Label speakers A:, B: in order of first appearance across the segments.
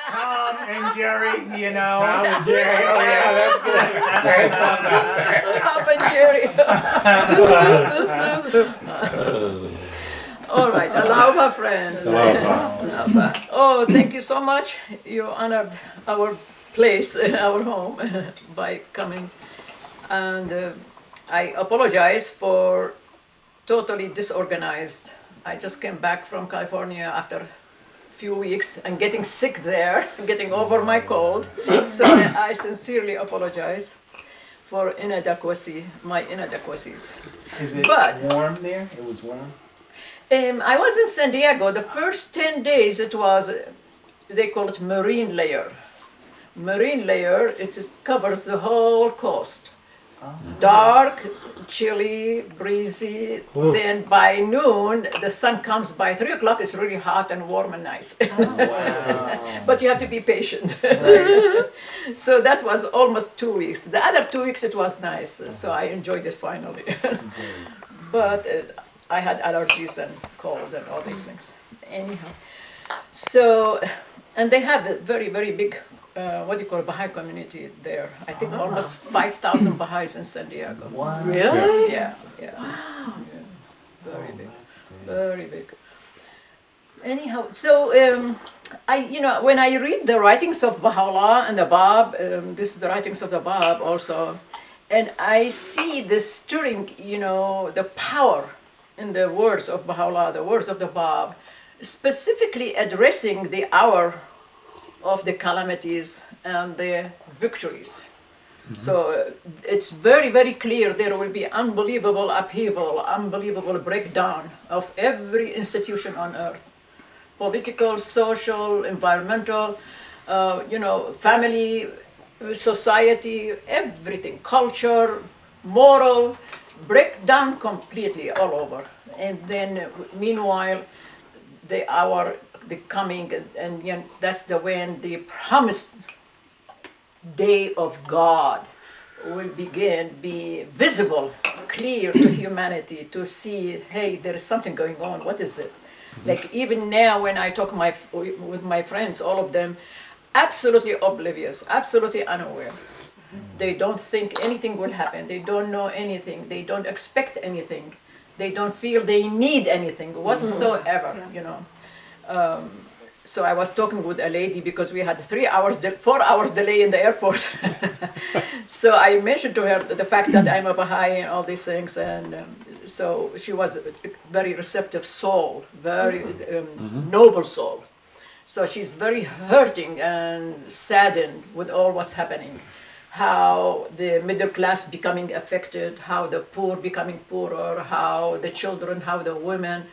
A: Tom and Jerry, you know.
B: Tom and Jerry. Oh yeah, that's good.
C: Tom and Jerry. All right, aloha, friends.
B: Aloha.
C: Oh, thank you so much. You honored our place, our home, by coming. And I apologize for totally disorganized. I just came back from California after a few weeks and getting sick there, getting over my cold. So I sincerely apologize for my inadequacies.
A: Is it
C: But-
A: warm there? It was warm?
C: I was in San Diego. The first 10 days it was, they call it marine layer. Marine layer, covers the whole coast. Dark, chilly, breezy. Then by noon, the sun comes by 3 o'clock, it's really hot and warm and nice.
A: Wow.
C: But you have to be patient. So that was almost 2 weeks. The other 2 weeks it was nice, so I enjoyed it finally. But I had allergies and cold and all these things. Anyhow, so, and they have a very, very big, what do you call Baha'i community there. I think almost 5,000 Baha'is in San Diego.
A: Wow.
D: Really?
C: Yeah, yeah. Very big, very big. Anyhow, so when I read the writings of Baha'u'llah and the Bab, this is the writings of the Bab also, and I see the stirring, the power in the words of Baha'u'llah, the words of the Bab, specifically addressing the hour of the calamities and the victories. So it's very, very clear there will be unbelievable upheaval, unbelievable breakdown of every institution on earth. Political, social, environmental, family, society, everything, culture, moral, break down completely all over. And then meanwhile, the hour, the coming, and that's when the promised day of God will be visible, clear to humanity, to see, hey, there is something going on, what is it? Like even now when I talk with my friends, all of them, absolutely oblivious, absolutely unaware. They don't think anything will happen. They don't know anything. They don't expect anything. They don't feel they need anything whatsoever, So I was talking with a lady because we had 4 hours delay in the airport. So I mentioned to her the fact that I'm a Baha'i and all these things, and so she was a very receptive soul, very noble soul. So she's very hurting and saddened with all what's happening. How the middle class becoming affected, how the poor becoming poorer, how the children, how the women,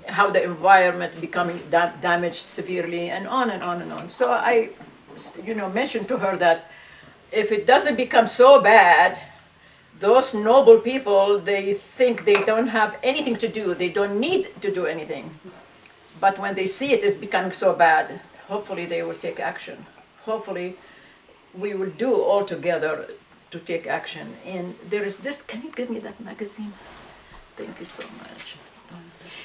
C: how the environment becoming damaged severely, and on and on and on. So I, mentioned to her that if it doesn't become so bad, those noble people, they think they don't have anything to do, they don't need to do anything. But when they see it is becoming so bad, hopefully they will take action. Hopefully we will do all together to take action. And there is this, can you give me that magazine? Thank you so much.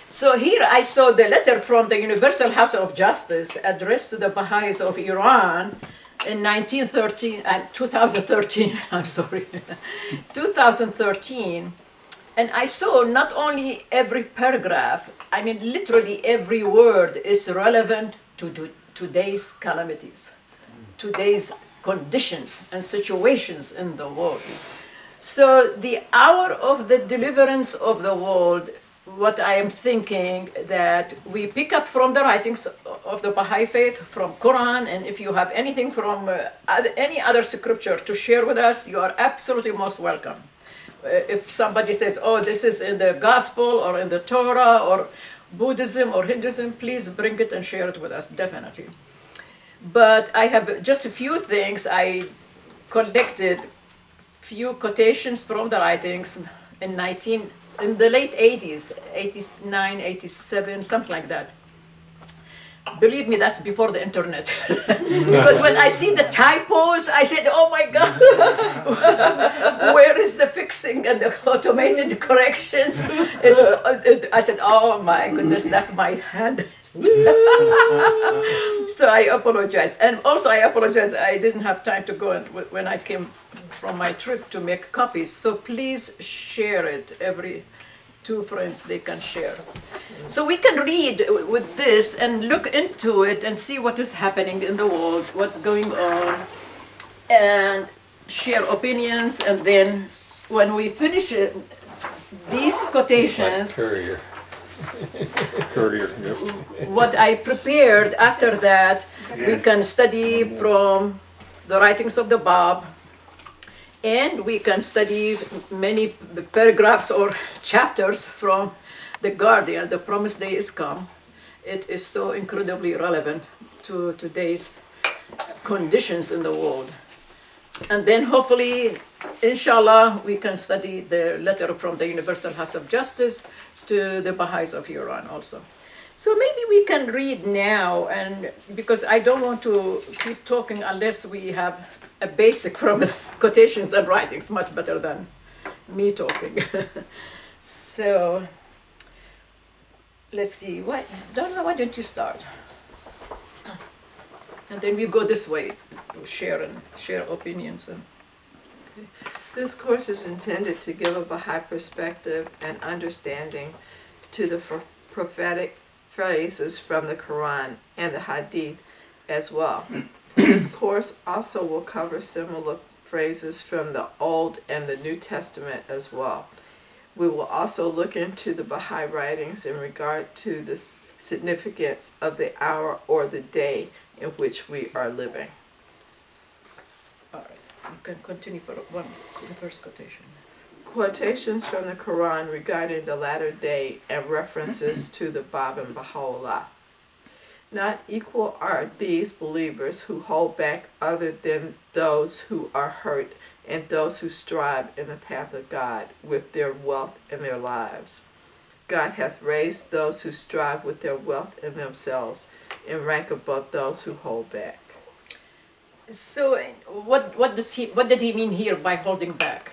C: So here I saw the letter from the Universal House of Justice addressed to the Baha'is of Iran in 2013, I'm sorry, 2013. And I saw not only every paragraph, literally every word is relevant to today's calamities, today's conditions and situations in the world. So the hour of the deliverance of the world, what I am thinking that we pick up from the writings of the Baha'i faith, from Quran, and if you have anything from any other scripture to share with us, you are absolutely most welcome. If somebody says, oh, this is in the gospel or in the Torah or Buddhism or Hinduism, please bring it and share it with us, definitely. But I have just a few things. I collected few quotations from the writings in the late 80s, 89, 87, something like that. Believe me, that's before the internet. Because when I see the typos, I said, oh my God, where is the fixing and the automated corrections? I said, oh my goodness, that's my hand. So I apologize. And also I apologize, I didn't have time to go and when I came from my trip to make copies. So please share it. Every 2 friends, they can share. So we can read with this and look into it and see what is happening in the world, what's going on, and share opinions. And then when we finish it, these quotations,
B: Courier. Courier, yep.
C: what I prepared after that, we can study from the writings of the Bab, and we can study many paragraphs or chapters from The Guardian. The Promised Day is come. It is so incredibly relevant to today's conditions in the world. And then hopefully, inshallah, we can study the letter from the Universal House of Justice to the Baha'is of Iran also. So maybe we can read now, and because I don't want to keep talking unless we have a basic from the quotations and writings, much better than me talking. So let's see. Why don't you start? And then we go this way, share opinions. And
D: This course is intended to give a Baha'i perspective and understanding to the prophetic phrases from the Quran and the Hadith as well. This course also will cover similar phrases from the Old and the New Testament as well. We will also look into the Baha'i writings in regard to the significance of the hour or the day in which we are living.
C: all right, you can continue for the first quotation.
D: Quotations from the Quran regarding the latter day and references to the Bab and Baha'u'llah. Not equal are these believers who hold back other than those who are hurt and those who strive in the path of God with their wealth and their lives. God hath raised those who strive with their wealth and themselves in rank above those who hold back.
C: So what did he mean here by holding back?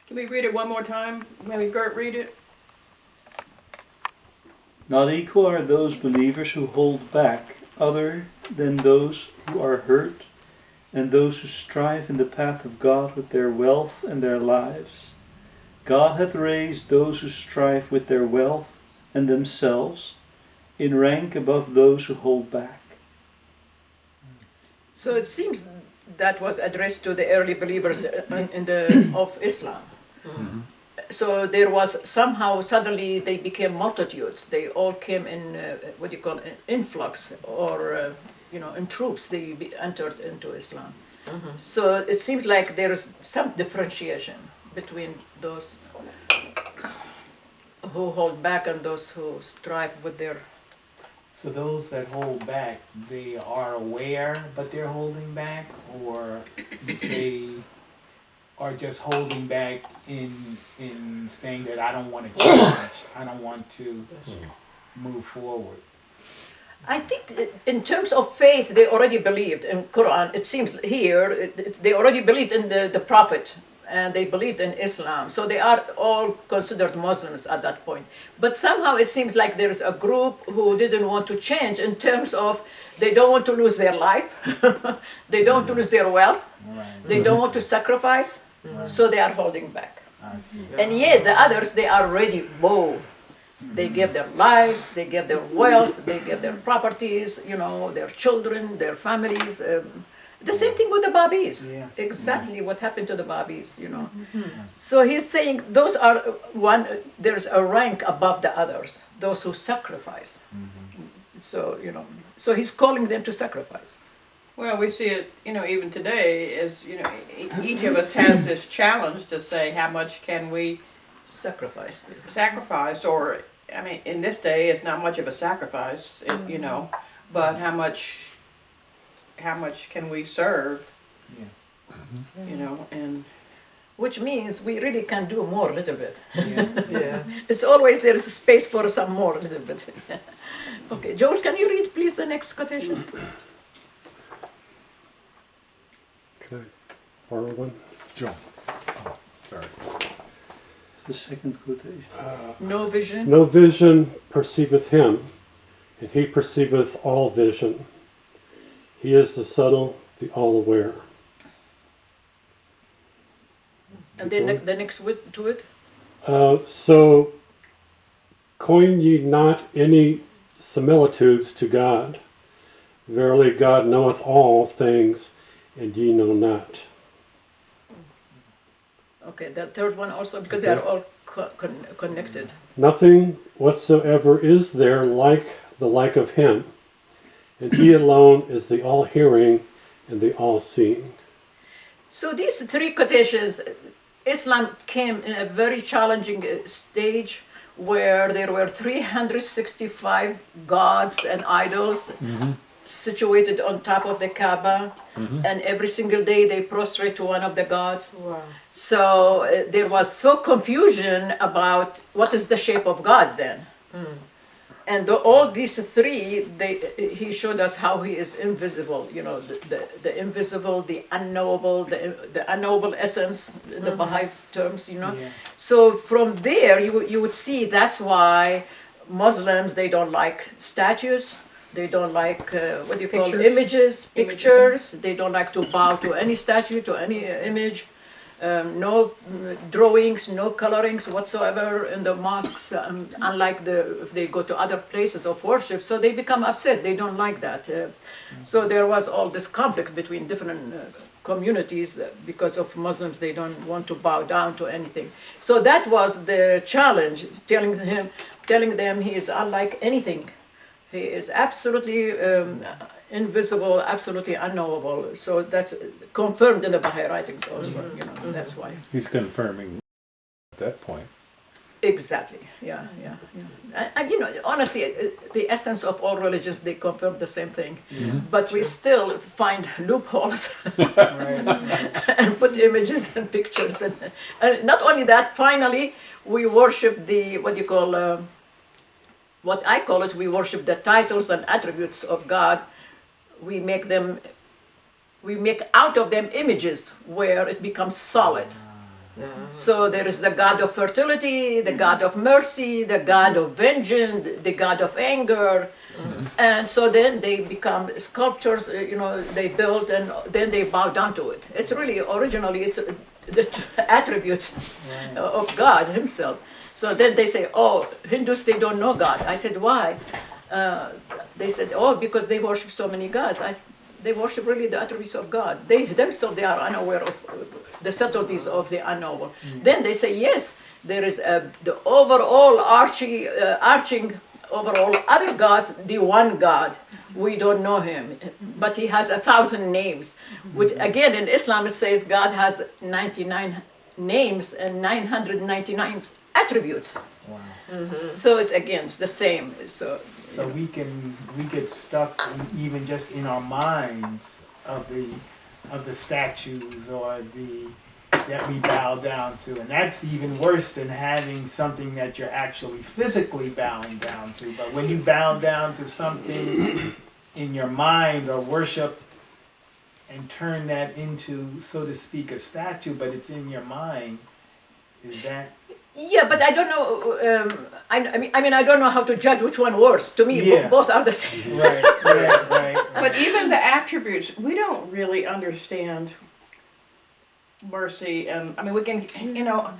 E: Can we read it one more time? Maybe Gert read it?
F: Not equal are those believers who hold back other than those who are hurt and those who strive in the path of God with their wealth and their lives. God hath raised those who strive with their wealth and themselves in rank above those who hold back.
C: So it seems that was addressed to the early believers of Islam.
B: Mm-hmm.
C: So there was somehow suddenly they became multitudes. They all came in influx or in troops. They entered into Islam.
D: Mm-hmm.
C: So it seems like there is some differentiation between those who hold back and those who strive with their.
A: So those that hold back, they are aware, but they're holding back, or they are just holding back in saying that I don't want to change, I don't want to move forward.
C: I think in terms of faith, they already believed in Quran. It seems here they already believed in the Prophet, and they believed in Islam. So they are all considered Muslims at that point. But somehow it seems like there is a group who didn't want to change in terms of they don't want to lose their life, they don't want to lose their wealth,
A: Right.
C: they don't want to sacrifice, so they are holding back.
A: I see.
C: And yet the others, they are ready, bold. They give their lives, they give their wealth, they give their properties, their children, their families. The same thing with the Babis.
A: Yeah.
C: Exactly what happened to the Babis, So he's saying those are there's a rank above the others, those who sacrifice. So, so he's calling them to sacrifice.
E: Well, we see it, even today, as, each of us has this challenge to say how much can we
C: Sacrifice.
E: sacrifice, or, in this day, it's not much of a sacrifice, but how much can we serve, and
C: Which means we really can do more a little bit.
A: Yeah.
D: Yeah.
C: It's always there is space for some more a little bit. Okay, Joel, can you read please the next quotation?
B: Can I borrow one? Joe. Oh, sorry.
F: the second quotation?
C: No vision.
G: No vision perceiveth him, and he perceiveth all vision. He is the subtle, the all-aware.
C: And then the next word to it.
G: So, coin ye not any similitudes to God. Verily God knoweth all things, and ye know not.
C: Okay, the third one also, because they are all connected.
G: Nothing whatsoever is there like the like of him, and he alone is the all-hearing and the all-seeing.
C: So these three quotations, Islam came in a very challenging stage where there were 365 gods and idols situated on top of the Kaaba, and every single day they prostrate to one of the gods.
D: Wow.
C: So there was so confusion about what is the shape of God then. And all these three, he showed us how he is invisible, you know, the invisible, the unknowable, the unknowable essence, in the Baha'i terms, you know.
A: Yeah.
C: So from there, you would see that's why Muslims, they don't like statues, they don't like, what do you call
E: Pictures.
C: images, pictures, they don't like to bow to any statue, to any image. No drawings, no colorings whatsoever in the mosques, unlike if they go to other places of worship, so they become upset, they don't like that. So there was all this conflict between different communities because of Muslims, they don't want to bow down to anything. So that was the challenge, telling them he is unlike anything. He is absolutely invisible, absolutely unknowable. So that's confirmed in the Baha'i writings also, you know, that's why.
B: He's confirming at that point.
C: Exactly, yeah. And you know, honestly, the essence of all religions, they confirm the same thing. But we still find loopholes and put images and pictures. And not only that, finally, we worship what I call it, we worship the titles and attributes of God. We make out of them images where it becomes solid. So there is the God of fertility, the God of mercy, the God of vengeance, the God of anger. And so then they become sculptures, you know, they build and then they bow down to it. It's really, originally, it's the attributes of God himself. So then they say, oh, Hindus, they don't know God. I said, why? They said, oh, because they worship so many gods. They worship really the attributes of God. They themselves, they are unaware of the subtleties of the unknowable. Then they say, yes, there is the overall arching overall other gods, the one God. We don't know him, but he has 1,000 names. Which again, in Islam, it says God has 99 names and 999 attributes.
A: Wow.
C: So it's the same. So
A: we get stuck even just in our minds of the statues or that we bow down to, and that's even worse than having something that you're actually physically bowing down to. But when you bow down to something in your mind or worship and turn that into, so to speak, a statue, but it's in your mind, is that?
C: Yeah, but I don't know. I mean, I don't know how to judge which one worse. To me, both are the same.
A: Right.
E: But even the attributes, we don't really understand mercy, and I mean, we can, you know,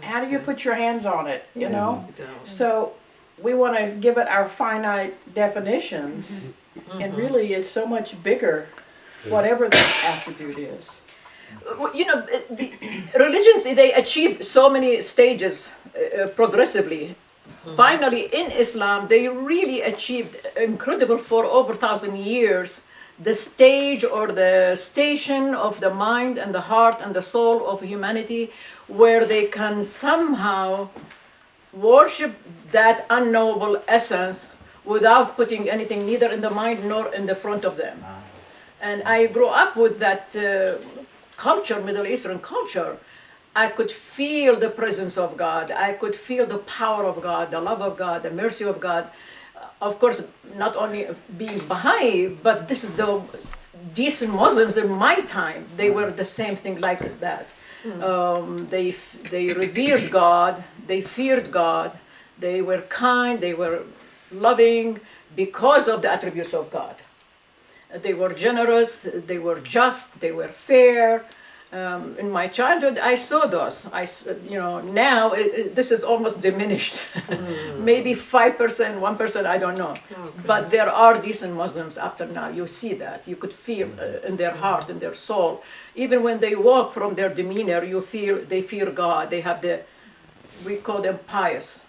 E: how do you put your hands on it, you know? So we want to give it our finite definitions, and really it's so much bigger, whatever the attribute is.
C: You know, the religions, they achieve so many stages progressively. Finally, in Islam, they really achieved incredible for over 1,000 years the stage or the station of the mind and the heart and the soul of humanity, where they can somehow worship that unknowable essence without putting anything neither in the mind nor in the front of them. And I grew up with that culture, Middle Eastern culture. I could feel the presence of God. I could feel the power of God, the love of God, the mercy of God. Of course, not only being Baha'i, but this is the decent Muslims in my time. They were the same thing like that. They revered God, they feared God, they were kind, they were loving because of the attributes of God. They were generous, they were just, they were fair. In my childhood, I saw those. Now this is almost diminished. Maybe 5%, 1%, I don't know. But there are decent Muslims after now. You see that. You could feel in their heart, in their soul. Even when they walk, from their demeanor, you feel they fear God. They have we call them pious.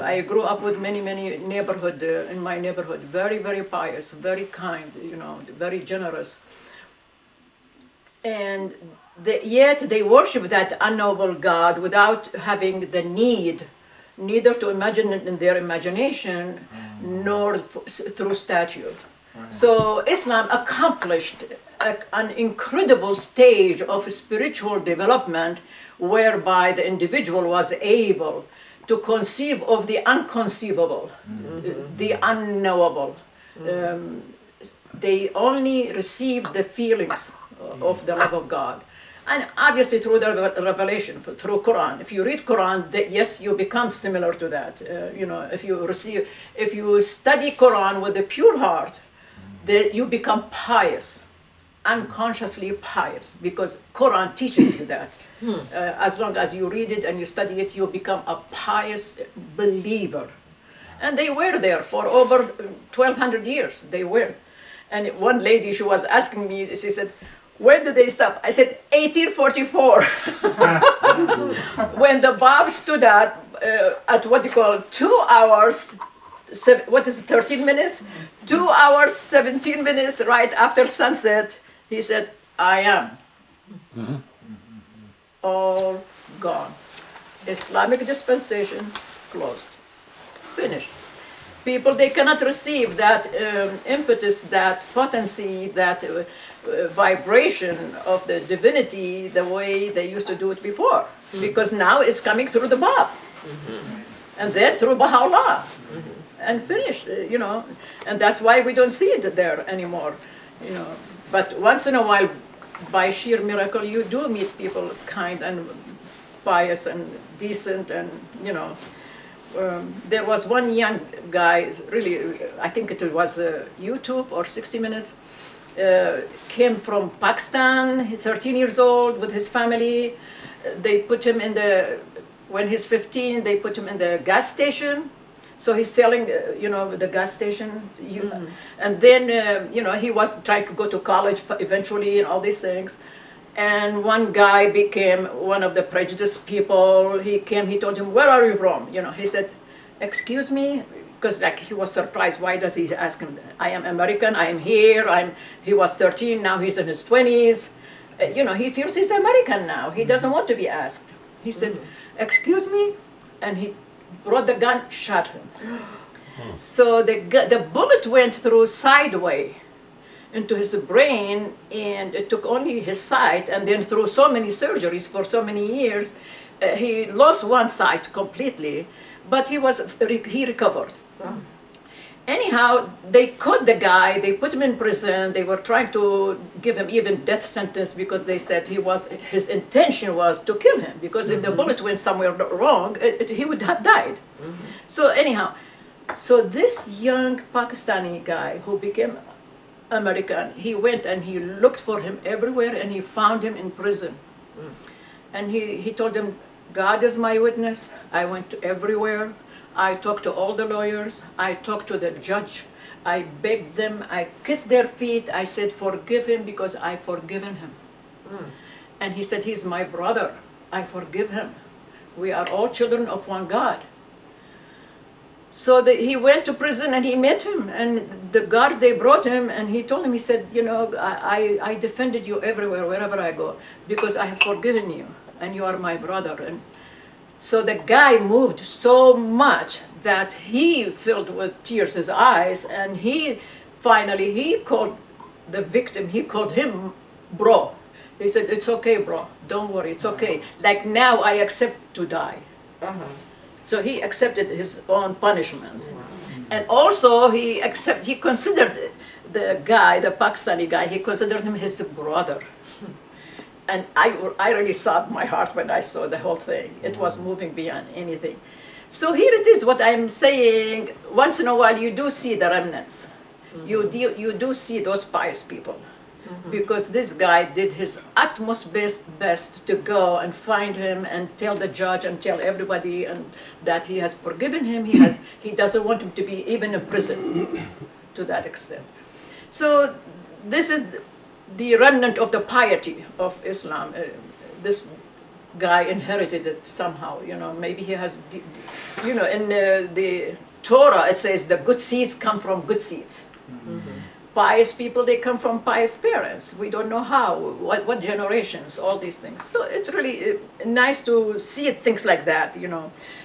C: I grew up with many neighborhood, in my neighborhood, very, very pious, very kind, very generous. And yet they worship that unknowable God without having the need, neither to imagine it in their imagination, nor through statue. So Islam accomplished an incredible stage of spiritual development whereby the individual was able to conceive of the unconceivable, the unknowable. They only received the feelings of the love of God. And obviously through the revelation, through Quran. If you read Quran, yes, you become similar to that. If you study Quran with a pure heart, you become pious, unconsciously pious, because Quran teaches you that. As long as you read it and you study it, you become a pious believer. And they were there for over 1,200 years. They were. And one lady, she was asking me, she said, when did they stop? I said, 1844. When the Bab stood at what you call 2 hours, 13 minutes? 2 hours, 17 minutes right after sunset, he said, I am. All gone. Islamic dispensation closed. Finished. People, they cannot receive that impetus, that potency, that vibration of the divinity the way they used to do it before. Because now it's coming through the Bab. And then through Baha'u'llah. And finished, And that's why we don't see it there anymore, But once in a while, by sheer miracle, you do meet people kind and pious and decent and, there was one young guy, really, I think it was YouTube or 60 Minutes, came from Pakistan, 13 years old with his family. They put him when he's 15, they put him in the gas station. So he's selling, the gas station. And then, he was trying to go to college eventually and all these things. And one guy became one of the prejudiced people. He came, he told him, where are you from? He said, excuse me, because he was surprised. Why does he ask him? I am American, I am here. He was 13, now he's in his 20s. He feels he's American now. He doesn't want to be asked. He said, excuse me? And he brought the gun, shot him. So the bullet went through sideways into his brain, and it took only his sight, and then through so many surgeries for so many years, he lost one sight completely, but he recovered. Wow. Anyhow, they caught the guy, they put him in prison, they were trying to give him even death sentence because they said his intention was to kill him, because if the bullet went somewhere wrong, he would have died. So anyhow, this young Pakistani guy who became American, he went and he looked for him everywhere and he found him in prison. And he told him, God is my witness, I went to everywhere. I talked to all the lawyers, I talked to the judge, I begged them, I kissed their feet, I said, forgive him because I've forgiven him. And he said, he's my brother, I forgive him. We are all children of one God. So he went to prison and he met him, and the guard, they brought him, and he told him, he said, I defended you everywhere, wherever I go, because I have forgiven you, and you are my brother. And so the guy moved so much that he filled with tears his eyes, and he called the victim, he called him bro. He said, it's okay, bro, don't worry, it's okay. Like now I accept to die. So he accepted his own punishment. And also he considered the guy, the Pakistani guy, he considered him his brother. and I really sobbed my heart when I saw the whole thing. It was moving beyond anything. So here it is, what I'm saying, once in a while you do see the remnants. You do see those pious people. Because this guy did his utmost best to go and find him and tell the judge and tell everybody and that he has forgiven him. He doesn't want him to be even in prison to that extent. So this is the remnant of the piety of Islam. This guy inherited it somehow. Maybe he has. In the Torah it says the good seeds come from good seeds. Pious people, they come from pious parents. We don't know how, what generations, all these things. So it's really nice to see things like that,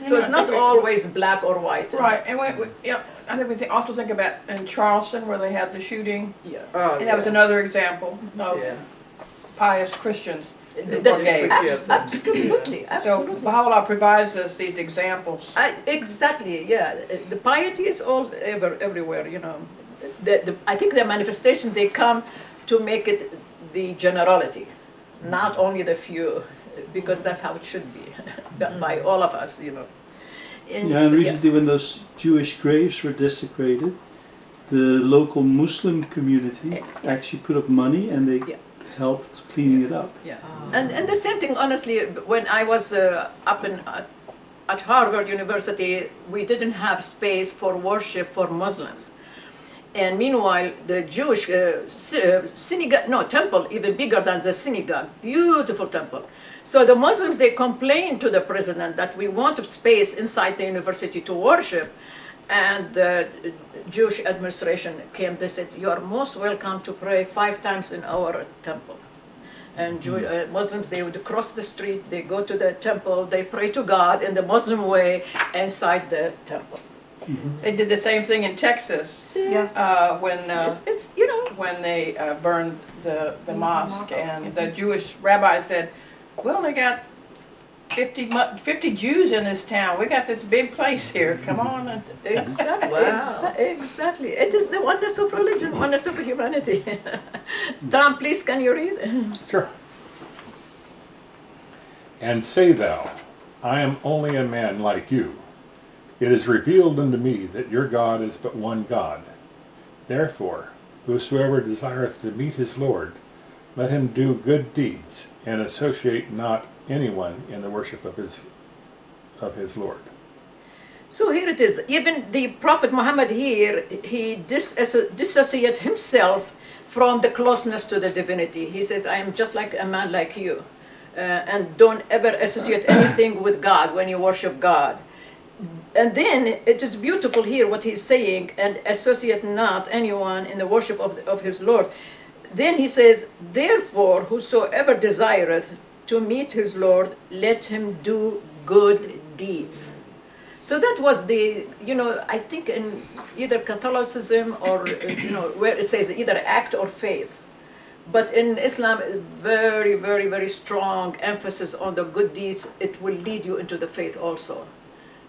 C: So it's not always black or white.
E: Right, and I think we also think about in Charleston where they had the shooting.
C: Yeah.
E: And that was another example of pious Christians.
C: Absolutely.
E: So Baha'u'llah provides us these examples.
C: Exactly, yeah. The piety is all everywhere, I think the manifestations, they come to make it the generality, not only the few, because that's how it should be by all of us,
F: And recently when those Jewish graves were desecrated, the local Muslim community actually put up money and they helped cleaning it up.
C: Yeah, and the same thing, honestly, when I was up at Harvard University, we didn't have space for worship for Muslims. And meanwhile, the Jewish temple, even bigger than the synagogue, beautiful temple. So the Muslims, they complained to the president that we want space inside the university to worship. And the Jewish administration came, they said, you are most welcome to pray 5 times in our temple. And Muslims, they would cross the street, they go to the temple, they pray to God in the Muslim way inside the temple.
E: They did the same thing in Texas when they burned the mosque, and the Jewish rabbi said, "We only got 50 Jews in this town. We got this big place here. Come on."
C: Exactly.
D: Wow.
C: Exactly. It is the oneness of religion, oneness of humanity. Tom, please, can you read?
B: Sure. And say thou, I am only a man like you. It is revealed unto me that your God is but one God. Therefore, whosoever desireth to meet his Lord, let him do good deeds, and associate not anyone in the worship of his Lord.
C: So here it is. Even the Prophet Muhammad here, he dissociates himself from the closeness to the divinity. He says, I am just like a man like you. And don't ever associate anything with God when you worship God. And then it is beautiful here what he's saying, and associate not anyone in the worship of his Lord. Then he says, therefore, whosoever desireth to meet his Lord, let him do good deeds. So that was the, I think in either Catholicism or, where it says either act or faith. But in Islam, very, very, very strong emphasis on the good deeds. It will lead you into the faith also.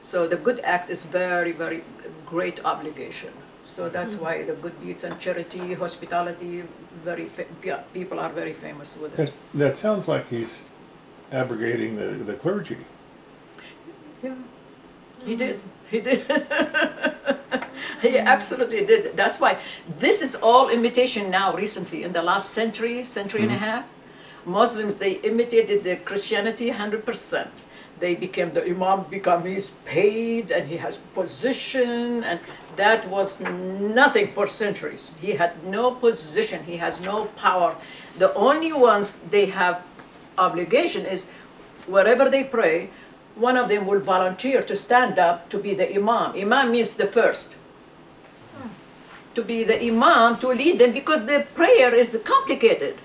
C: So the good act is very, very great obligation. So that's why the good deeds and charity, hospitality, people are very famous with it.
B: That sounds like he's abrogating the clergy.
C: Yeah, he did. He did. He absolutely did. That's why this is all imitation now recently. In the last century and a half, Muslims, they imitated the Christianity 100%. They became the imam, he's paid and he has position, and that was nothing for centuries. He had no position, he has no power. The only ones they have obligation is wherever they pray, one of them will volunteer to stand up to be the imam. Imam means the first. To be the imam, to lead them, because the prayer is complicated.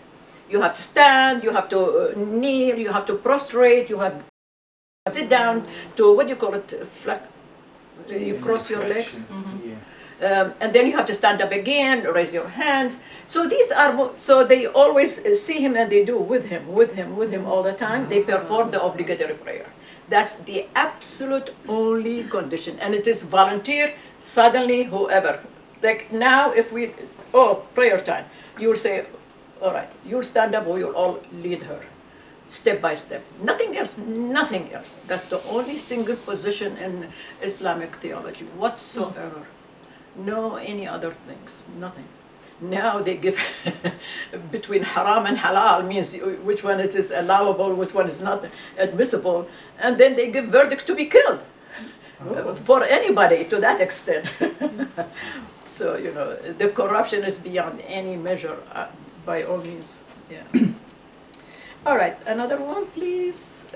C: You have to stand, you have to kneel, you have to prostrate, you have sit down to, what do you call it, you cross your legs. And then you have to stand up again, raise your hands. So so they always see him and they do with him all the time. They perform the obligatory prayer. That's the absolute only condition. And it is volunteer, suddenly whoever. Like now if prayer time, you'll say, all right, you'll stand up or you'll all lead her. step by step. Nothing else, nothing else. That's the only single position in Islamic theology whatsoever. No any other things, nothing. Now they give between haram and halal means which one it is allowable, which one is not admissible, and then they give verdict to be killed for anybody to that extent. So, you know, the corruption is beyond any measure, by all means. Yeah. All right, another one, please.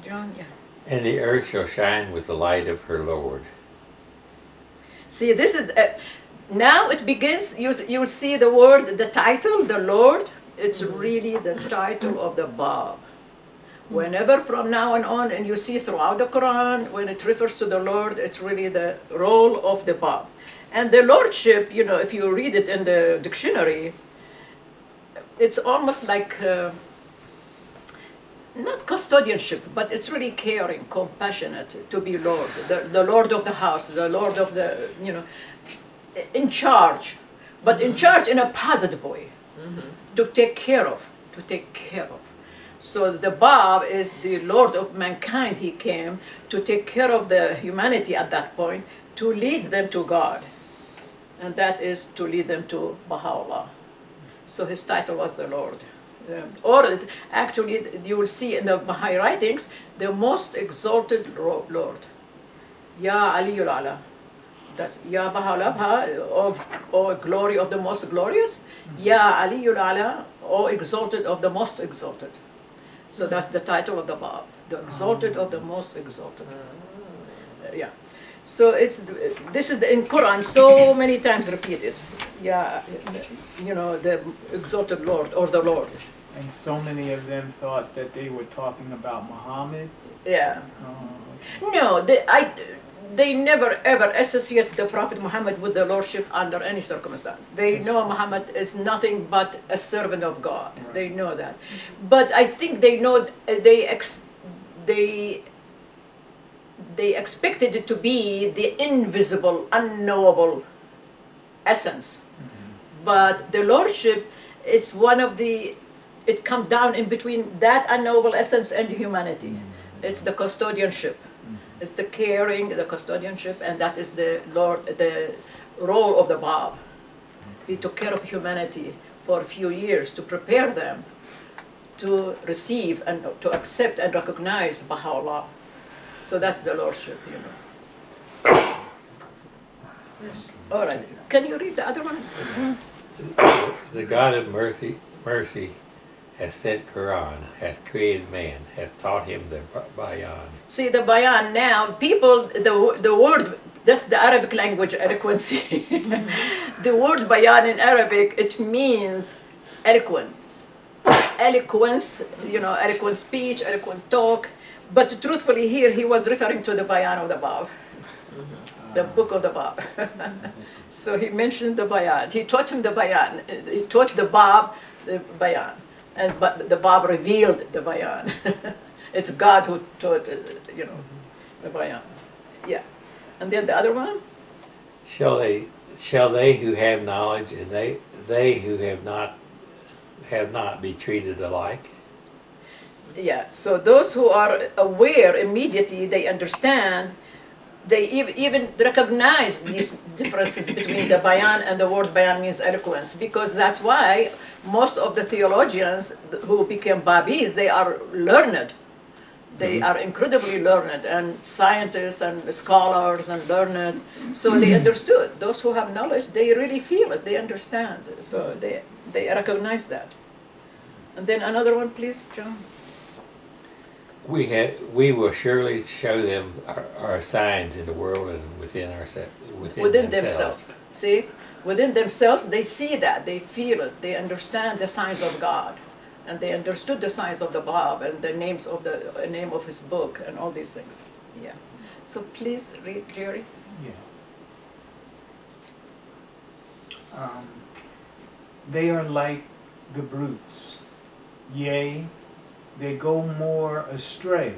C: John, yeah.
H: And the earth shall shine with the light of her Lord.
C: See, this is, now it begins, you will see the word, the title, the Lord, it's really the title of the Bab. Whenever from now on, and you see throughout the Quran, when it refers to the Lord, it's really the role of the Bab. And the Lordship, you know, if you read it in the dictionary, it's almost like, not custodianship, but it's really caring, compassionate to be Lord, the Lord of the house, the Lord of the, you know, in charge, but in charge in a positive way, to take care of, So the Bab is the Lord of mankind. He came to take care of the humanity at that point, to lead them to God, and that is to lead them to Baha'u'llah. So his title was the Lord. Actually, you will see in the Baha'i writings, the most exalted Lord. Ya Aliyul Ala. That's Ya Baha'u'llah, O glory of the most glorious. Ya Aliyul Ala, O exalted of the most exalted. So that's the title of the Bab, the exalted of the most exalted. Yeah. So this is in Quran so many times repeated. Yeah, you know, the exalted Lord or the Lord.
A: And so many of them thought that they were talking about Muhammad.
C: Yeah. No, they never ever associate the Prophet Muhammad with the Lordship under any circumstance. They know Muhammad is nothing but a servant of God. Right. They know that. But I think they know, they expected it to be the invisible, unknowable essence. But the Lordship, it's one of the, it comes down in between that unknowable essence and humanity. It's the custodianship. It's the caring, the custodianship, and that is the Lord, the role of the Bab. He took care of humanity for a few years to prepare them to receive and to accept and recognize Baha'u'llah. So that's the Lordship, you know. Yes. All right. Can you read the other one?
H: The God of mercy hath sent Quran, hath created man, hath taught him the Bayan.
C: See the Bayan now, people, the word, that's the Arabic language eloquency. The word Bayan in Arabic, it means eloquence. Eloquence, you know, eloquent speech, eloquent talk. But truthfully here, he was referring to the Bayan of the Bab. The book of the Bab. So he mentioned the Bayan. He taught him the Bayan. He taught the Bab the Bayan. But the Bab revealed the Bayan. It's God who taught, you know, the Bayan. Yeah. And then the other one?
H: Shall they who have knowledge and they who have not be treated alike?
C: Yeah. So those who are aware immediately, they understand. They even recognize these differences between the Bayan, and the word Bayan means eloquence, because that's why most of the theologians who became Babis, they are learned. They are incredibly learned, and scientists and scholars and learned. So they understood. Those who have knowledge, they really feel it, they understand. So they recognize that. And then another one, please, John.
H: We will surely show them our signs in the world and within
C: themselves. See, within themselves, they see that, they feel it, they understand the signs of God, and they understood the signs of the Bab and the names of the name of his book and all these things. Yeah. So please read, Jerry.
A: Yeah. They are like the brutes, yea, they go more astray,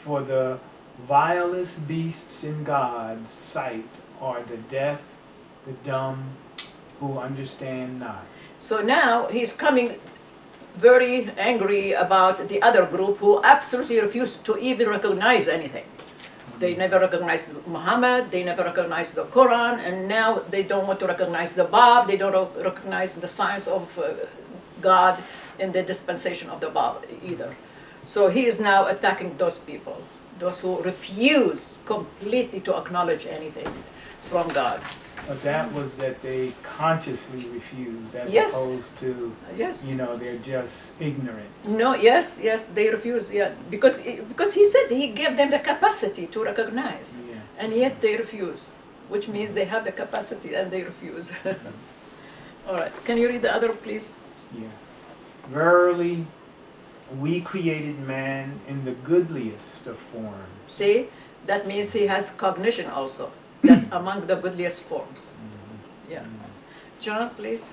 A: for the vilest beasts in God's sight are the deaf, the dumb, who understand not.
C: So now he's coming very angry about the other group who absolutely refused to even recognize anything. They never recognized Muhammad, they never recognized the Quran, and now they don't want to recognize the Bab, they don't recognize the science of God in the dispensation of the Bab either. So he is now attacking those people, those who refuse completely to acknowledge anything from God.
A: But that was that they consciously refused as
C: Yes.
A: opposed to,
C: Yes.
A: they're just ignorant.
C: No, yes, they refuse, yeah. Because he said he gave them the capacity to recognize.
A: Yeah.
C: And yet they refuse, which means they have the capacity and they refuse. All right, can you read the other, please?
A: Yeah. Verily, we created man in the goodliest of forms.
C: See, that means he has cognition also. That's among the goodliest forms. Yeah. John, please.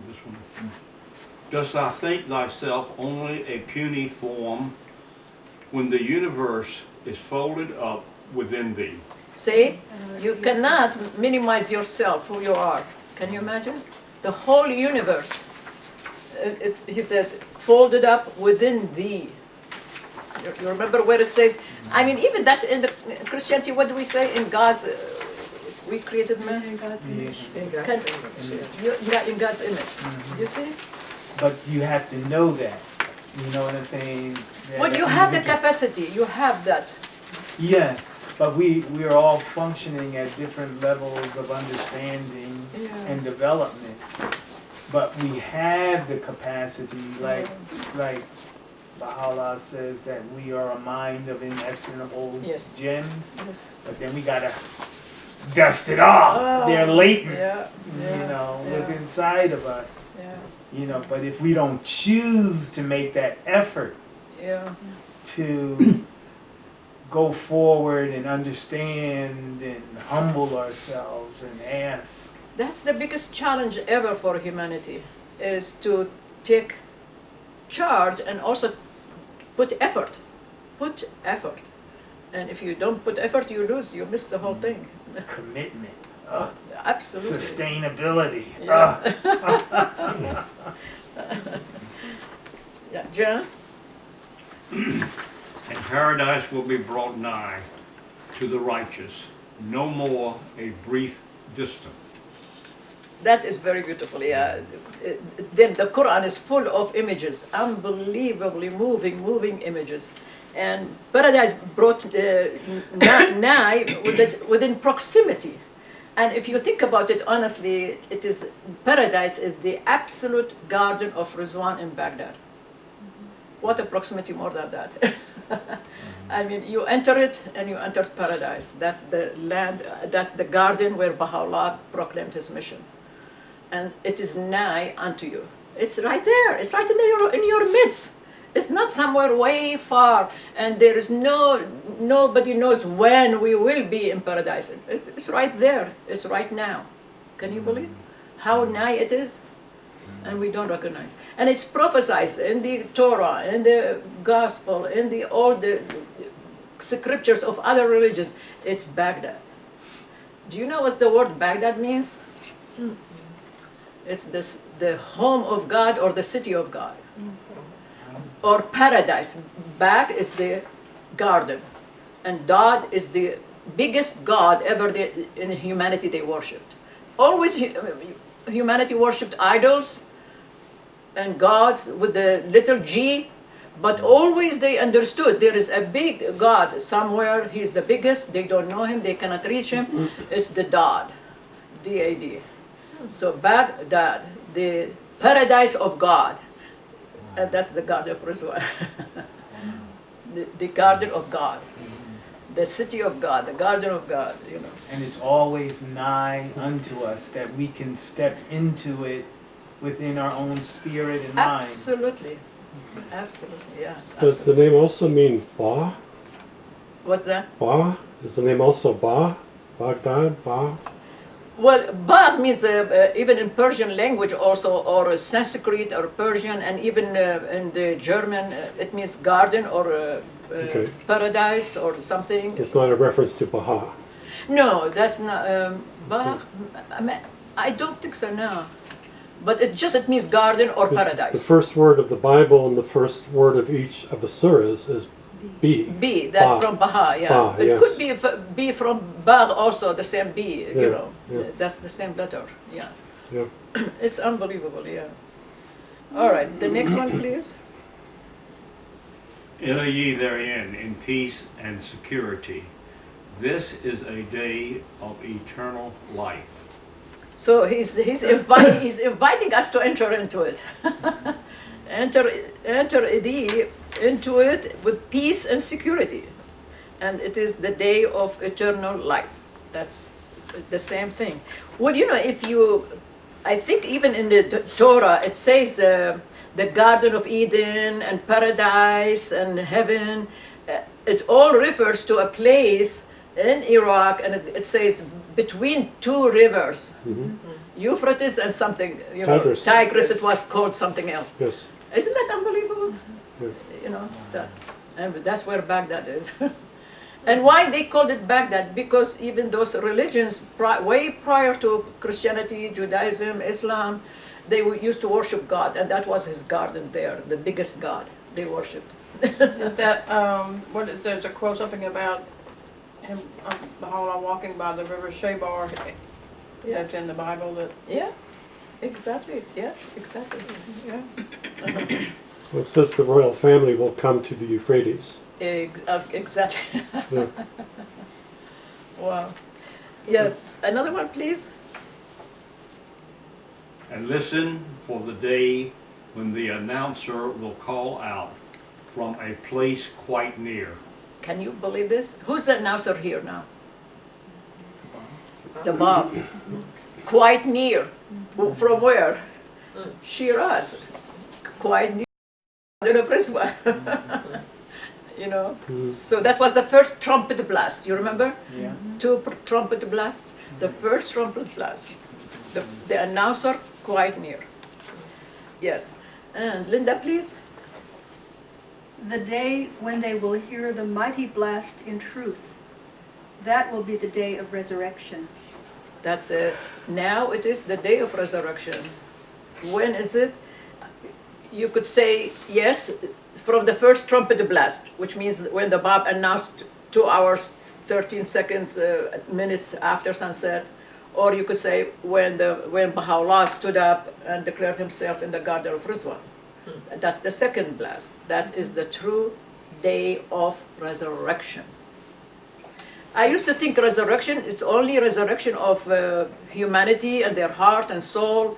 I: This one. Dost thou think thyself only a puny form when the universe is folded up within thee?
C: See, you cannot minimize yourself, who you are. Can you imagine? The whole universe, he said, folded up within thee. You remember where it says, I mean, even that in the Christianity, what do we say? In God's, we created man in God's image.
D: In God's image, yes.
C: Yeah, in God's image. You see?
A: But you have to know that. You know what I'm saying?
C: Well, you have the capacity. You have that.
A: Yes, but we're all functioning at different levels of understanding and development. But we have the capacity, like Baha'u'llah says that we are a mind of inestimable
C: Yes.
A: gems.
C: Yes.
A: But then we gotta dust it off.
C: Oh,
A: They're latent,
C: Yeah.
A: within inside of us.
C: Yeah.
A: But if we don't choose to make that effort
C: Yeah.
A: to go forward and understand and humble ourselves and ask.
C: That's the biggest challenge ever for humanity, is to take charge and also put effort. Put effort. And if you don't put effort, you lose, you miss the whole thing.
A: Commitment.
C: Absolutely.
A: Sustainability.
C: Yeah. Yeah, John?
I: And paradise will be brought nigh to the righteous, no more a brief distance.
C: That is very beautiful, yeah. Then the Quran is full of images, unbelievably moving images. And paradise brought nigh within proximity. And if you think about it honestly, paradise is the absolute garden of Rizwan in Baghdad. What a proximity more than that. I mean, you enter it and you entered paradise. That's the land, that's the garden where Baha'u'llah proclaimed his mission. And it is nigh unto you. It's right there. It's right in your midst. It's not somewhere way far, and there is nobody knows when we will be in paradise. It's right there. It's right now. Can you believe how nigh it is? And we don't recognize. And it's prophesied in the Torah, in the Gospel, in all the scriptures of other religions. It's Baghdad. Do you know what the word Baghdad means? It's the home of God or the city of God. Or paradise. Bag is the garden. And Dad is the biggest God ever in humanity they worshipped. Always humanity worshipped idols and gods with the little g, but always they understood there is a big God somewhere. He's the biggest. They don't know him. They cannot reach him. It's the Dad. D-A-D. So Baghdad, the paradise of God. And that's the garden of Rizwan. the garden of God. The city of God, the garden of God,
A: And it's always nigh unto us that we can step into it within our own spirit and mind.
C: Absolutely. Absolutely, yeah.
G: Does the name also mean Ba?
C: What's that?
G: Ba? Is the name also Ba? Baghdad? Ba?
C: Well, Ba means even in Persian language also, or Sanskrit or Persian, and even in the German, it means garden or paradise or something.
G: It's not a reference to Baha.
C: No, that's not. Ba, I don't think so, no. But it means garden or
G: The
C: paradise.
G: first word of the Bible and the first word of each of the surahs is B.
C: B, that's
G: Ba.
C: from Baha, yeah.
G: Ba,
C: It
G: yes.
C: could be B from Ba also, the same B,
G: Yeah,
C: you know.
G: yeah.
C: That's the same letter, yeah.
G: Yeah.
C: It's unbelievable, yeah. All right, the next one, please.
I: Enter ye therein in peace and security. This is a day of eternal life.
C: So he's inviting us to enter into it. enter thee into it with peace and security. And it is the day of eternal life. That's the same thing. Well, you know, I think even in the Torah it says the Garden of Eden and paradise and heaven, it all refers to a place in Iraq, and it says between two rivers, Euphrates and something, you know,
G: Tigris.
C: Tigris, it was called something else.
G: Yes.
C: Isn't that unbelievable?
G: Yeah.
C: You know, so, and that's where Baghdad is. And why they called it Baghdad? Because even those religions, way prior to Christianity, Judaism, Islam, they used to worship God, and that was his garden there, the biggest God they worshipped.
E: Is that, there's a quote, something about him, Baha'u'llah walking by the river Shebar,
C: Yeah.
E: that's in the Bible, that
C: Yeah, exactly. Yes, exactly. Yeah.
G: Well, it says the royal family will come to the Euphrates.
C: Exactly.
G: Yeah.
C: Wow. Yeah. Another one, please.
I: And listen for the day when the announcer will call out from a place quite near.
C: Can you believe this? Who's the announcer here now? The Bob. Quite near. From where? Shiraz. Quite near. You know. So that was the first trumpet blast. You remember?
A: Yeah.
C: Two trumpet blasts. The first trumpet blast. The announcer quite near. Yes. And Linda, please.
J: The day when they will hear the mighty blast in truth, that will be the day of resurrection.
C: That's it. Now it is the day of resurrection. When is it? You could say yes, from the first trumpet blast, which means when the Bab announced 2 hours, 13 seconds, minutes after sunset. Or you could say when Baha'u'llah stood up and declared himself in the Garden of Rizwan. That's the second blast. That is the true day of resurrection. I used to think resurrection, it's only resurrection of humanity and their heart and soul.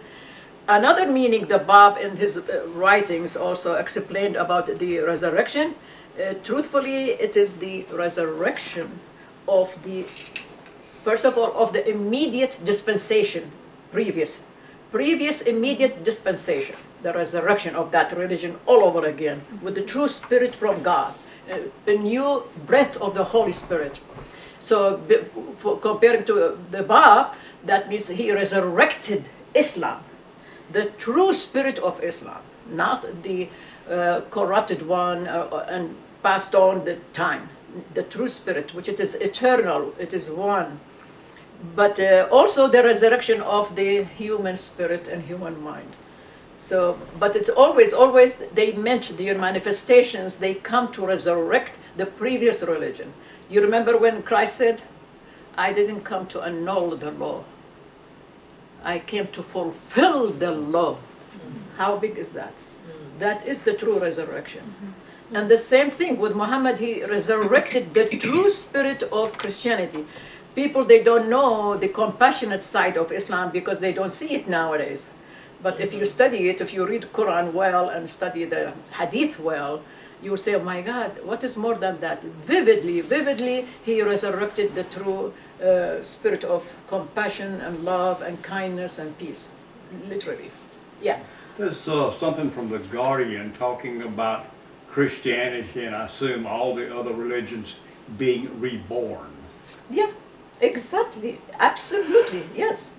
C: Another meaning the Bab in his writings also explained about the resurrection. Truthfully, it is the resurrection of the, first of all, of the immediate dispensation, previous immediate dispensation, the resurrection of that religion all over again, with the true spirit from God, a new breath of the Holy Spirit. So comparing to the Bab, that means he resurrected Islam, the true spirit of Islam, not the corrupted one and passed on the time. The true spirit, which it is eternal, it is one. But also the resurrection of the human spirit and human mind. So, but it's always, they meant the manifestations, they come to resurrect the previous religion. You remember when Christ said, I didn't come to annul the law. I came to fulfill the law. How big is that? That is the true resurrection. And the same thing with Muhammad, he resurrected the true spirit of Christianity. People, they don't know the compassionate side of Islam because they don't see it nowadays. But if you study it, if you read Quran well and study the Hadith well, you will say, oh my God, what is more than that? Vividly, he resurrected the true spirit of compassion and love and kindness and peace. Literally. Yeah.
I: There's something from The Guardian talking about Christianity and I assume all the other religions being reborn.
C: Yeah, exactly. Absolutely. Yes.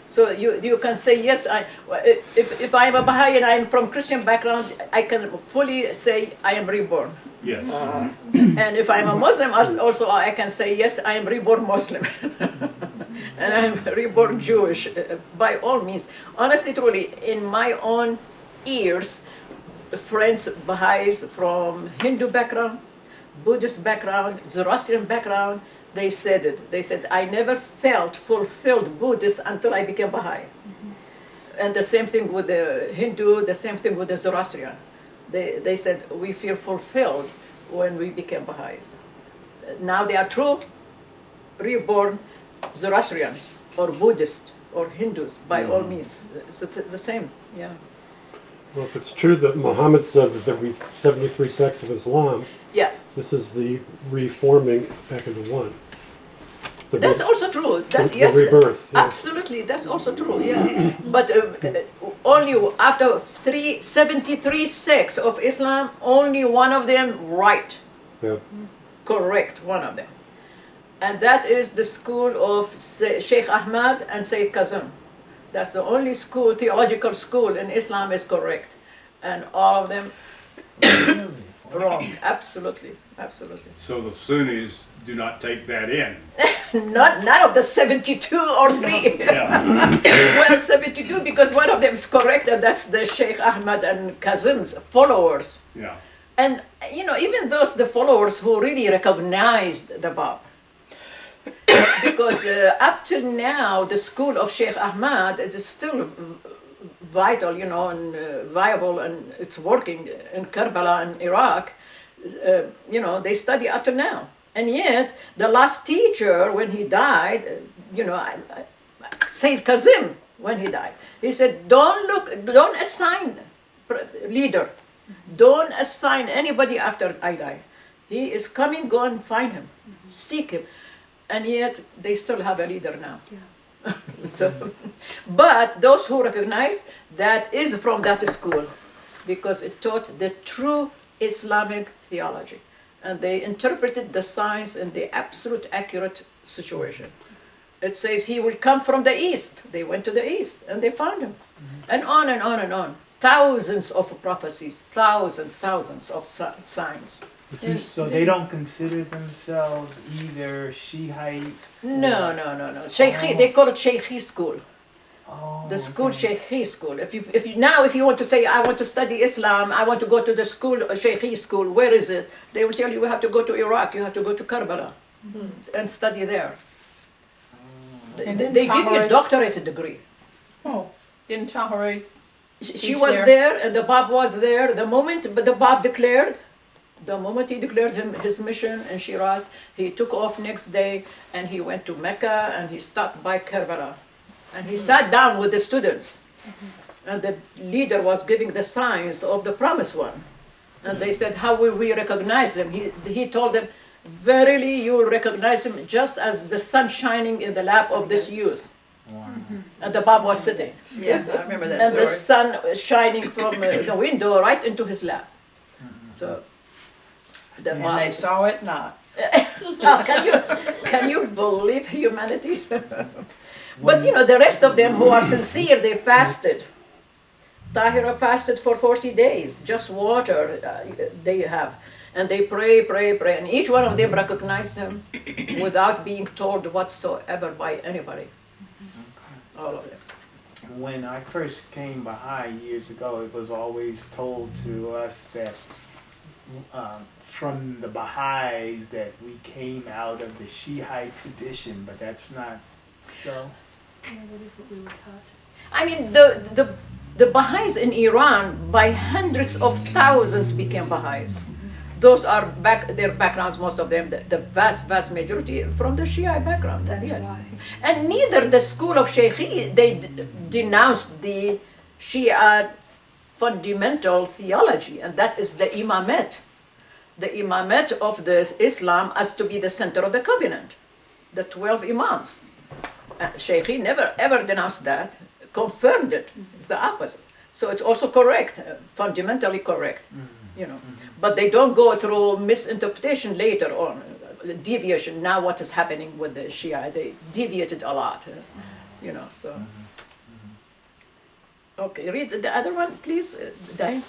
C: So you can say, yes, if I'm a Baha'i and I'm from Christian background, I can fully say I am reborn.
I: Yes.
C: And if I'm a Muslim, also I can say, yes, I am reborn Muslim. and I'm reborn Jewish, by all means. Honestly, truly, in my own ears, friends, Baha'is from Hindu background, Buddhist background, Zoroastrian background, they said it. They said, I never felt fulfilled Buddhist until I became Baha'i. And the same thing with the Hindu, the same thing with the Zoroastrian. They said, we feel fulfilled when we became Baha'is. Now they are true reborn Zoroastrians or Buddhists or Hindus, by all means. It's the same, yeah.
G: Well, if it's true that Muhammad said that there were 73 sects of Islam,
C: Yeah,
G: this is the reforming back into one. The
C: that's
G: re-
C: also true. That's,
G: the
C: yes,
G: rebirth. Yes.
C: absolutely, that's also true, yeah. But only after 73 sects of Islam, only one of them right.
G: Yeah.
C: Correct, one of them. And that is the school of Sheikh Ahmad and Sayyid Kazim. That's the only school, theological school in Islam is correct. And all of them wrong, absolutely, absolutely.
I: So the Sunnis do not take that in.
C: None of the 72 or 3.
I: Yeah.
C: Well, 72 because one of them is correct, and that's the Sheikh Ahmad and Kazim's followers.
I: Yeah.
C: And, you know, even those, the followers who really recognized the Bab. Because up till now, the school of Sheikh Ahmad is still vital, you know, and viable, and it's working in Karbala and Iraq. You know, they study up till now. And yet, the last teacher, when he died, you know, Sayyid Kazim, when he died, he said, don't assign leader. Don't assign anybody after I die. He is coming, go and find him, seek him. And yet, they still have a leader now. Yeah. So, but those who recognize that is from that school, because it taught the true Islamic theology. And they interpreted the science in the absolute accurate situation. It says he will come from the east. They went to the east and they found him. And on and on and on. Thousands of prophecies, thousands of signs.
A: So they don't consider themselves either Shiite?
C: No. Shaykhi, they call it Shaykhi school.
A: Oh,
C: The school,
A: okay.
C: Shaykhi school. If you want to say, I want to study Islam, I want to go to the school, Shaykhi school, where is it? They will tell you, you have to go to Iraq, you have to go to Karbala and study there.
E: And
C: They
E: didn't
C: give you a
E: Taharat-
C: doctorate degree.
E: Oh, didn't Taharat
C: She
E: teach
C: was
E: there?
C: there and the Bab was there. The moment the Bab declared, his mission in Shiraz, he took off next day and he went to Mecca and he stopped by Karbala. And he sat down with the students. And the leader was giving the signs of the promised one. And they said, how will we recognize him? He told them, verily you will recognize him just as the sun shining in the lap of this youth.
A: Wow.
C: And the Bab was sitting.
E: Yeah, I remember that
C: And the
E: story.
C: sun shining from the window right into his lap. So, the
E: And they saw it not.
C: Oh, can you believe humanity? But you know, the rest of them who are sincere, they fasted. Tahira fasted for 40 days, just water they have. And they pray. And each one of them recognized him without being told whatsoever by anybody. All of them.
A: When I first came Baha'i years ago, it was always told to us that from the Baha'is that we came out of the Shiite tradition, but that's not so.
J: Yeah, that is what we were taught.
C: I mean, the Baha'is in Iran, by hundreds of thousands became Baha'is. Those are their backgrounds, most of them, the vast majority from the Shia background.
J: That's
C: yes.
J: why.
C: And neither the school of Shaykhi, they denounced the Shia fundamental theology, and that is the imamet. The imamet of the Islam as to be the center of the covenant, the 12 imams. Shaykhi never ever denounced that, confirmed it. It's the opposite. So it's also correct, fundamentally correct, you know. But they don't go through misinterpretation later on, deviation. Now what is happening with the Shia? They deviated a lot, you know, so. Okay, read the other one, please, Diane.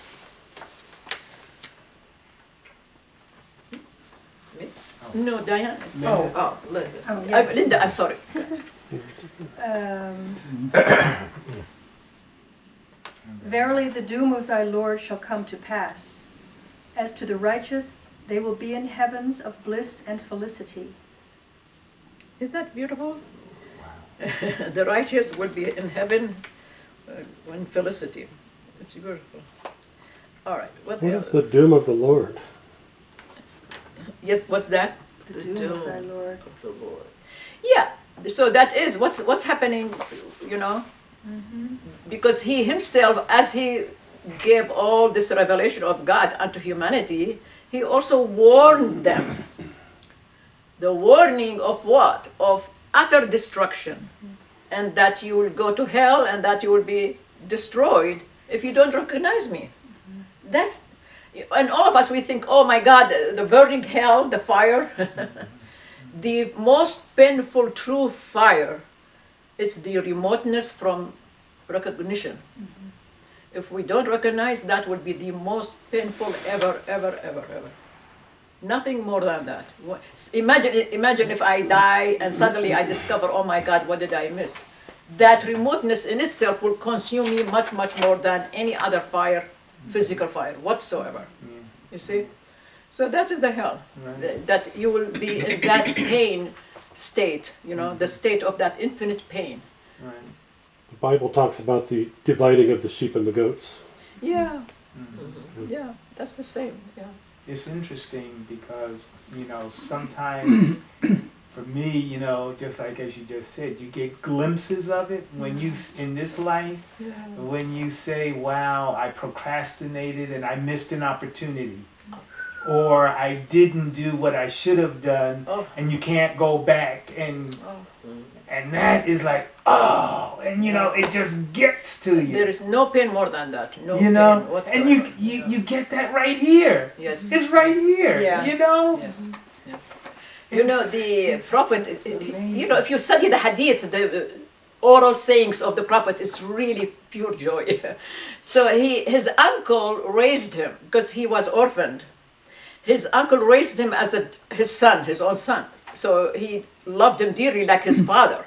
C: No, Diane.
D: Oh, Linda.
C: Linda, I'm sorry.
J: Verily the doom of thy Lord shall come to pass. As to the righteous, they will be in heavens of bliss and felicity.
C: Isn't that beautiful? The righteous will be in heaven in felicity. It's beautiful. All right, what
G: What
C: else?
G: is the doom of the Lord?
C: Yes, what's that?
J: The doom of thy Lord.
C: Of the Lord. Yeah, so that is what's happening, you know, because he himself, as he gave all this revelation of God unto humanity, he also warned them. The warning of what? Of utter destruction, and that you will go to hell and that you will be destroyed if you don't recognize me. That's, and all of us, we think, oh my God, the burning hell, the fire. The most painful true fire, it's the remoteness from recognition. If we don't recognize, that would be the most painful ever, ever, ever, ever. Nothing more than that. Imagine if I die and suddenly I discover, oh my God, what did I miss? That remoteness in itself will consume me much, much more than any other fire, physical fire, whatsoever. You see? So that is the hell, that you will be in that pain state, you know, the state of that infinite pain.
A: Right.
G: The Bible talks about the dividing of the sheep and the goats.
C: Yeah, yeah, that's the same, yeah.
A: It's interesting because, you know, sometimes for me, you know, just like as you just said, you get glimpses of it when you, in this life, when you say, wow, I procrastinated and I missed an opportunity. Or I didn't do what I should have done, and you can't go back, and that is like, oh, and you know, it just gets to you.
C: There is no pain more than that, no
A: you know,
C: pain whatsoever.
A: and you get that right here.
C: Yes.
A: It's right here.
C: Yeah.
A: You know.
C: Yes. Yes. You know, the prophet, you know, if you study the hadith, the oral sayings of the prophet is really pure joy. So his uncle raised him because he was orphaned. His uncle raised him as his son, his own son. So he loved him dearly like his father.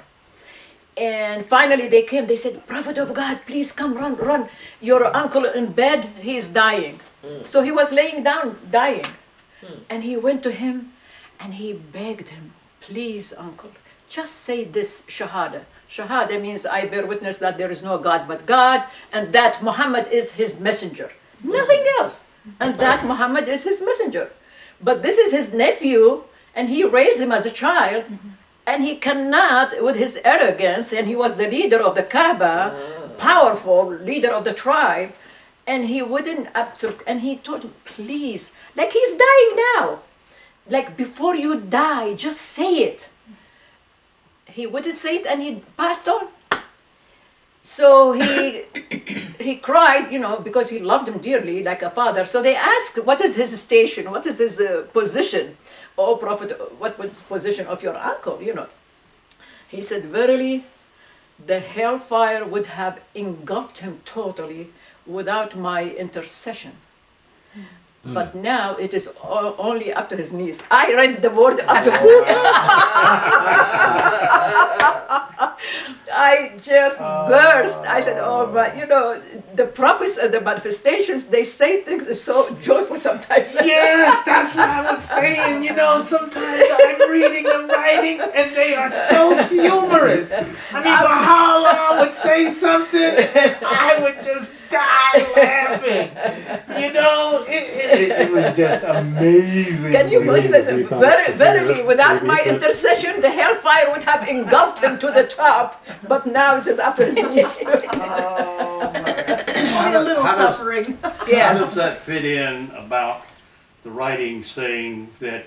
C: And finally they came, they said, Prophet of God, please come, run. Your uncle in bed, he is dying. So he was laying down, dying. And he went to him and he begged him, please, uncle, just say this shahada. Shahada means I bear witness that there is no God but God, and that Muhammad is his messenger. Nothing else. And that Muhammad is his messenger. But this is his nephew, and he raised him as a child, and he cannot, with his arrogance, and he was the leader of the Kaaba, powerful leader of the tribe, and he wouldn't and he told him, please, like he's dying now, like before you die, just say it. He wouldn't say it, and he passed on. So he cried, you know, because he loved him dearly, like a father. So they asked, what is his station? What is his position? Oh, Prophet, what was the position of your uncle, you know? He said, verily, the hellfire would have engulfed him totally without my intercession. But now it is only up to his knees. I read the word up to his knees. I just burst. I said, oh, but you know, the prophets and the manifestations, they say things is so joyful sometimes.
A: Yes, that's what I was saying. You know, sometimes I'm reading the writings and they are so humorous. I mean, Baha'u'llah would say something and I would just die laughing. You know, it was just amazing.
C: Can you believe this?
G: Maybe
C: Verily, without my
G: maybe
C: intercession, the hellfire would have engulfed him to the top. But now it is up to his knees.
A: Oh, my.
J: Only a little
I: How does-
J: suffering.
I: How
C: Yes.
I: does that fit in about the writing saying that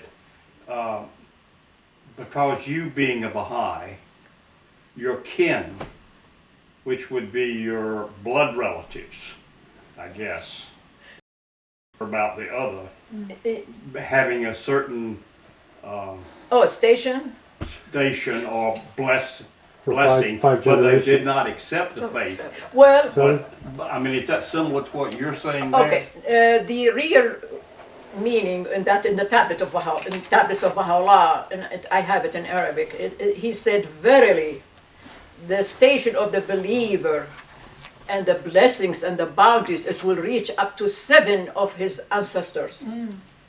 I: because you being a Baha'i, your kin, which would be your blood relatives, I guess, about the other, having a certain
C: Oh, station?
I: station or
G: For
I: blessing,
G: five
I: but they did
G: generations.
I: not accept the faith.
C: Well,
G: So,
I: But, I mean, is that similar to what you're saying there?
C: okay. The real meaning in the tablet of tablets of Baha'u'llah, and I have it in Arabic. He said, verily, the station of the believer and the blessings and the bounties, it will reach up to 7 of his ancestors.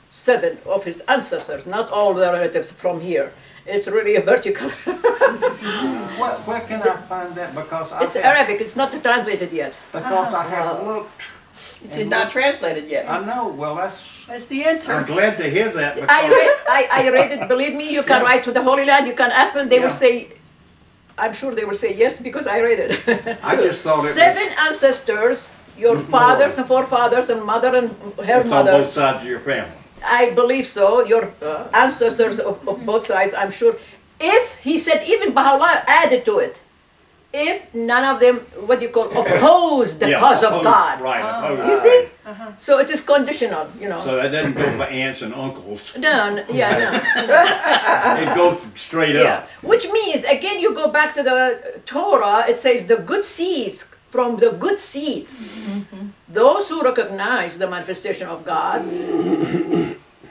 C: 7 of his ancestors, not all the relatives from here. It's really a vertical.
K: Where can I find that? Because
C: It's Arabic, it's not translated yet.
K: Because I have looked.
E: It's not translated yet.
K: I know. Well,
J: That's the answer.
I: I'm glad to hear that.
C: I read it, believe me, you can write to the Holy Land, you can ask them, they will say, I'm sure they will say yes because I read it.
I: I just thought it
C: 7 ancestors, your fathers and forefathers and mother and her
I: it's on
C: mother.
I: both sides of your family.
C: I believe so, your ancestors of both sides, I'm sure. If, he said, even Baha'u'llah added to it, if none of them, what you call, oppose the cause of
I: opposed,
C: God.
I: Right, opposed,
C: You see?
I: right.
C: So it is conditional, you know.
I: So that doesn't go for aunts and uncles.
C: No,
I: It goes straight
C: yeah.
I: up.
C: Which means, again, you go back to the Torah, it says the good seeds, from the good seeds. Those who recognize the manifestation of God,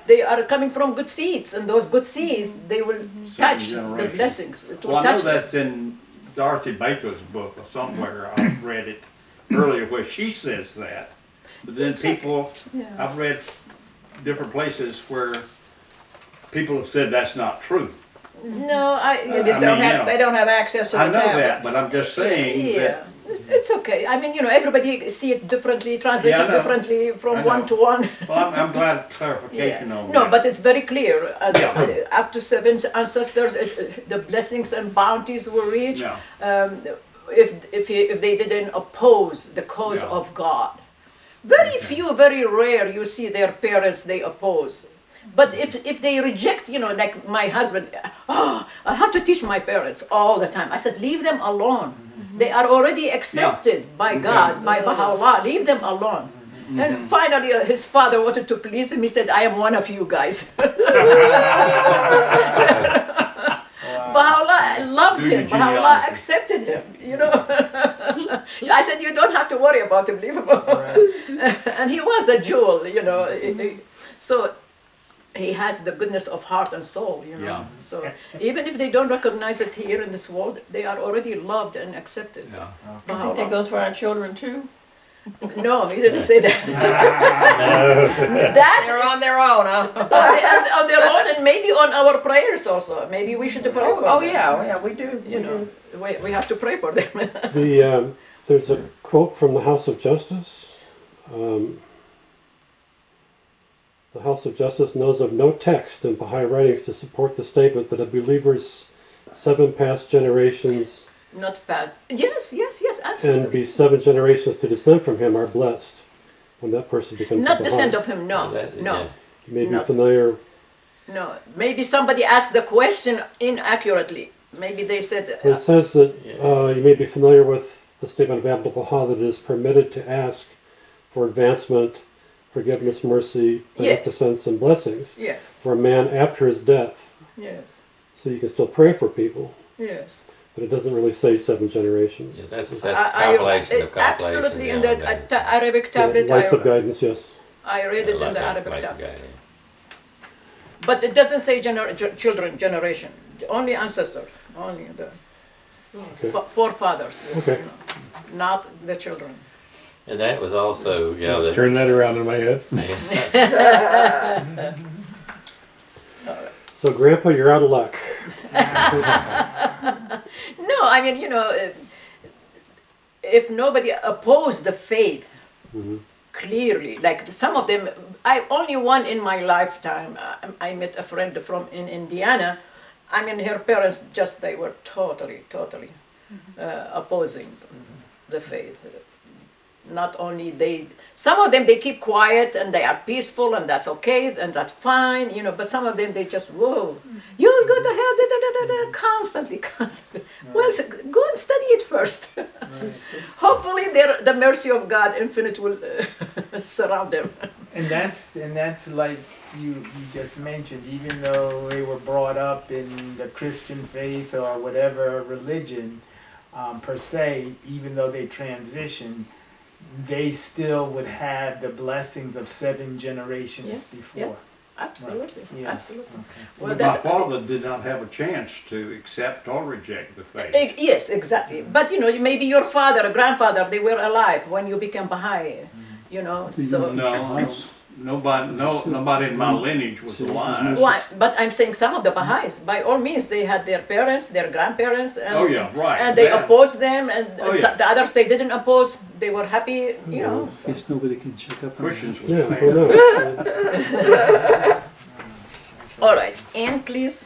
C: they are coming from good seeds, and those good seeds, they will touch the
I: generation.
C: blessings. It will
I: Well, I know
C: touch them.
I: that's in Dorothy Baker's book or somewhere. I read it earlier where she says that. But then people, I've read different places where people have said that's not true.
C: No,
E: They just don't have. They don't have access to the
I: I know
E: tablet.
I: that, but I'm just saying that.
C: It's okay. I mean, you know, everybody see it differently, translate
I: Yeah, I
C: it
I: know.
C: differently
I: I
C: from
I: know.
C: one to one.
I: Well, I'm glad clarification on that.
C: No, but it's very clear. Up to 7 ancestors, the blessings and bounties will reach.
I: Yeah.
C: If they didn't oppose the cause of God. Very few, very rare, you see their parents, they oppose. But if they reject, you know, like my husband, I have to teach my parents all the time. I said, leave them alone. They are already accepted by God, by Baha'u'llah. Leave them alone. And finally, his father wanted to please him. He said, I am one of you guys. Baha'u'llah loved him. Baha'u'llah accepted him, you know. I said, you don't have to worry about him, leave him alone. And he was a jewel, you know. So he has the goodness of heart and soul, you know.
I: Yeah.
C: So even if they don't recognize it here in this world, they are already loved and accepted.
I: Yeah.
E: I think that goes for our children too.
C: No, he didn't say that.
E: They're on their own, huh?
C: On their own, and maybe on our prayers also. Maybe we should pray for them.
E: Oh yeah, we do.
C: You know, we have to pray for them.
G: There's a quote from the House of Justice. The House of Justice knows of no text in Baha'i writings to support the statement that a believer's 7 past generations
C: Not bad. Yes,
G: and
C: absolutely.
G: be 7 generations to descend from him are blessed when that person becomes
C: Not
G: a
C: descent
G: Baha'i.
C: of him, no, no,
G: You may be
C: No.
G: familiar.
C: no. Maybe somebody asked the question inaccurately. Maybe they said,
G: It says that you may be familiar with the statement of Abdul Baha that it is permitted to ask for advancement, forgiveness, mercy, beneficence, and blessings
C: yes,
G: for a man after his death.
C: yes,
G: So you can still pray for people,
C: yes.
G: but it doesn't really say 7 generations.
H: Yeah, that's
G: It's-
H: a compilation of compilation.
C: Absolutely, in the Arabic tablet,
G: Lights of Guidance, yes.
C: I read it in the Arabic
H: Like
C: tablet. But it doesn't say children, generation, only ancestors, only the forefathers,
G: Okay.
C: you know, not the children.
H: And that was also, you know,
B: Turn that around in my head.
G: So, Grandpa, you're out of luck.
C: No, I mean, you know, if nobody opposed the faith clearly, like some of them, I only one in my lifetime. I met a friend from in Indiana. I mean, her parents they were totally opposing the faith. Not only some of them they keep quiet and they are peaceful and that's okay and that's fine, you know. But some of them they just you'll go to hell, constantly. Well, go and study it first. Hopefully, the mercy of God, infinite, will surround them.
A: And that's like you just mentioned. Even though they were brought up in the Christian faith or whatever religion per se, even though they transitioned, they still would have the blessings of 7 generations before.
C: Yes. Absolutely,
A: Yeah.
C: absolutely.
A: Okay.
C: Well,
I: My father did not have a chance to accept or reject the faith.
C: Yes, exactly. But you know, maybe your father or grandfather, they were alive when you became Baha'i. You know, so.
I: Nobody in my lineage was alive.
C: Why? But I'm saying some of the Baha'is, by all means, they had their parents, their grandparents, and,
I: Oh, yeah, right.
C: and they
I: That-
C: opposed them, and
I: Oh, yeah.
C: the others they didn't oppose. They were happy, you know.
F: I guess nobody can check up on
I: Christians was
G: Yeah,
I: saying.
G: who knows?
C: All right, Anne, please.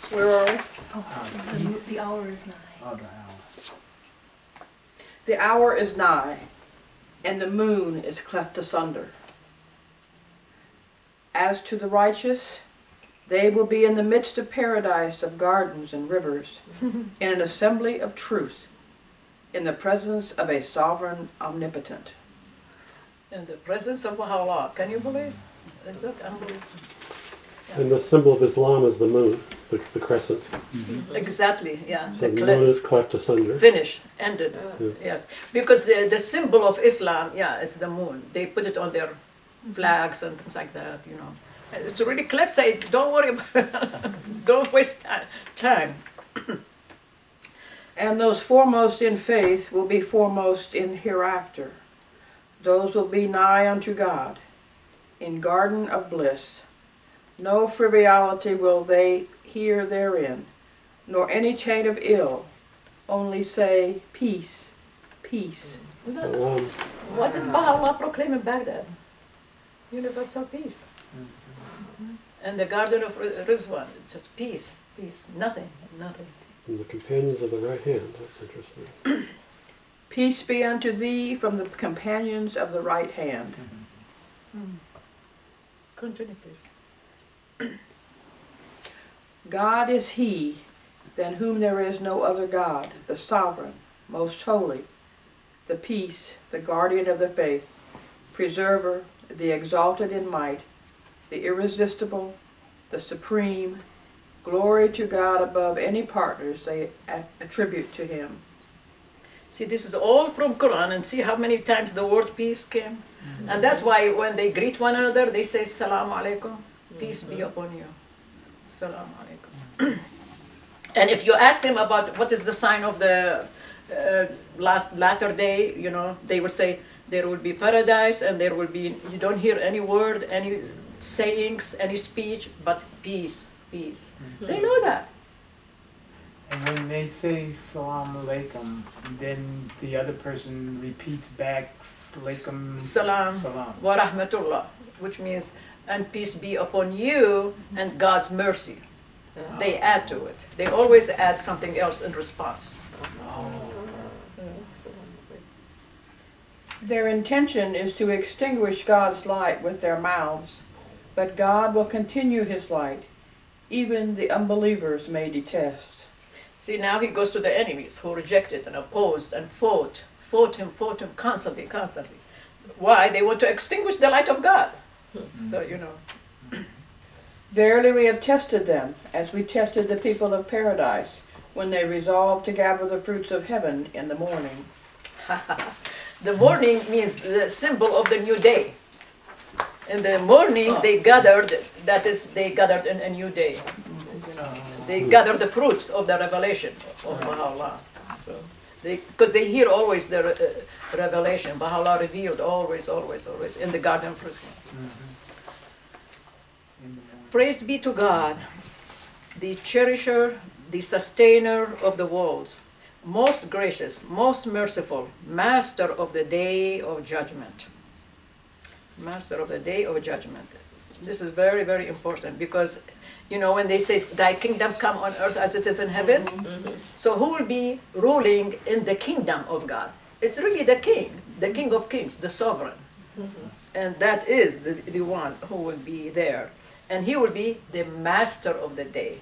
C: Where are we?
J: The hour is nigh.
A: Oh, the hour.
E: The hour is nigh, and the moon is cleft asunder. As to the righteous, they will be in the midst of paradise of gardens and rivers, in an assembly of truth, in the presence of a sovereign omnipotent.
C: In the presence of Allah. Can you believe? Is that unbelievable?
G: And the symbol of Islam is the moon, the crescent.
C: Exactly, yeah.
G: So
C: The
G: the
C: cleft.
G: moon is cleft asunder.
C: Finish, ended.
G: Yeah.
C: Yes, because the symbol of Islam, yeah, it's the moon. They put it on their flags and things like that, you know. It's really cleft. Say, don't worry about it. Don't waste time.
E: And those foremost in faith will be foremost in hereafter. Those will be nigh unto God, in garden of bliss. No frivolity will they hear therein, nor any chain of ill, only say, peace, peace.
G: Salam.
C: What did Baha'u'llah proclaim in Baghdad? Universal peace. And the garden of Rizwan, it's just peace, peace, nothing, nothing.
G: And the companions of the right hand. That's interesting.
E: Peace be unto thee from the companions of the right hand.
C: Continue, please.
E: God is he, than whom there is no other God, the sovereign, most holy, the peace, the guardian of the faith, preserver, the exalted in might, the irresistible, the supreme. Glory to God above any partners they attribute to him.
C: See, this is all from Quran, and see how many times the word peace came. And that's why when they greet one another, they say, Salaam alaikum, peace be upon you. Salaam alaikum. And if you ask them about what is the sign of the latter day, you know, they will say, there will be paradise, and there will be, you don't hear any word, any sayings, any speech, but peace, peace. They know that.
A: And when they say Salam Alaikum, then the other person repeats back Alaikum
C: Salam
A: Salam.
C: wa rahmatullah, which means, and peace be upon you and God's mercy. They add to it. They always add something else in response.
E: Their intention is to extinguish God's light with their mouths, but God will continue his light. Even the unbelievers may detest.
C: See, now he goes to the enemies who rejected and opposed and fought him constantly. Why? They want to extinguish the light of God. So, you know.
E: Verily we have tested them, as we tested the people of paradise, when they resolved to gather the fruits of heaven in the morning.
C: The morning means the symbol of the new day. In the morning, they gathered, that is, they gathered in a new day. You know, they gathered the fruits of the revelation of Baha'u'llah. So, because they hear always the revelation. Baha'u'llah revealed always in the Garden of Rizwan. Praise be to God, the cherisher, the sustainer of the worlds, most gracious, most merciful, master of the day of judgment. Master of the day of judgment. This is very, very important because, you know, when they say, thy kingdom come on earth as it is in heaven, so who will be ruling in the kingdom of God? It's really the king of kings, the sovereign. And that is the one who will be there. And he will be the master of the day.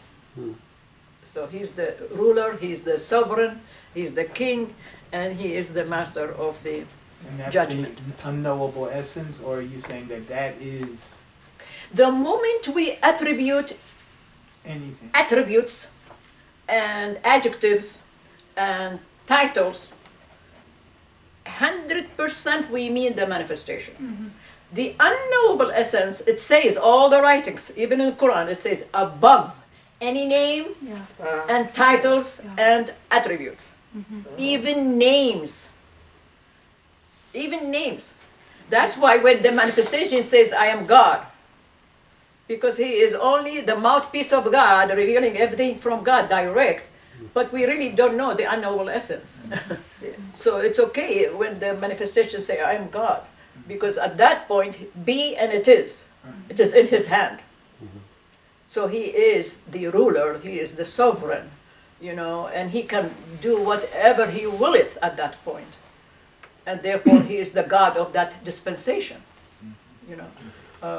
C: So he's the ruler, he's the sovereign, he's the king, and he is the master of the
A: And that's
C: judgment.
A: the unknowable essence, or are you saying that that is
C: The moment we attribute
A: anything?
C: attributes and adjectives and titles 100% we mean the manifestation. The unknowable essence, it says, all the writings, even in the Quran, it says above any name and titles and attributes. Even names. Even names. That's why when the manifestation says, I am God, because he is only the mouthpiece of God, revealing everything from God direct, but we really don't know the unknowable essence. So it's okay when the manifestation say, I am God, because at that point, be and it is. It is in his hand. So he is the ruler, he is the sovereign, you know, and he can do whatever he willeth at that point. And therefore he is the God of that dispensation, you know.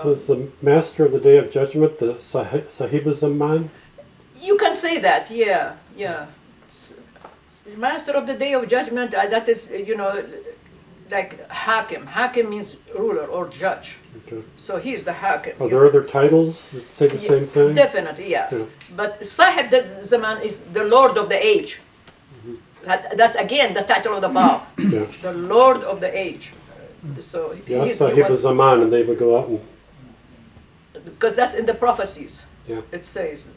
G: So is the master of the day of judgment the Sahib Zaman?
C: You can say that, yeah. Master of the day of judgment, that is, you know, like Hakim. Hakim means ruler or judge.
G: Okay.
C: So he's the Hakim.
G: Are there other titles that say the same thing?
C: Definitely, yeah. But Sahib Zaman is the Lord of the age. That's again the title of the Baal. The Lord of the age. So
G: Sahib Zaman, and they would go out and...
C: Because that's in the prophecies.
G: Yeah.
C: It says,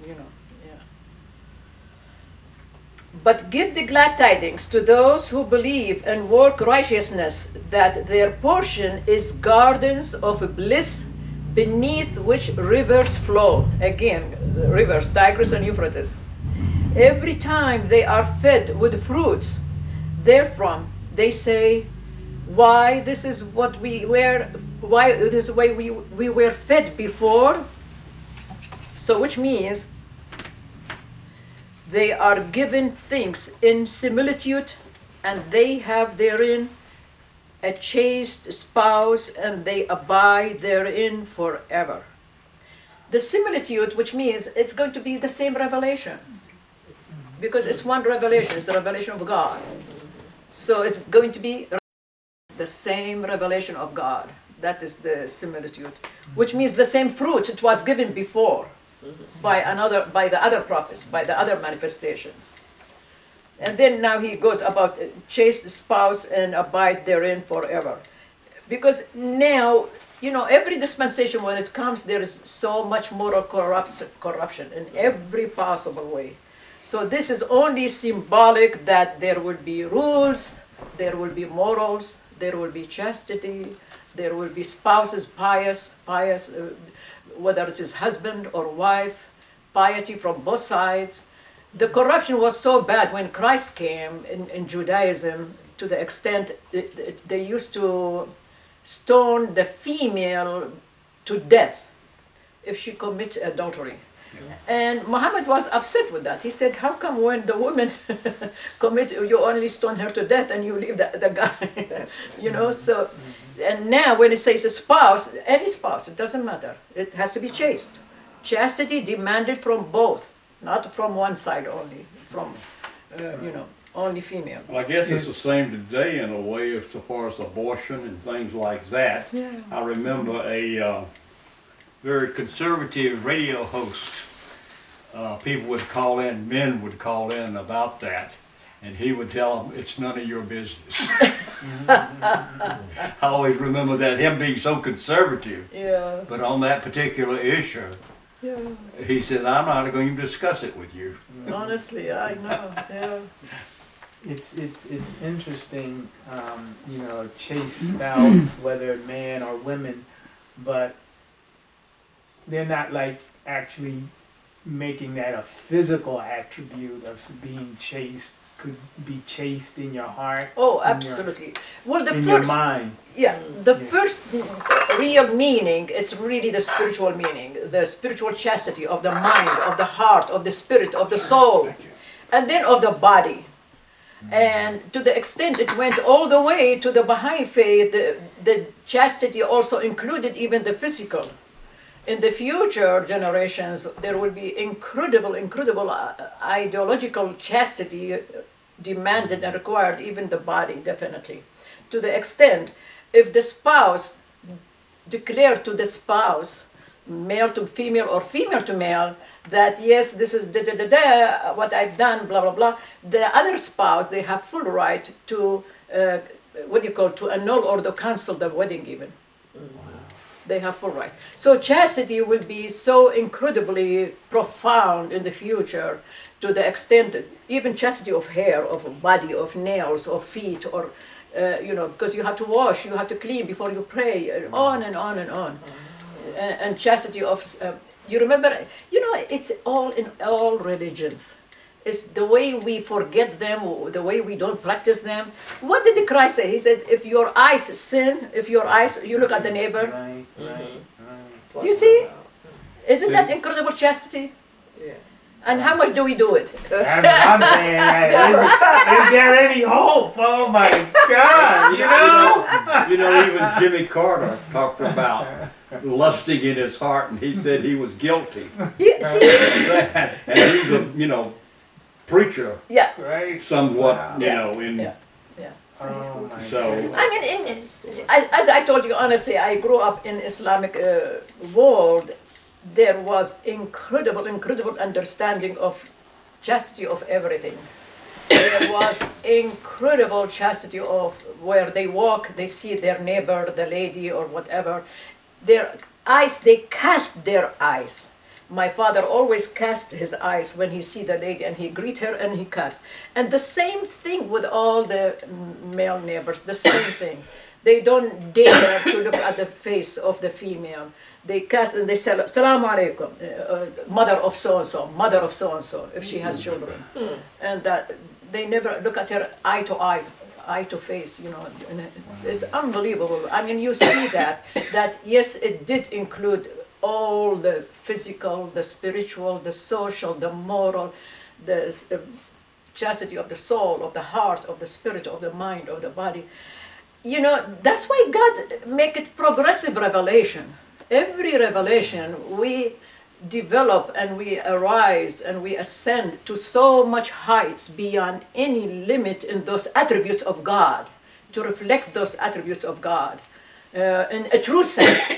C: you know, yeah. But give the glad tidings to those who believe and work righteousness, that their portion is gardens of bliss beneath which rivers flow. Again, the rivers, Tigris and Euphrates. Every time they are fed with fruits, therefrom they say, why this is what we were, why this way we were fed before. So which means they are given things in similitude, and they have therein a chaste spouse, and they abide therein forever. The similitude, which means it's going to be the same revelation, because it's one revelation, it's the revelation of God. So it's going to be the same revelation of God. That is the similitude, which means the same fruit it was given before by the other prophets, by the other manifestations. And then now he goes about chaste spouse and abide therein forever. Because now, you know, every dispensation when it comes, there is so much moral corruption in every possible way. So this is only symbolic that there will be rules, there will be morals, there will be chastity, there will be spouses pious, whether it is husband or wife, piety from both sides. The corruption was so bad when Christ came in Judaism, to the extent they used to stone the female to death if she commits adultery. And Muhammad was upset with that. He said, how come when the woman commit, you only stone her to death and you leave the guy? You know, so, and now when it says a spouse, any spouse, it doesn't matter. It has to be chaste. Chastity demanded from both, not from one side only, from, you know, only female.
I: Well, I guess it's the same today in a way as far as abortion and things like that.
C: Yeah.
I: I remember a very conservative radio host. People would call in, men would call in about that, and he would tell them, it's none of your business. I always remember that, him being so conservative.
C: Yeah.
I: But on that particular issue, he said, I'm not going to discuss it with you.
C: Honestly, I know, yeah.
A: It's interesting, you know, chaste spouse, whether man or women, but they're not like actually making that a physical attribute of being chaste. Could be chaste in your heart.
C: Oh, absolutely. Well, the
A: in
C: first,
A: your mind.
C: Yeah, the first real meaning, it's really the spiritual meaning, the spiritual chastity of the mind, of the heart, of the spirit, of the soul, and then of the body. And to the extent it went all the way to the Baha'i faith, the chastity also included even the physical. In the future generations, there will be incredible ideological chastity demanded and required, even the body, definitely. To the extent, if the spouse declared to the spouse, male to female or female to male, that yes, this is what I've done, blah, blah, blah, the other spouse, they have full right to what do you call, to annul or to cancel the wedding even. They have full right. So chastity will be so incredibly profound in the future, to the extent that even chastity of hair, of body, of nails, of feet, or because you have to wash, you have to clean before you pray, and on and on and on. And chastity of, you remember, it's all in all religions. It's the way we forget them, the way we don't practice them. What did Christ say? He said, if your eyes sin, you look at the neighbor.
A: Right.
C: Do you see? Isn't that incredible chastity?
D: Yeah.
C: And how much do we do it?
A: That's what I'm saying. Is there any hope? Oh my God,
I: Even Jimmy Carter talked about lusting in his heart, and he said he was guilty.
C: See?
I: And he's a, preacher
C: Yeah.
A: Right?
I: somewhat,
A: Wow.
I: in
C: Yeah.
A: Oh my
I: so.
C: I mean, as I told you honestly, I grew up in Islamic world. There was incredible understanding of chastity of everything. There was incredible chastity of where they walk, they see their neighbor, the lady or whatever. Their eyes, they cast their eyes. My father always cast his eyes when he see the lady, and he greet her and he cast. And the same thing with all the male neighbors, the same thing. They don't dare to look at the face of the female. They cast and they say, Salaam alaikum, mother of so-and-so, mother of so-and-so, if she has children. And that they never look at her eye to eye to face, and it's unbelievable. I mean, you see that yes, it did include all the physical, the spiritual, the social, the moral, the chastity of the soul, of the heart, of the spirit, of the mind, of the body. That's why God make it progressive revelation. Every revelation we develop and we arise and we ascend to so much heights beyond any limit in those attributes of God, to reflect those attributes of God in a true sense,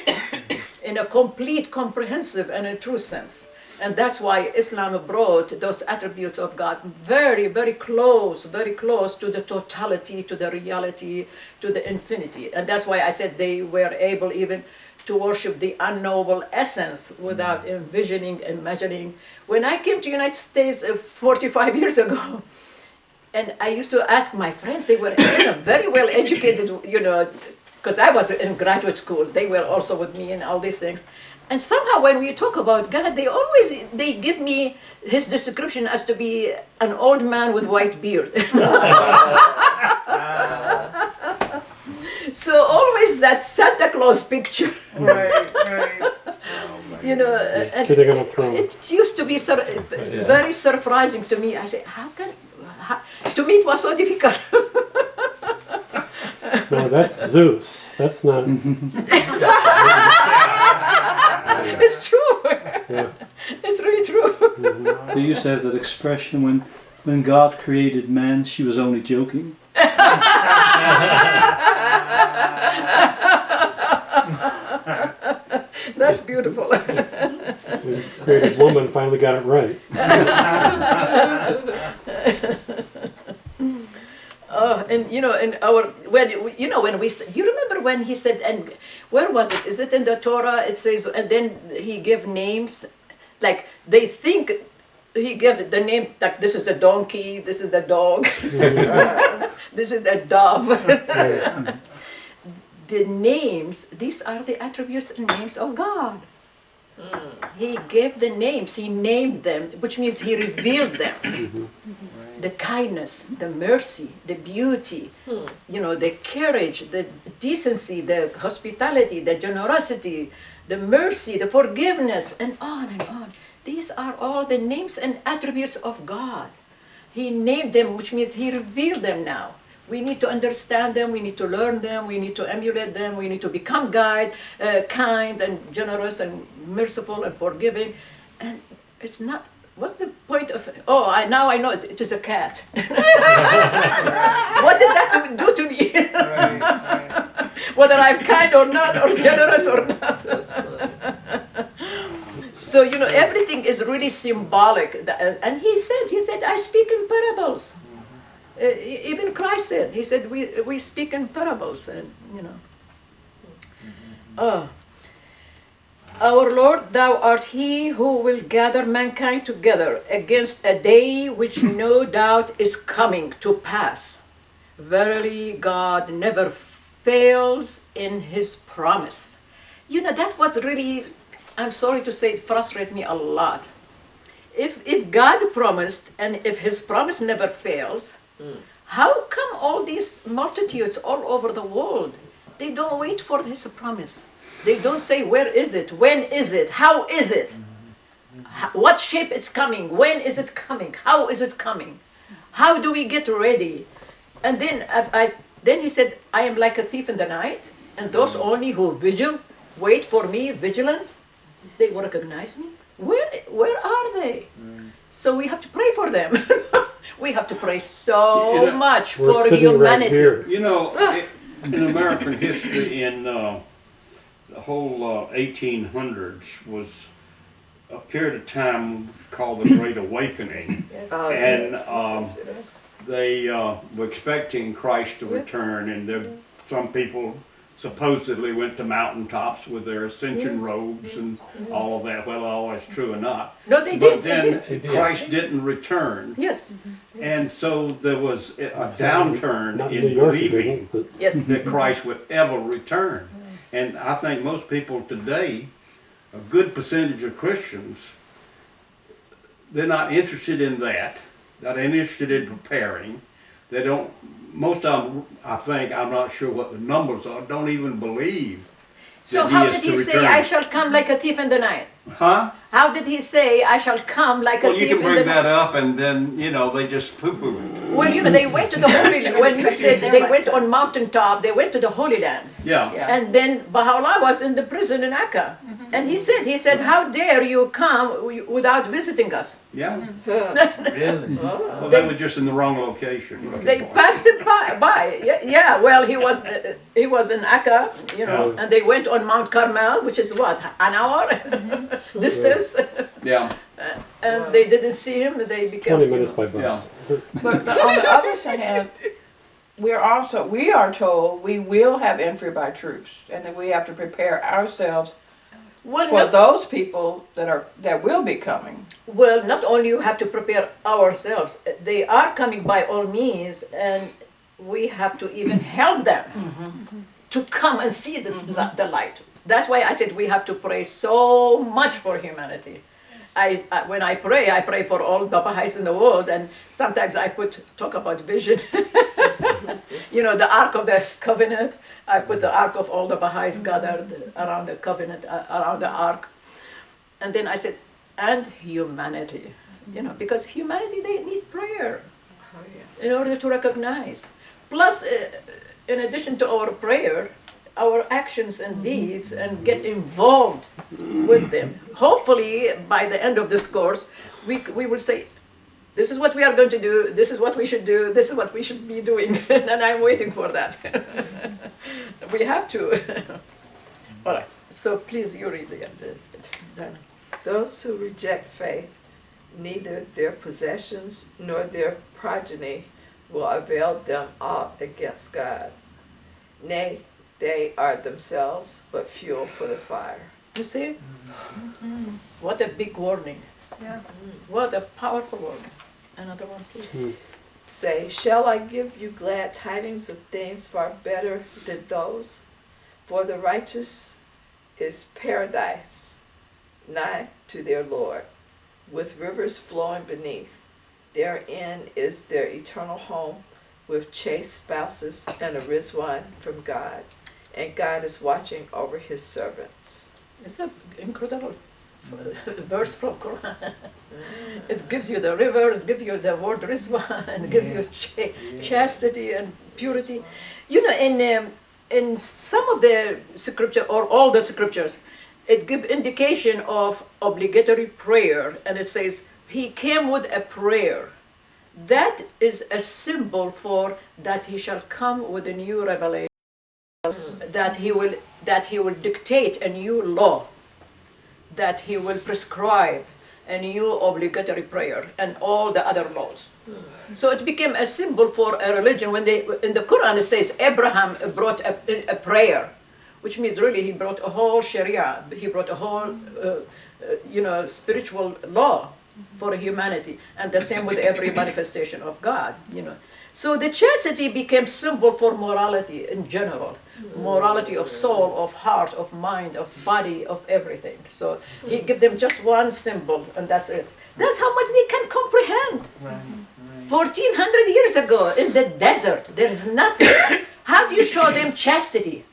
C: in a complete, comprehensive and a true sense. And that's why Islam brought those attributes of God very, very close to the totality, to the reality, to the infinity. And that's why I said they were able even to worship the unknowable essence without envisioning, imagining. When I came to United States 45 years ago, and I used to ask my friends, they were very well educated, because I was in graduate school. They were also with me and all these things. And somehow when we talk about God, they give me his description as to be an old man with white beard. So always that Santa Claus picture.
A: Right.
C: And
G: Sitting on a throne.
C: it used to be very surprising to me. I said, to me it was so difficult.
G: No, that's Zeus. That's not.
C: It's true.
G: Yeah.
C: It's really true.
F: They used to have that expression, when God created man, she was only joking.
C: That's beautiful.
G: When created woman finally got it right.
C: And in our when we you remember when he said, and where was it? Is it in the Torah? It says, and then he gave names, like they think he gave the name, like this is the donkey, this is the dog, this is the dove. The names, these are the attributes and names of God. He gave the names, he named them, which means he revealed them. The kindness, the mercy, the beauty, the courage, the decency, the hospitality, the generosity, the mercy, the forgiveness, and on and on. These are all the names and attributes of God. He named them, which means he revealed them now. We need to understand them, we need to learn them, we need to emulate them, we need to become kind and generous and merciful and forgiving. And it's not, what's the point of, now I know it is a cat. What did that do to me?
A: Right.
C: Whether I'm kind or not, or generous or not. So, everything is really symbolic. And he said, I speak in parables. Even Christ said, he said, we speak in parables, and you know. Our Lord, thou art he who will gather mankind together against a day which no doubt is coming to pass. Verily, God never fails in his promise. You know, that was really, I'm sorry to say, it frustrated me a lot. If God promised, and if his promise never fails, how come all these multitudes all over the world, they don't wait for his promise? They don't say, where is it? When is it? How is it? What shape it's coming? When is it coming? How is it coming? How do we get ready? And then then he said, I am like a thief in the night, and those only who wait for me, vigilant, they will recognize me. Where are they? So we have to pray for them. We have to pray so much for humanity.
G: Right
I: You know, in American history, in the whole 1800s was a period of time called the Great Awakening. And they were expecting Christ to return, and some people supposedly went to mountaintops with their ascension robes and all of that, whether all that's true or not.
C: No, they
I: But
C: did.
I: then
C: They did.
I: Christ didn't return.
C: Yes.
I: And so there was a downturn
G: Not
I: in
G: New York,
I: believing
G: but
C: Yes.
I: that Christ would ever return. And I think most people today, a good percentage of Christians, they're not interested in that. They're interested in preparing. They don't, most of them, I think, I'm not sure what the numbers are, don't even believe
C: So
I: that
C: how
I: is
C: did
I: to
C: he say,
I: return.
C: I shall come like a thief in the night?
I: Huh?
C: How did he say, I shall come like a
I: Well, you
C: thief
I: can
C: in the
I: bring
C: night?
I: that up and then, they just poo-poo it.
C: Well, they went to the Holy Land. When you said they went on mountaintop, they went to the Holy Land.
I: Yeah.
C: And then Baha'u'llah was in the prison in Akka. And he said, how dare you come without visiting us?
I: Yeah.
K: Really?
I: Well, they were just in the wrong location.
C: They passed him by. Yeah, well, he was in Akka, and they went on Mount Carmel, which is what, an hour distance?
I: Yeah.
C: And they didn't see him, they became...
G: 20 minutes by bus.
E: But on the other hand, we are told we will have entry by troops, and that we have to prepare ourselves
C: Well,
E: for those people that will be coming.
C: Well, not only you have to prepare ourselves, they are coming by all means, and we have to even help them to come and see the light. That's why I said we have to pray so much for humanity. When I pray for all the Baha'is in the world, and sometimes I talk about vision. The Ark of the Covenant. I put the Ark of all the Baha'is gathered around the covenant, around the Ark. And then I said, and humanity. Because humanity, they need prayer in order to recognize. Plus, in addition to our prayer, our actions and deeds, and get involved with them. Hopefully, by the end of this course, we will say, this is what we are going to do, this is what we should do, this is what we should be doing, and I'm waiting for that. We have to. All right, so please, you read it.
D: Those who reject faith, neither their possessions nor their progeny will avail them aught against God. Nay, they are themselves but fuel for the fire.
C: You see? What a big warning.
J: Yeah.
C: What a powerful warning. Another one, please.
D: Say, shall I give you glad tidings of things far better than those? For the righteous is paradise, nigh to their Lord, with rivers flowing beneath. Therein is their eternal home, with chaste spouses and a rizwan from God. And God is watching over his servants.
C: It's an incredible verse from Quran. It gives you the rivers, gives you the word Rizwan, and gives you chastity and purity. In some of the scripture, or all the scriptures, it gives indication of obligatory prayer, and it says, he came with a prayer. That is a symbol for that he shall come with a new revelation, that he will dictate a new law, that he will prescribe, a new obligatory prayer, and all the other laws. So it became a symbol for a religion. When they, in the Quran it says Abraham brought a prayer, which means really he brought a whole Sharia, he brought a whole spiritual law for humanity, and the same with every manifestation of God. So the chastity became symbol for morality in general, morality of soul, of heart, of mind, of body, of everything. So he gave them just one symbol, and that's it. That's how much they can comprehend.
A: Right.
C: 1400 years ago in the desert, there is nothing. How do you show them chastity?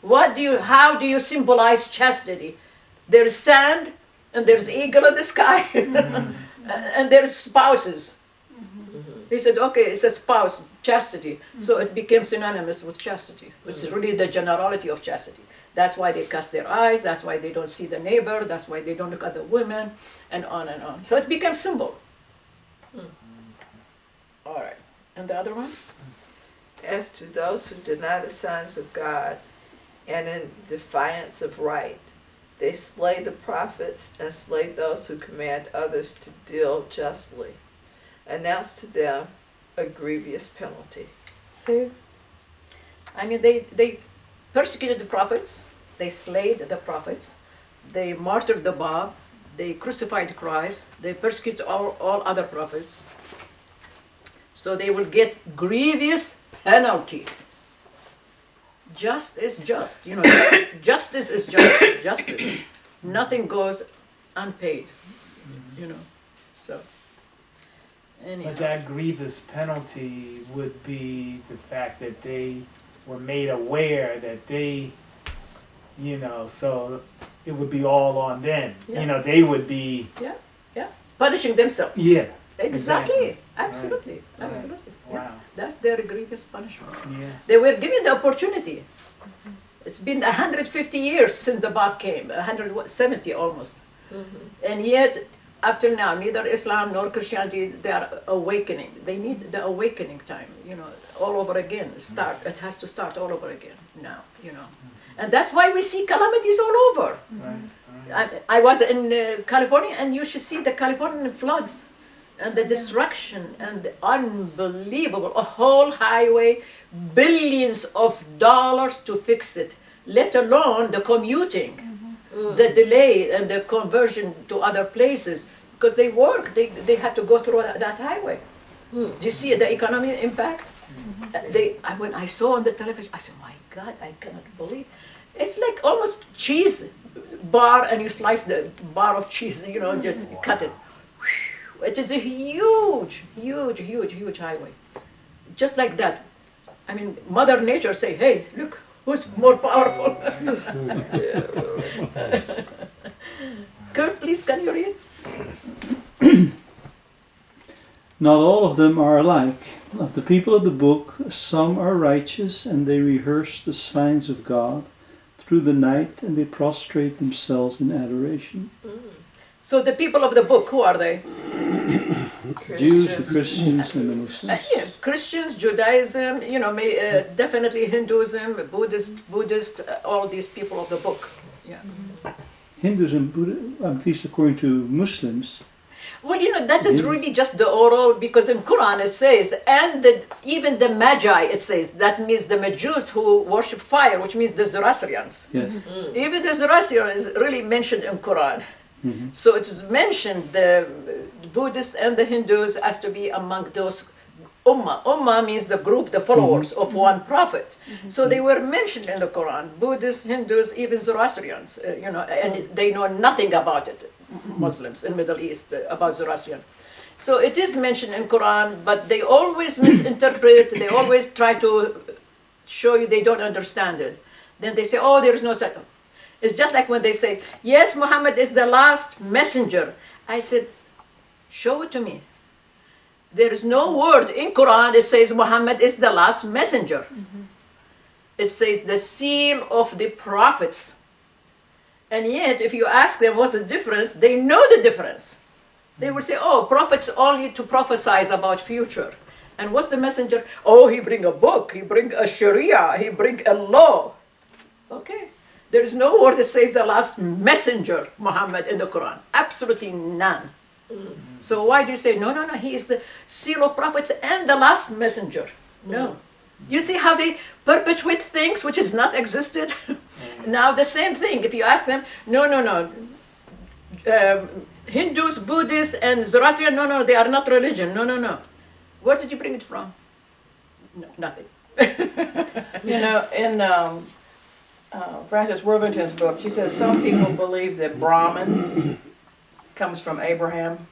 C: How do you symbolize chastity? There's sand, and there's eagle in the sky, and there's spouses. He said, okay, it's a spouse, chastity. So it became synonymous with chastity, which is really the generality of chastity. That's why they cast their eyes, that's why they don't see the neighbor, that's why they don't look at the women, and on and on. So it became symbol. All right, and the other one?
D: As to those who deny the signs of God, and in defiance of right, they slay the prophets and slay those who command others to deal justly. Announce to them a grievous penalty.
C: See? I mean, they persecuted the prophets, they slayed the prophets, they martyred the Bab, they crucified Christ, they persecuted all other prophets. So they will get grievous penalty. Just is just, justice is just justice. Nothing goes unpaid, so. Anyhow.
A: But that grievous penalty would be the fact that they were made aware that they, so it would be all on them.
C: Yeah.
A: They would be.
C: Yeah, punishing themselves.
A: Yeah.
C: Exactly. Absolutely.
A: Right.
C: Absolutely.
A: Wow.
C: Yeah. That's their grievous punishment.
A: Yeah.
C: They were given the opportunity. It's been 150 years since the Bab came, 170 almost. And yet, up till now, neither Islam nor Christianity, they are awakening. They need the awakening time, all over again. It has to start all over again now, And that's why we see calamities all over.
A: Right.
C: I was in California, and you should see the Californian floods and the destruction and the unbelievable, a whole highway, billions of dollars to fix it, let alone the commuting. The delay and the conversion to other places, because they work, they have to go through that highway. Do you see the economic impact? When I saw on the television, I said, my God, I cannot believe. It's like almost cheese bar, and you slice the bar of cheese, just cut it. It is a huge, huge, huge, huge highway. Just like that. I mean, Mother Nature say, hey, look, who's more powerful? Kurt, please, can you read?
F: Not all of them are alike. Of the people of the book, some are righteous, and they rehearse the signs of God through the night, and they prostrate themselves in adoration.
C: So the people of the book, who are they?
F: Jews, the Christians, and the Muslims.
C: Christians, Judaism, definitely Hinduism, Buddhist, all these people of the book. Yeah.
F: Hinduism, Buddha, at least according to Muslims.
C: Well, that is really just the oral, because in Quran it says, and even the Magi, it says, that means the Majus who worship fire, which means the Zoroastrians.
F: Yes.
C: So even the Zoroastrian is really mentioned in Quran. So it is mentioned the Buddhists and the Hindus as to be among those ummah. Ummah means the group, the followers of one prophet. So they were mentioned in the Quran. Buddhists, Hindus, even Zoroastrians, and they know nothing about it. Muslims in Middle East about Zoroastrian. So it is mentioned in Quran, but they always misinterpret. They always try to show you they don't understand it. Then they say, oh, there is no such. It's just like when they say, yes, Muhammad is the last messenger. I said, show it to me. There is no word in Quran that says Muhammad is the last messenger. It says the seal of the prophets. And yet, if you ask them what's the difference, they know the difference. They will say, oh, prophets only to prophesize about future. And what's the messenger? Oh, he bring a book, he bring a sharia, he bring a law. Okay. There is no word that says the last messenger, Muhammad, in the Quran. Absolutely none. So why do you say, no, he is the seal of prophets and the last messenger? No. You see how they perpetuate things which has not existed? Now the same thing, if you ask them, no. Hindus, Buddhists, and Zoroastrian, no, they are not religion. No. Where did you bring it from? No, nothing.
E: You know, in Frances Worthington's book, she says some people believe that Brahman comes from Abraham.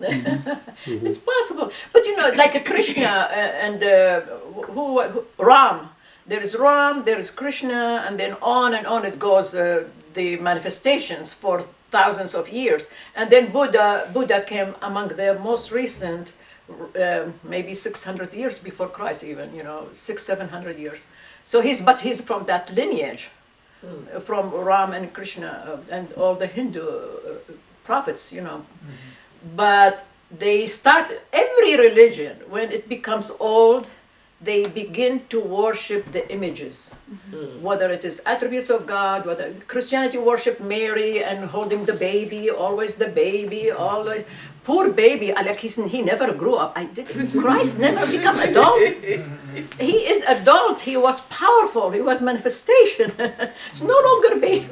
C: It's possible, but you know, like a Krishna and Ram. There is Ram, there is Krishna, and then on it goes. The manifestations for thousands of years, and then Buddha came among the most recent, maybe 600 years before Christ, even 600-700 years. So he's from that lineage, from Ram and Krishna and all the Hindu prophets, But they start, every religion, when it becomes old, they begin to worship the images. Whether it is attributes of God, whether Christianity worshiped Mary and holding the baby, always the baby, always. Poor baby, like he never grew up. Christ never become adult. He is adult. He was powerful. He was manifestation. It's no longer baby,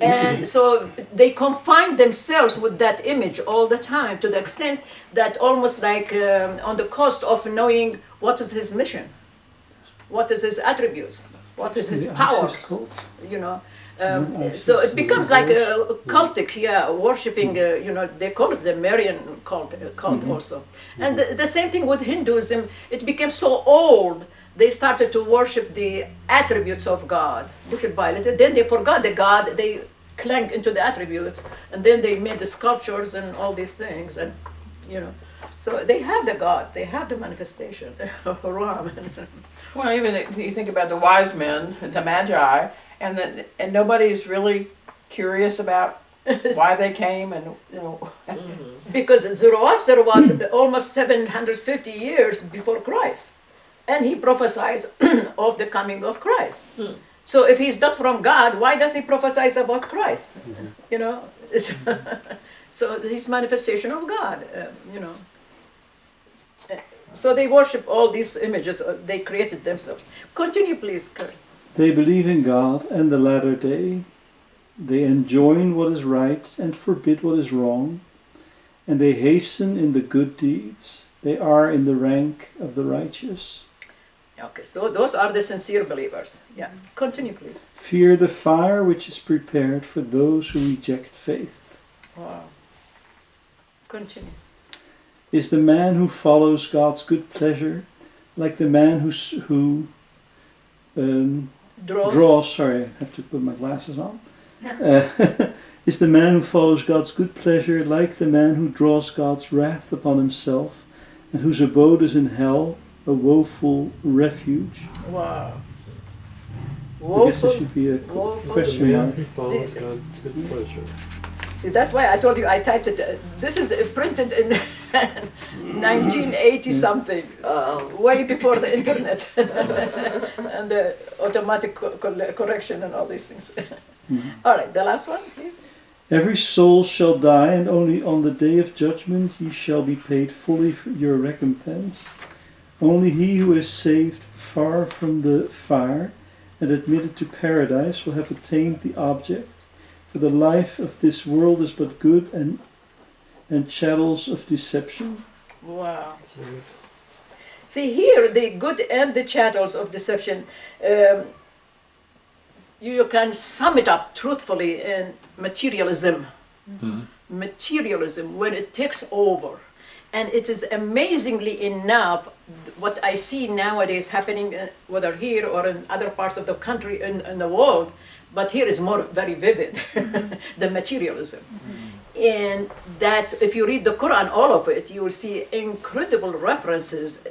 C: And so they confine themselves with that image all the time, to the extent that almost like on the cost of knowing what is his mission, what is his attributes, what is his powers, so it becomes like a cultic, worshipping, they call it the Marian cult also. And the same thing with Hinduism, it became so old, they started to worship the attributes of God, little by little. Then they forgot the God, they clung into the attributes, and then they made the sculptures and all these things, and so they have the God, they have the manifestation of Ram.
E: Well, even if you think about the wise men, the Magi, and nobody's really curious about why they came, and
C: Because Zoroaster was almost 750 years before Christ. And he prophesied of the coming of Christ. So if he's not from God, why does he prophesy about Christ? So his manifestation of God, So they worship all these images they created themselves. Continue, please, Kurt.
F: They believe in God and the latter day. They enjoin what is right and forbid what is wrong. And they hasten in the good deeds. They are in the rank of the righteous.
C: Okay, so those are the sincere believers. Yeah, continue, please.
F: Fear the fire which is prepared for those who reject faith.
C: Wow. Continue.
F: Is the man who follows God's good pleasure like the man who draws? Sorry, I have to put my glasses on. Is the man who follows God's good pleasure like the man who draws God's wrath upon himself, and whose abode is in hell, a woeful refuge?
C: Wow.
F: I guess it should be a question mark.
G: He follows God's good pleasure.
C: See, that's why I told you I typed it. This is printed in 1980 something, way before the internet and the automatic correction and all these things. All right, the last one, please.
F: Every soul shall die, and only on the day of judgment ye shall be paid fully for your recompense. Only he who is saved far from the fire and admitted to paradise will have attained the object. For the life of this world is but good and chattels of deception.
C: Wow. See here, the good and the chattels of deception, you can sum it up truthfully in materialism. Materialism, when it takes over. And it is amazingly enough what I see nowadays happening, whether here or in other parts of the country, in the world, but here is more very vivid, the materialism. And that's, if you read the Quran, all of it, you will see incredible references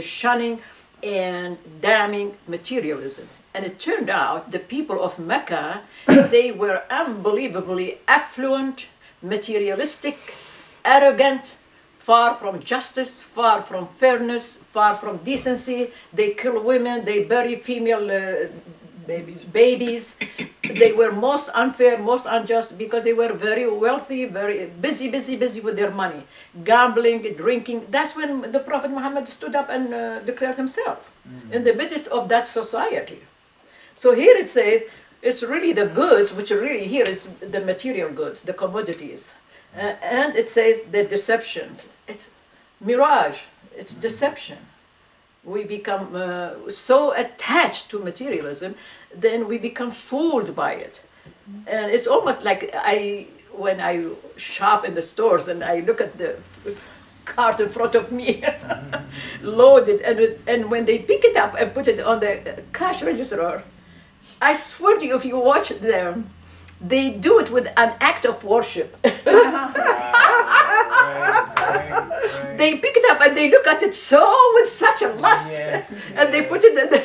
C: shunning and damning materialism. And it turned out the people of Mecca, they were unbelievably affluent, materialistic, arrogant, far from justice, far from fairness, far from decency. They kill women, they bury female babies. They were most unfair, most unjust because they were very wealthy, very busy with their money. Gambling, drinking. That's when the Prophet Muhammad stood up and declared himself in the midst of that society. So here it says, it's really the goods, which are really here is the material goods, the commodities. And it says the deception. It's mirage, it's deception. We become so attached to materialism, then we become fooled by it. And it's almost like when I shop in the stores and I look at the cart in front of me, loaded, and when they pick it up and put it on the cash register, I swear to you, if you watch them, they do it with an act of worship. They pick it up and they look at it with such a lust, and they put it in the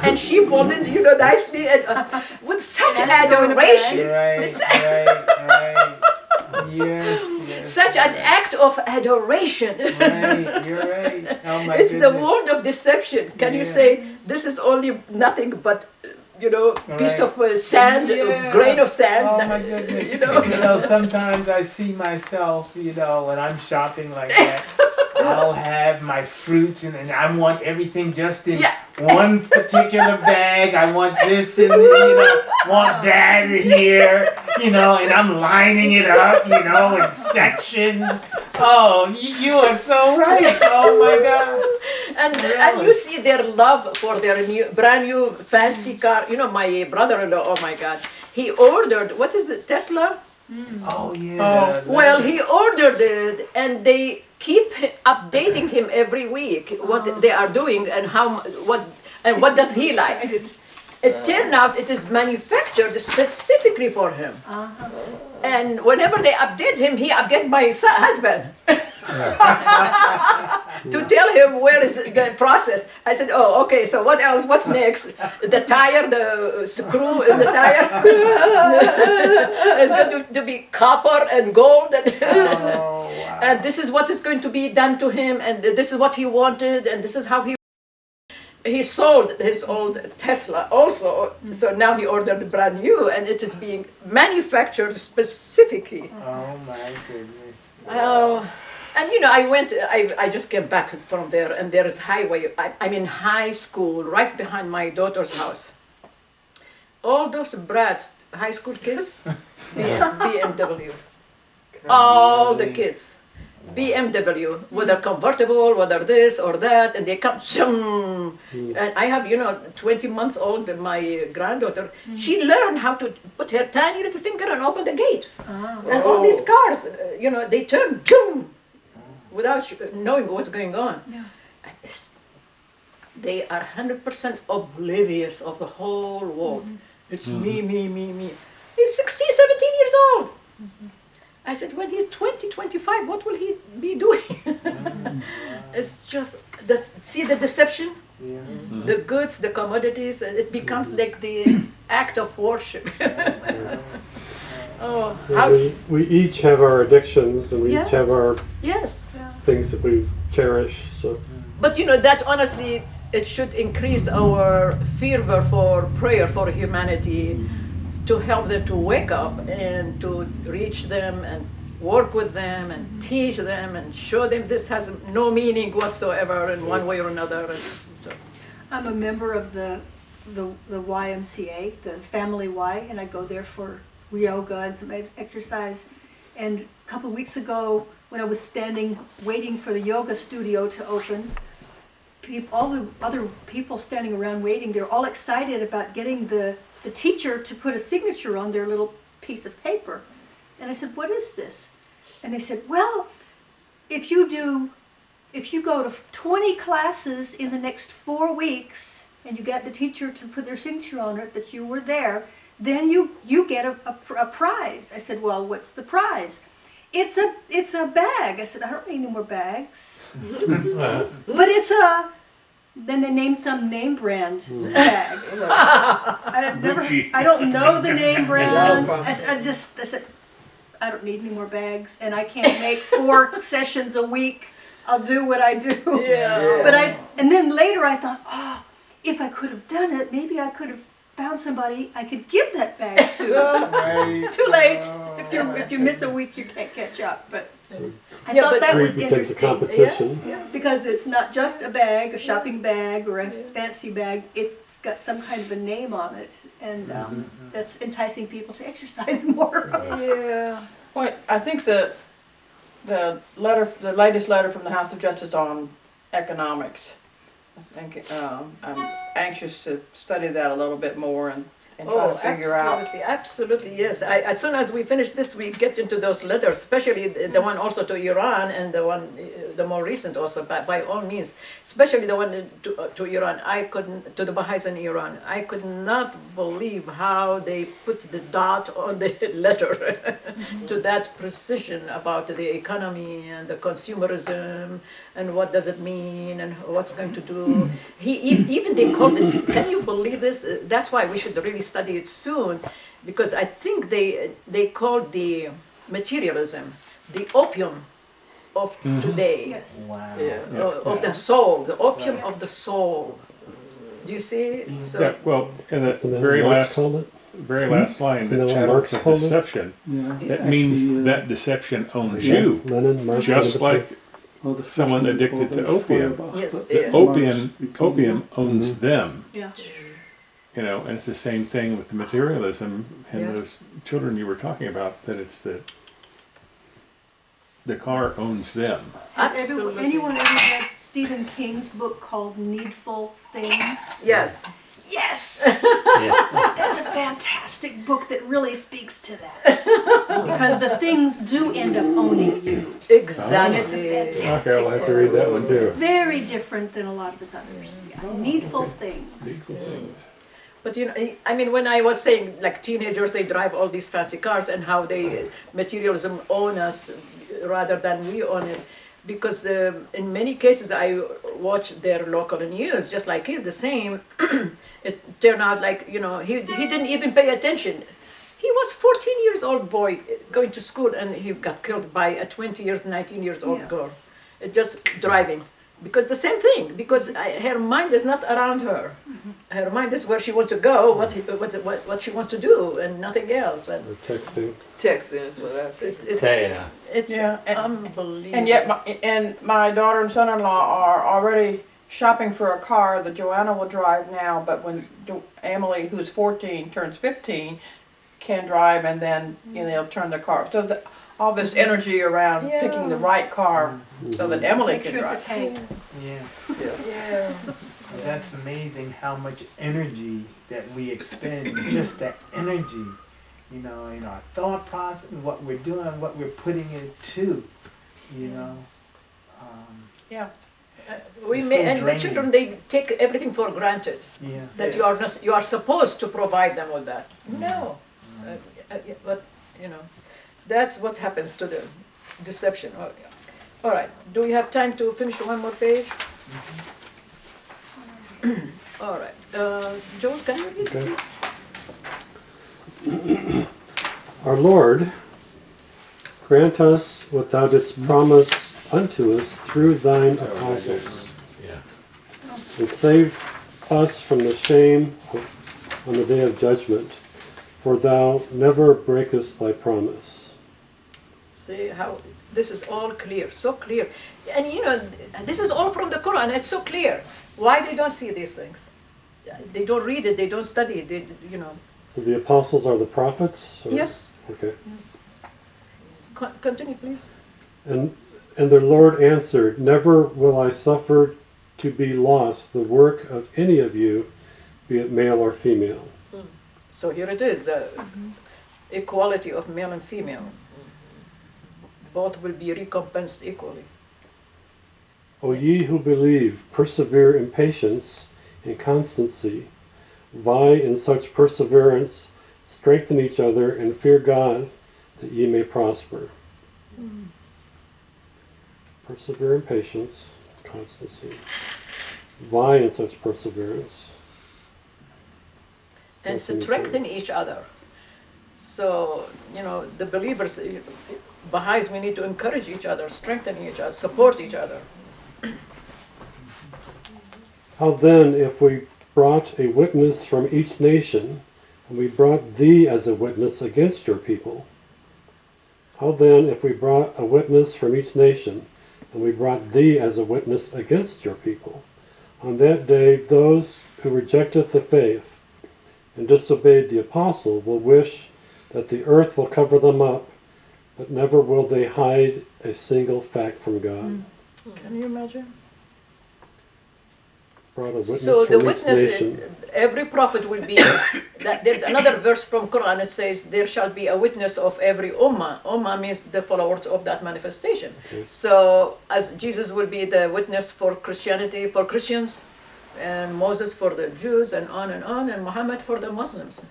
C: and she folded, nicely, and with such adoration. Such an act of adoration.
A: You're right. Oh my
C: It's
A: goodness.
C: the world of deception. Can you say this is only nothing but piece of sand, grain of sand?
A: Oh my goodness. Sometimes I see myself, when I'm shopping like that, I'll have my fruits and I want everything just in one particular bag. I want this and want that here, and I'm lining it up, in sections. Oh, you are so right. Oh my God.
C: And you see their love for their brand new fancy car. My brother-in-law, oh my God, he ordered, what is the Tesla?
A: Oh yeah.
C: Well, he ordered it, and they keep updating him every week what they are doing and what does he like. It turned out it is manufactured specifically for him. And whenever they update him, he updates my husband to tell him where is the process. I said, oh, okay, so what else? What's next? The tire, the screw in the tire. It's going to be copper and gold. And this is what is going to be done to him. And this is what he wanted. And this is how he sold his old Tesla also, so now he ordered brand new, and it is being manufactured specifically.
A: Oh my goodness.
C: And I just came back from there, and there is highway, I'm in high school, right behind my daughter's house. All those brats, high school kids, BMW. All the kids. BMW, whether convertible, whether this or that, and they come, and I have, 20 months old, my granddaughter, she learned how to put her tiny little finger and open the gate. And all these cars, they turn, without knowing what's going on. They are 100% oblivious of the whole world. It's me. He's 16, 17 years old. I said, when he's 20, 25, what will he be doing? It's just, see the deception? The goods, the commodities, and it becomes like the act of worship.
G: We each have our addictions, and we each have our
C: yes
G: things that we cherish. So,
C: but that honestly, it should increase our fervor for prayer for humanity, to help them to wake up and to reach them and work with them and teach them and show them this has no meaning whatsoever in one way or another. And so.
J: I'm a member of the YMCA, the Family Y, and I go there for yoga and some exercise. And a couple of weeks ago, when I was standing waiting for the yoga studio to open, all the other people standing around waiting, they're all excited about getting the teacher to put a signature on their little piece of paper. And I said, what is this? And they said, well, if you go to 20 classes in the next 4 weeks, and you get the teacher to put their signature on it that you were there, then you get a prize. I said, well, what's the prize? It's a bag. I said, I don't need any more bags. But it's a... Then they named some name brand bag. I don't know the name brand. I said, I don't need any more bags, and I can't make 4 sessions a week. I'll do what I do.
C: Yeah.
J: But and then later I thought, oh, if I could have done it, maybe I could have found somebody I could give that bag to.
K: Right.
J: Too late. If you miss a week, you can't catch up. But I
C: Yeah,
J: thought
C: but
J: that
G: Greed
J: was
G: becomes a
J: interesting.
G: competition.
C: Yes.
J: Because it's not just a bag, a shopping bag, or a fancy bag. It's got some kind of a name on it, and that's enticing people to exercise more.
C: Yeah.
E: Well, I think the latest letter from the House of Justice on economics. I think I'm anxious to study that a little bit more and try to figure out.
C: Absolutely, yes. As soon as we finish this, we get into those letters, especially the one also to Iran and the one, the more recent also, by all means. Especially the one to Iran. To the Baha'is in Iran. I could not believe how they put the dot on the letter to that precision about the economy and the consumerism and what does it mean and what's going to do. Even they called it, can you believe this? That's why we should really study it soon, because I think they called the materialism the opium of today.
J: Yes.
A: Wow.
C: Of the soul, the opium of the soul. Do you see? So
B: Yeah, well, in the
G: Isn't that
B: very
G: what Marx
B: last,
G: called it?
B: very last line,
G: Isn't
B: that
G: that what
B: chatters
G: Marx
B: of
G: called it?
B: deception,
F: Yeah.
B: that means
F: Actually,
B: that deception owns
G: Yeah,
B: you,
G: Lenin, Marx,
B: just
G: called it
B: like
F: well, the
B: someone
F: first one
B: addicted
F: called
B: to opium.
F: Feuerbach,
C: Yes,
F: but
C: yeah.
F: Marx
B: Opium owns them,
J: Yeah.
B: you know, and it's the same thing with the materialism and
C: Yes.
B: those children you were talking about, that it's the car owns them.
J: Has
C: Absolutely.
J: anyone ever read Stephen King's book called Needful Things?
C: yes.
J: Yes!
H: Yeah.
J: That's a fantastic book that really speaks to that. Because the things do end up owning you.
C: Exactly.
J: It's a fantastic
B: Okay, I'll have to read that one too.
J: Very different than a lot of his others. Yeah. Needful Things.
B: Needful things.
C: But you know, I mean, when I was saying like teenagers, they drive all these fancy cars, and how they materialism own us rather than we own it, because in many cases I watch their local news, just like here, the same. It turned out like, you know, he didn't even pay attention. He was 14 years old boy going to school, and he got killed by a 19 years old
J: Yeah.
C: girl, just driving. Because the same thing, because her mind is not around her. Her mind is where she wants to go, what she wants to do, and nothing else. And
G: Or texting.
D: Texting is what I think.
C: it's
E: Yeah, and-
C: unbelievable.
E: And yet, my daughter and son-in-law are already shopping for a car that Joanna will drive now, but when Emily, who's 14, turns 15, can drive, and then they'll turn the car. So all this energy around picking the right car so that Emily
J: Make
E: can
J: sure it's a
E: drive.
J: tank.
A: Yeah.
C: yeah.
A: That's amazing how much energy that we expend, just that energy, you know, in our thought process, what we're doing, what we're putting it to, you know.
C: We
A: It's
C: may,
A: so
C: and the
A: draining.
C: children, they take everything for granted.
A: Yeah.
C: That you are supposed to provide them with that. No, but you know, that's what happens to the deception. All right. Do we have time to finish one more page? All right. Joel, can you read,
G: Okay.
C: please?
G: Our Lord, grant us what thou didst promise unto us through thine apostles,
H: Yeah.
G: and save us from the shame on the day of judgment, for thou never breakest thy promise.
C: See how this is all clear, so clear. And you know, this is all from the Quran. It's so clear. Why they don't see these things? They don't read it. They don't study it. They, you know.
G: So the apostles are the prophets? Or?
C: Yes.
G: Okay.
C: Continue, please.
G: And their Lord answered, Never will I suffer to be lost the work of any of you, be it male or female.
C: So here it is, the equality of male and female. Both will be recompensed equally.
G: O ye who believe, persevere in patience and constancy. Vie in such perseverance, strengthen each other, and fear God, that ye may prosper. Persevere in patience, constancy. Vie in such perseverance.
C: And
G: Strengthen each
C: strengthen each other. So, the believers, Baha'is, we need to encourage each other, strengthen each other, support each other.
G: How then, if we brought a witness from each nation, and we brought thee as a witness against your people? How then, if we brought a witness from each nation, and we brought thee as a witness against your people? On that day, those who rejected the faith and disobeyed the apostle will wish that the earth will cover them up, but never will they hide a single fact from God.
C: Can you imagine?
G: Brought a witness
C: So the
G: from each
C: witness,
G: nation.
C: every prophet will be, that there's another verse from Quran that says, there shall be a witness of every ummah. Ummah means the followers of that manifestation.
G: Okay.
C: So as Jesus will be the witness for Christianity, for Christians, and Moses for the Jews, and Muhammad for the Muslims.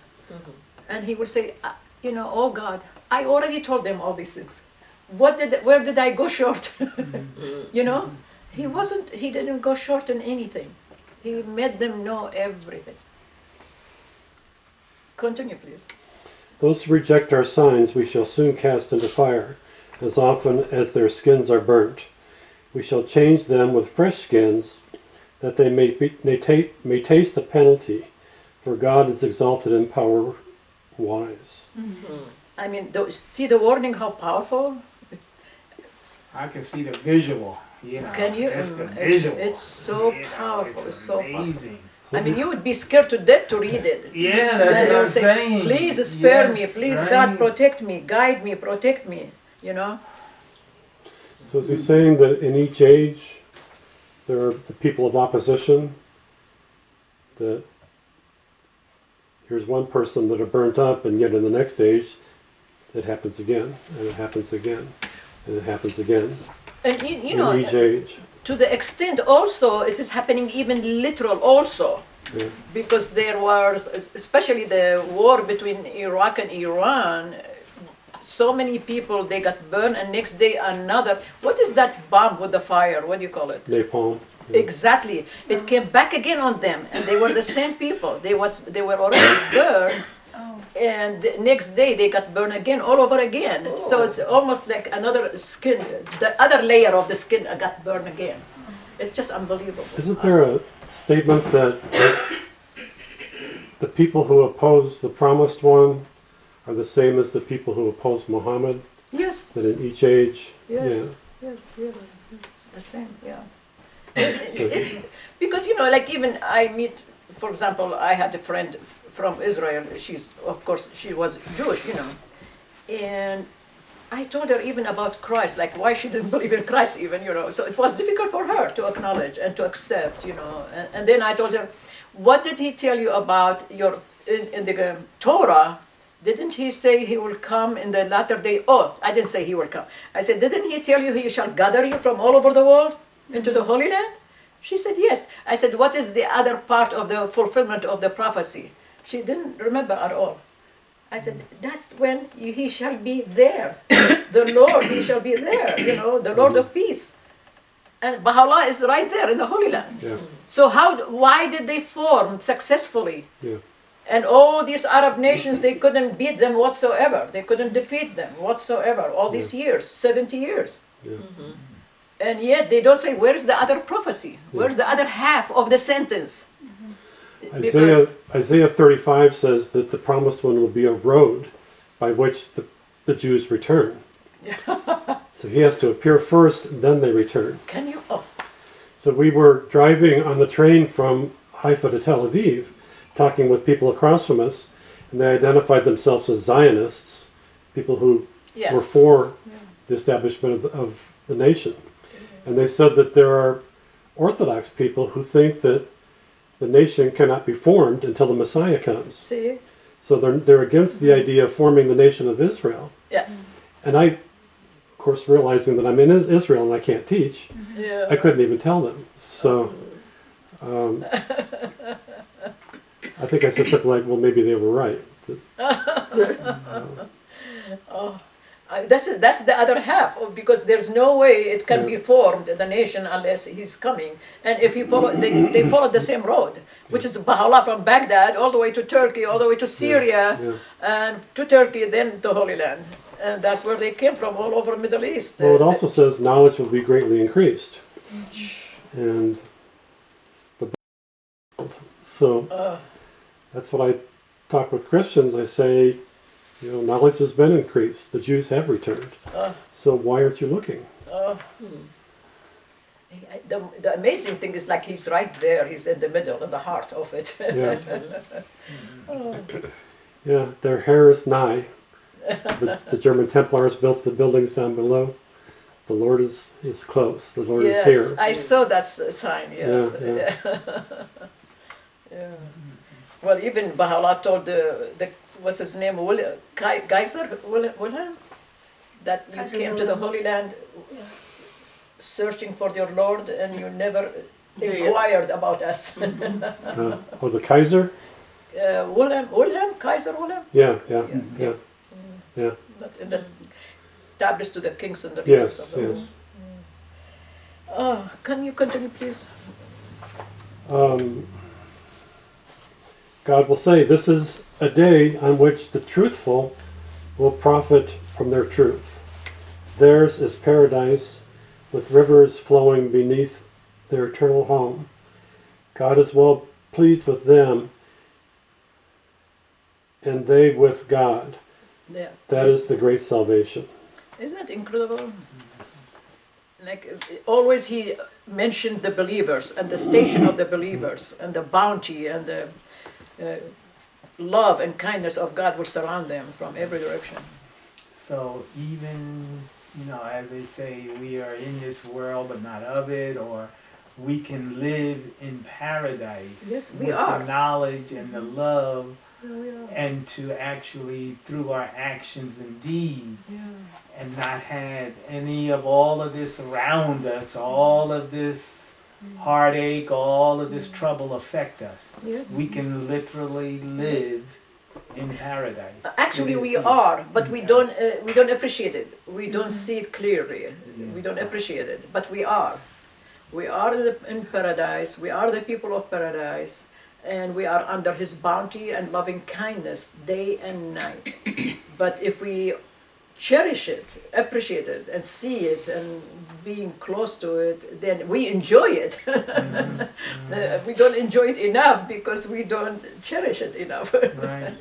C: And he will say, oh God, I already told them all these things. Where did I go short? He didn't go short in anything. He made them know everything. Continue, please.
G: Those who reject our signs we shall soon cast into fire, as often as their skins are burnt. We shall change them with fresh skins, that they may taste the penalty, for God is exalted in power wise.
C: I mean, see the warning, how powerful?
A: I can see the visual,
C: Can you?
A: just the visual.
C: It's so powerful, it's so powerful.
A: amazing.
C: I mean, you would be scared to death to read it.
A: Yeah,
C: And
A: that's
C: you
A: what I'm
C: would say,
A: saying.
C: please spare me,
A: Yes,
C: please
A: right.
C: God protect me, guide me, protect me,
G: So is he saying that in each age there are the people of opposition, that here's one person that are burnt up, and yet in the next age it happens again, and it happens again, and it happens again,
C: And
G: in each age.
C: to the extent also, it is happening even literal also.
G: Yeah.
C: Because there was, especially the war between Iraq and Iran, so many people, they got burned, and next day another. What is that bomb with the fire? What do you call it?
G: Napalm.
C: Exactly. It came back again on them, and they were the same people. They were already burned, and the next day they got burned again, all over again. So it's almost like another skin, the other layer of the skin got burned again. It's just unbelievable.
G: Isn't there a statement that the people who oppose the promised one are the same as the people who oppose Muhammad?
C: Yes,
G: That in each age?
C: yes, yes, the same, yeah. It's, because, like even I meet, for example, I had a friend from Israel. Of course, she was Jewish, and I told her even about Christ, like why she didn't believe in Christ even, So it was difficult for her to acknowledge and to accept, And then I told her, what did he tell you about in the Torah? Didn't he say he will come in the latter day? Oh, I didn't say he will come. I said, didn't he tell you he shall gather you from all over the world into the Holy Land? She said, yes. I said, what is the other part of the fulfillment of the prophecy? She didn't remember at all. I said, that's when he shall be there. The Lord, he shall be there, the Lord of peace. And Baha'u'llah is right there in the Holy Land.
G: Yeah.
C: So why did they form successfully?
G: Yeah.
C: And all these Arab nations, they couldn't beat them whatsoever. They couldn't defeat them whatsoever. All these years, 70 years.
G: Yeah.
C: And yet they don't say, where's the other prophecy? Where's the other half of the sentence?
G: Isaiah 35 says that the promised one will be a road by which the Jews return. So he has to appear first, then they return.
C: Can you? Oh,
G: So we were driving on the train from Haifa to Tel Aviv, talking with people across from us, and they identified themselves as Zionists, people who
C: yeah.
G: were for the establishment of the nation. And they said that there are Orthodox people who think that the nation cannot be formed until the Messiah comes.
C: See?
G: So they're against the idea of forming the nation of Israel.
C: Yeah.
G: And I, of course, realizing that I'm in Israel and I can't teach,
C: Yeah.
G: I couldn't even tell them. So I think I said something like, well, maybe they were right.
C: That's the other half, because there's no way it can be formed, the nation, unless he's coming. And if you follow, they follow the same road. which is Baha'u'llah from Baghdad all the way to Turkey, all the way to Syria,
G: Yeah.
C: and to Turkey, then to Holy Land. And that's where they came from, all over Middle East.
G: Well, it also says knowledge will be greatly increased. And so that's what I talk with Christians. I say, knowledge has been increased. The Jews have returned. So why aren't you looking?
C: The amazing thing is like he's right there, he's in the middle, in the heart of it.
G: Yeah. Yeah, their hair is nigh. The German Templars built the buildings down below. The Lord is close. The Lord is here.
C: Yes, I saw that sign, yes.
G: Yeah.
C: Yeah. Well, even Baha'u'llah told the what's his name, Wilhelm, that you
J: Kaiser
C: came to the
J: Wilhelm.
C: Holy Land searching for your Lord and you never inquired about us.
G: Oh, the Kaiser?
C: Wilhelm, Kaiser Wilhelm?
G: Yeah.
C: That in the tablets to the kings and the leaders of the world.
G: Yes.
C: Can you continue, please?
G: God will say, this is a day on which the truthful will profit from their truth. Theirs is paradise, with rivers flowing beneath their eternal home. God is well pleased with them, and they with God.
C: Yeah.
G: That is the great salvation.
C: Isn't that incredible? Like always he mentioned the believers and the station of the believers and the bounty and the love and kindness of God will surround them from every direction.
A: So even, as they say, we are in this world but not of it, or we can live in paradise
C: Yes, we
A: with
C: are.
A: the knowledge and the love,
C: Yeah, we are.
A: and to actually, through our actions and deeds,
C: Yeah.
A: and not have any of all of this around us, all of this heartache, all of this trouble affect us.
C: Yes.
A: We can literally live in paradise.
C: Actually,
A: It
C: we
A: is here.
C: are, but we don't appreciate it. We don't see it clearly. We don't appreciate it, but we are. We are in paradise. We are the people of paradise, and we are under His bounty and loving kindness day and night. But if we cherish it, appreciate it, and see it, and being close to it, then we enjoy it. We don't enjoy it enough because we don't cherish it enough.
A: Right.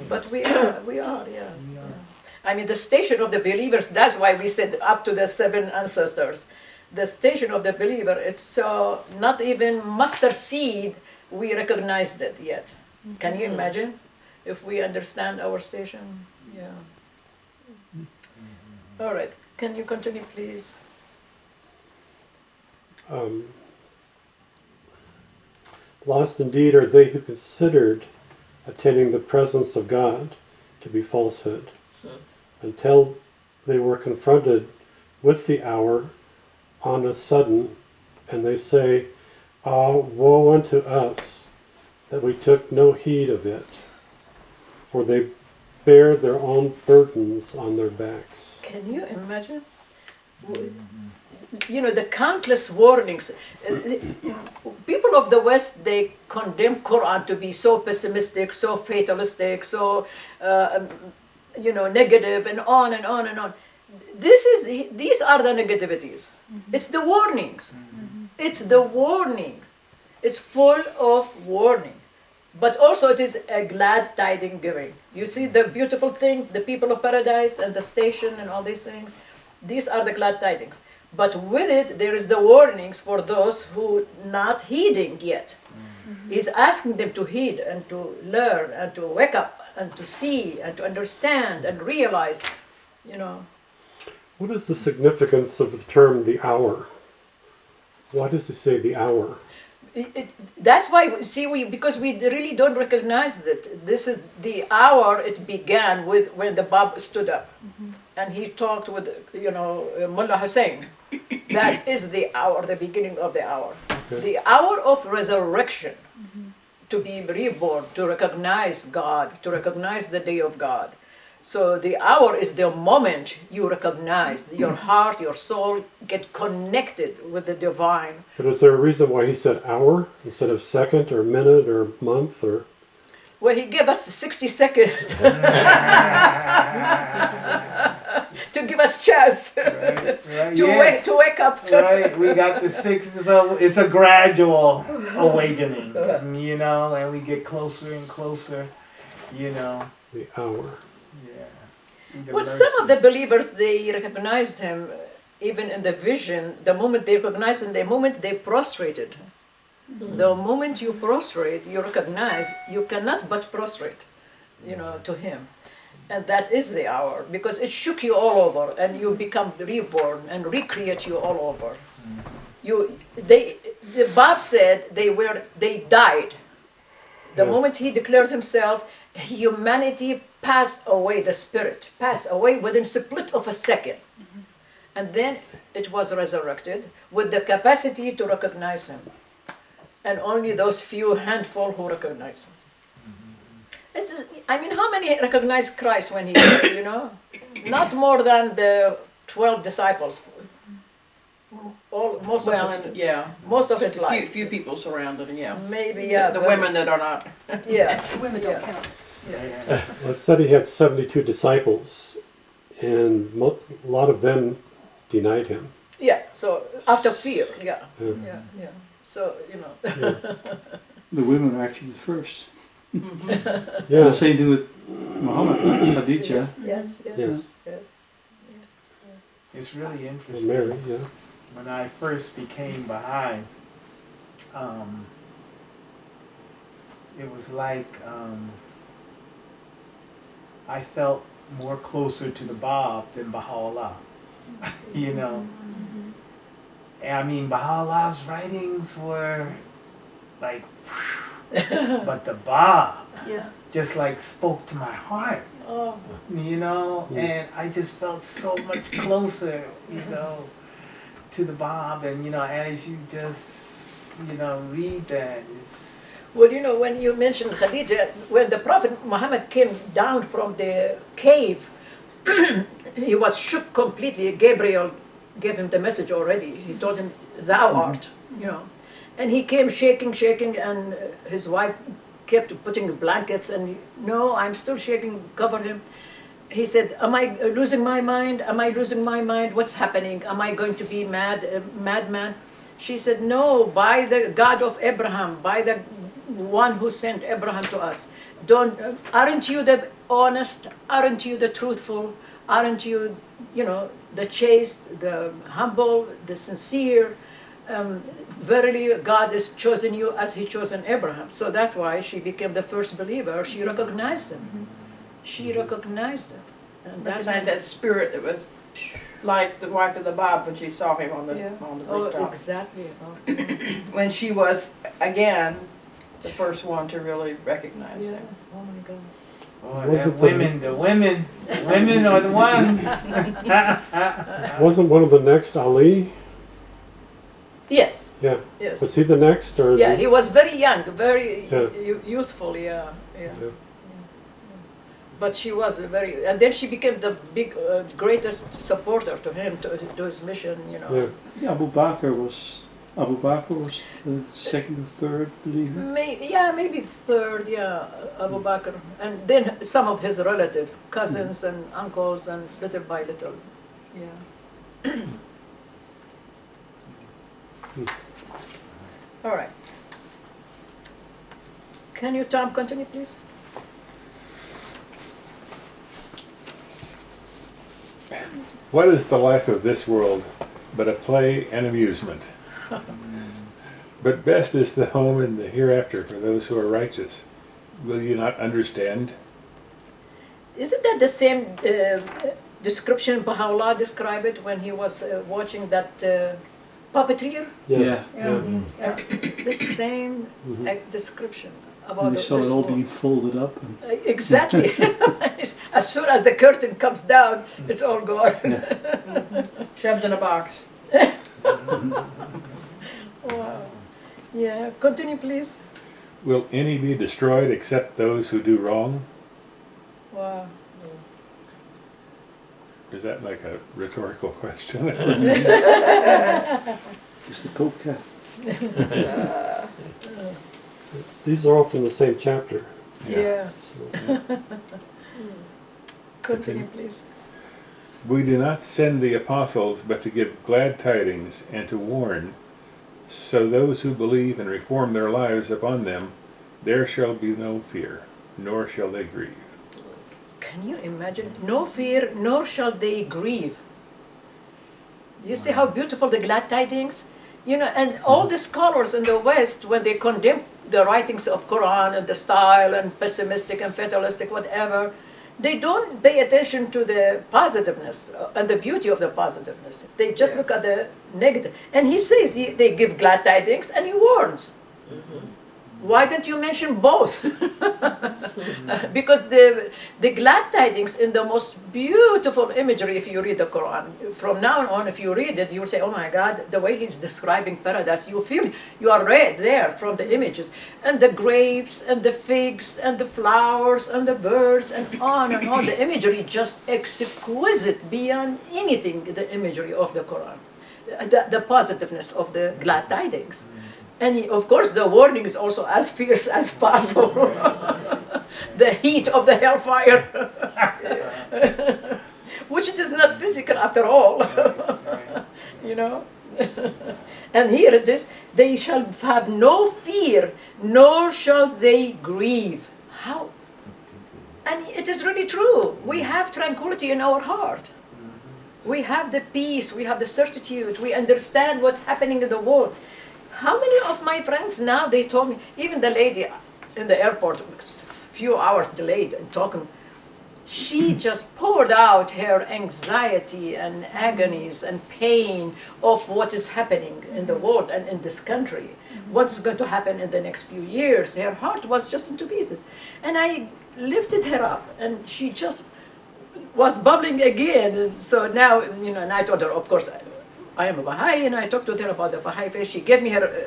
C: But we are, yes. I mean, the station of the believers, that's why we said up to the 7 ancestors. The station of the believer, it's so not even mustard seed, we recognized it yet. Can you imagine if we understand our station? Yeah. All right, can you continue, please?
G: Lost indeed are they who considered attaining the presence of God to be falsehood, until they were confronted with the hour on a sudden, and they say, "Ah, woe unto us, that we took no heed of it, for they bear their own burdens on their backs."
C: Can you imagine? The countless warnings. People of the West, they condemn Quran to be so pessimistic, so fatalistic, so negative, and on and on and on. These are the negativities. It's the warnings. It's the warnings. It's full of warning. But also it is a glad tiding giving. You see the beautiful thing, the people of paradise and the station and all these things. These are the glad tidings. But with it, there is the warnings for those who not heeding yet. He's asking them to heed and to learn and to wake up and to see and to understand and realize,
G: What is the significance of the term the hour? Why does he say the hour?
C: That's why, because we really don't recognize that this is the hour it began with when the Bab stood up. And he talked with, Mullah Hussein. That is the hour, the beginning of the hour.
G: Okay.
C: The hour of resurrection, to be reborn, to recognize God, to recognize the day of God. So the hour is the moment you recognize your heart, your soul get connected with the divine.
G: But is there a reason why he said hour instead of second or minute or month or?
C: Well, he gave us 60 seconds to give us chance
A: Right,
C: to
A: yeah.
C: wake up.
A: Right, we got the 6, so it's a gradual awakening, you know, and we get closer and closer, you know.
G: The hour.
A: Yeah.
C: Well, some of the believers, they recognize him even in the vision, the moment they recognize him, the moment they prostrated. The moment you prostrate, you recognize you cannot but prostrate, you know, to him. And that is the hour, because it shook you all over, and you become reborn and recreate you all over. Bob said they died. The moment he declared himself, humanity passed away, the spirit passed away within split of a second. And then it was resurrected with the capacity to recognize him. And only those few handful who recognize him. I mean, how many recognize Christ when he came, you know? Not more than the 12 disciples. Most of his life.
E: Few people surrounded him, yeah.
C: Maybe, yeah.
E: The women that are not.
C: Yeah.
J: Women don't count.
G: Well, it said he had 72 disciples, and a lot of them denied him.
C: Yeah, so after fear, yeah.
G: Yeah.
C: Yeah. So, you know.
F: The women are actually the first.
G: Yeah.
F: The same thing with Muhammad, Khadija.
C: Yes.
G: Yes.
A: It's really
G: Well,
A: interesting.
G: Mary, yeah.
A: When I first became Baha'i, it was like I felt more closer to the Bab than Baha'u'llah. You know? I mean, Baha'u'llah's writings were like, but the Bab
J: Yeah.
A: just like spoke to my heart,
C: Oh.
A: you know? And I just felt so much closer, you know, to the Bab. And, you know, as you just, you know, read that, it's...
C: Well, you know, when you mentioned Khadija, when the Prophet Muhammad came down from the cave, he was shook completely. Gabriel gave him the message already. He told him, thou art, you know. And he came shaking, and his wife kept putting blankets, and no, I'm still shaking, covered him. He said, am I losing my mind? Am I losing my mind? What's happening? Am I going to be madman? She said, no, by the God of Abraham, by the one who sent Abraham to us. Aren't you the honest? Aren't you the truthful? Aren't you, you know, the chaste, the humble, the sincere? Verily, God has chosen you as He chosen Abraham. So that's why she became the first believer. She recognized him. She recognized him. And that's
E: Recognized that spirit that was like the wife of the Bab when she saw him on the rooftop.
C: Oh, exactly.
E: When she was again the first one to really recognize him.
C: Oh my God.
A: Oh,
G: Was
A: that
G: it the-
A: women are the ones.
G: Wasn't one of the next Ali?
C: Yes.
G: Yeah.
C: Yes.
G: Was he the next? Or
C: Yeah, he was very young, very
G: Yeah.
C: youthful. Yeah.
G: Yeah.
C: But she was very, and then she became the greatest supporter to him, to his mission. You know.
G: Yeah.
F: Yeah, Abu Bakr was the second or third believer.
C: Maybe third, Abu Bakr. And then some of his relatives, cousins and uncles, and little by little. Yeah. All right. Can you, Tom, continue, please?
B: What is the life of this world but a play and amusement? But best is the home in the hereafter for those who are righteous. Will you not understand?
C: Isn't that the same description Baha'u'llah described it when he was watching that puppeteer?
G: Yes.
F: Yeah.
C: That's the same description about
F: And they saw it all
C: world.
F: being folded up. And
C: Exactly. As soon as the curtain comes down, it's all gone.
E: Shoved in a box.
C: Wow. Yeah, continue, please.
B: Will any be destroyed except those who do wrong?
C: Wow.
B: Is that like a rhetorical question?
F: Is the Pope Catholic?
G: These are all from the same chapter.
C: Yeah.
G: So,
C: Continue, please.
B: We do not send the apostles but to give glad tidings and to warn, so those who believe and reform their lives upon them, there shall be no fear, nor shall they grieve.
C: Can you imagine? No fear, nor shall they grieve. You see how beautiful the glad tidings? You know, and all the scholars in the West, when they condemn the writings of Quran and the style and pessimistic and fatalistic, whatever, they don't pay attention to the positiveness and the beauty of the positiveness. They just look at the negative. And he says they give glad tidings and he warns. Why don't you mention both? Because the glad tidings in the most beautiful imagery, if you read the Quran, from now on, if you read it, you'll say, oh my God, the way he's describing paradise, you feel, you are right there from the images. And the grapes, and the figs, and the flowers, and the birds, and on and on. The imagery just exquisite beyond anything, the imagery of the Quran. The positiveness of the glad tidings. And of course, the warning is also as fierce as possible. The heat of the hellfire, which it is not physical after all. You know. And here it is: they shall have no fear, nor shall they grieve. How? And it is really true. We have tranquility in our heart. We have the peace. We have the certitude. We understand what's happening in the world. How many of my friends now, they told me, even the lady in the airport, a few hours delayed in talking, she just poured out her anxiety and agonies and pain of what is happening in the world and in this country. What's going to happen in the next few years? Her heart was just into pieces. And I lifted her up, and she just was bubbling again. And so now, you know, and I told her, of course, I am a Baha'i, and I talked to her about the Baha'i faith. She gave me her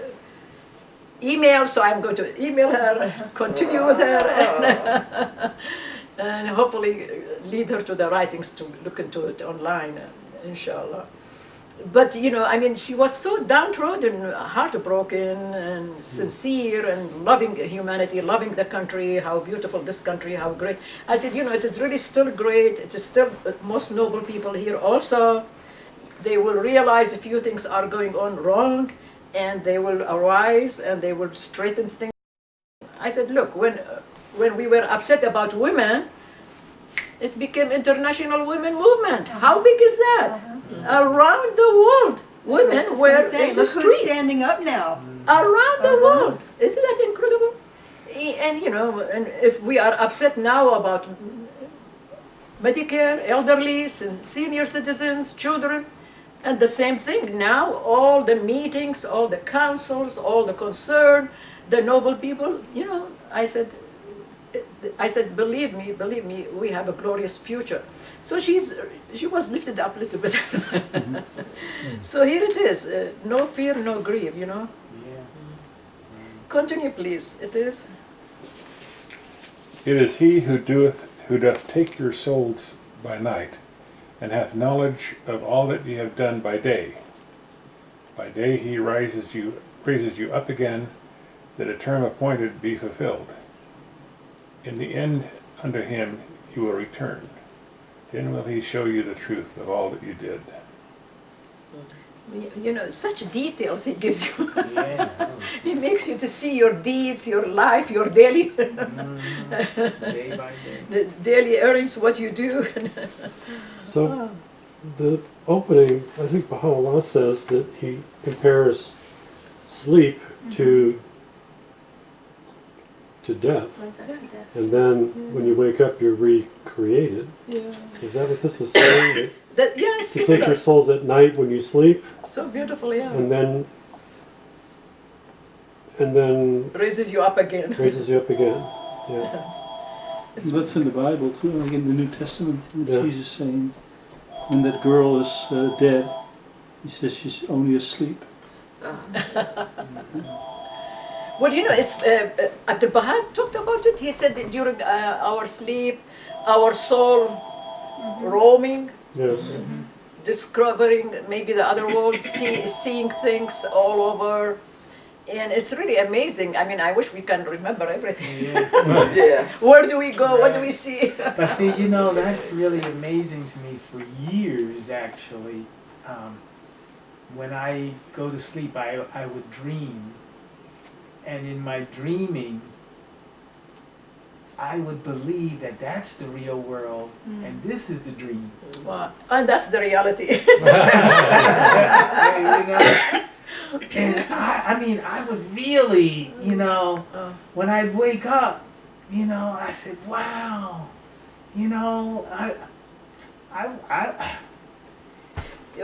C: email, so I'm going to email her, continue with her, and hopefully lead her to the writings to look into it online, inshallah. But, you know, I mean, she was so downtrodden, heartbroken, and sincere, and loving humanity, loving the country, how beautiful this country, how great. I said, you know, it is really still great. It is still the most noble people here also. They will realize a few things are going on wrong, and they will arise, and they will straighten things. I said, look, when we were upset about women, it became international women movement. How big is that? Around the world, women were in the
J: look who's
C: streets.
J: standing up now.
C: Around the world. Isn't that incredible? And, you know, and if we are upset now about Medicare, elderly, senior citizens, children, and the same thing now, all the meetings, all the councils, all the concern, the noble people, you know, I said, believe me, we have a glorious future. So she was lifted up a little bit. So here it is, no fear, no grief, you know. Continue, please. It is.
B: It is he who doth take your souls by night, and hath knowledge of all that ye have done by day. By day he raises you up again, that a term appointed be fulfilled. In the end unto him you will return. Then will he show you the truth of all that you did.
C: You know, such details he gives you. He makes you to see your deeds, your life, your daily,
A: Day by day.
C: the daily earnings, what you do.
G: so the opening, I think Baha'u'llah says that he compares sleep to death. And then when you wake up, you're recreated.
C: Yeah.
G: Is that what this is saying? That
C: Yeah,
G: you
C: similar.
G: take your souls at night when you sleep,
C: So beautiful, yeah.
G: and then
C: Raises you up again.
G: raises you up again. Yeah.
F: That's in the Bible too, like in the New Testament.
G: Yeah.
F: Jesus saying, when that girl is dead, he says she's only asleep.
C: Well, you know, it's, Abdul Baha talked about it. He said that during our sleep, our soul roaming
G: Yes.
C: discovering maybe the other world, seeing things all over. And it's really amazing. I mean, I wish we can remember everything.
A: Yeah.
C: Yeah. Where do we go? What do we see?
A: But see, you know, that's really amazing to me for years, actually. When I go to sleep, I would dream. And in my dreaming, I would believe that that's the real world, and this is the dream.
C: Wow. And that's the reality.
A: You know? And I mean, I would really, you know, when I'd wake up, you know, I said, wow, you know,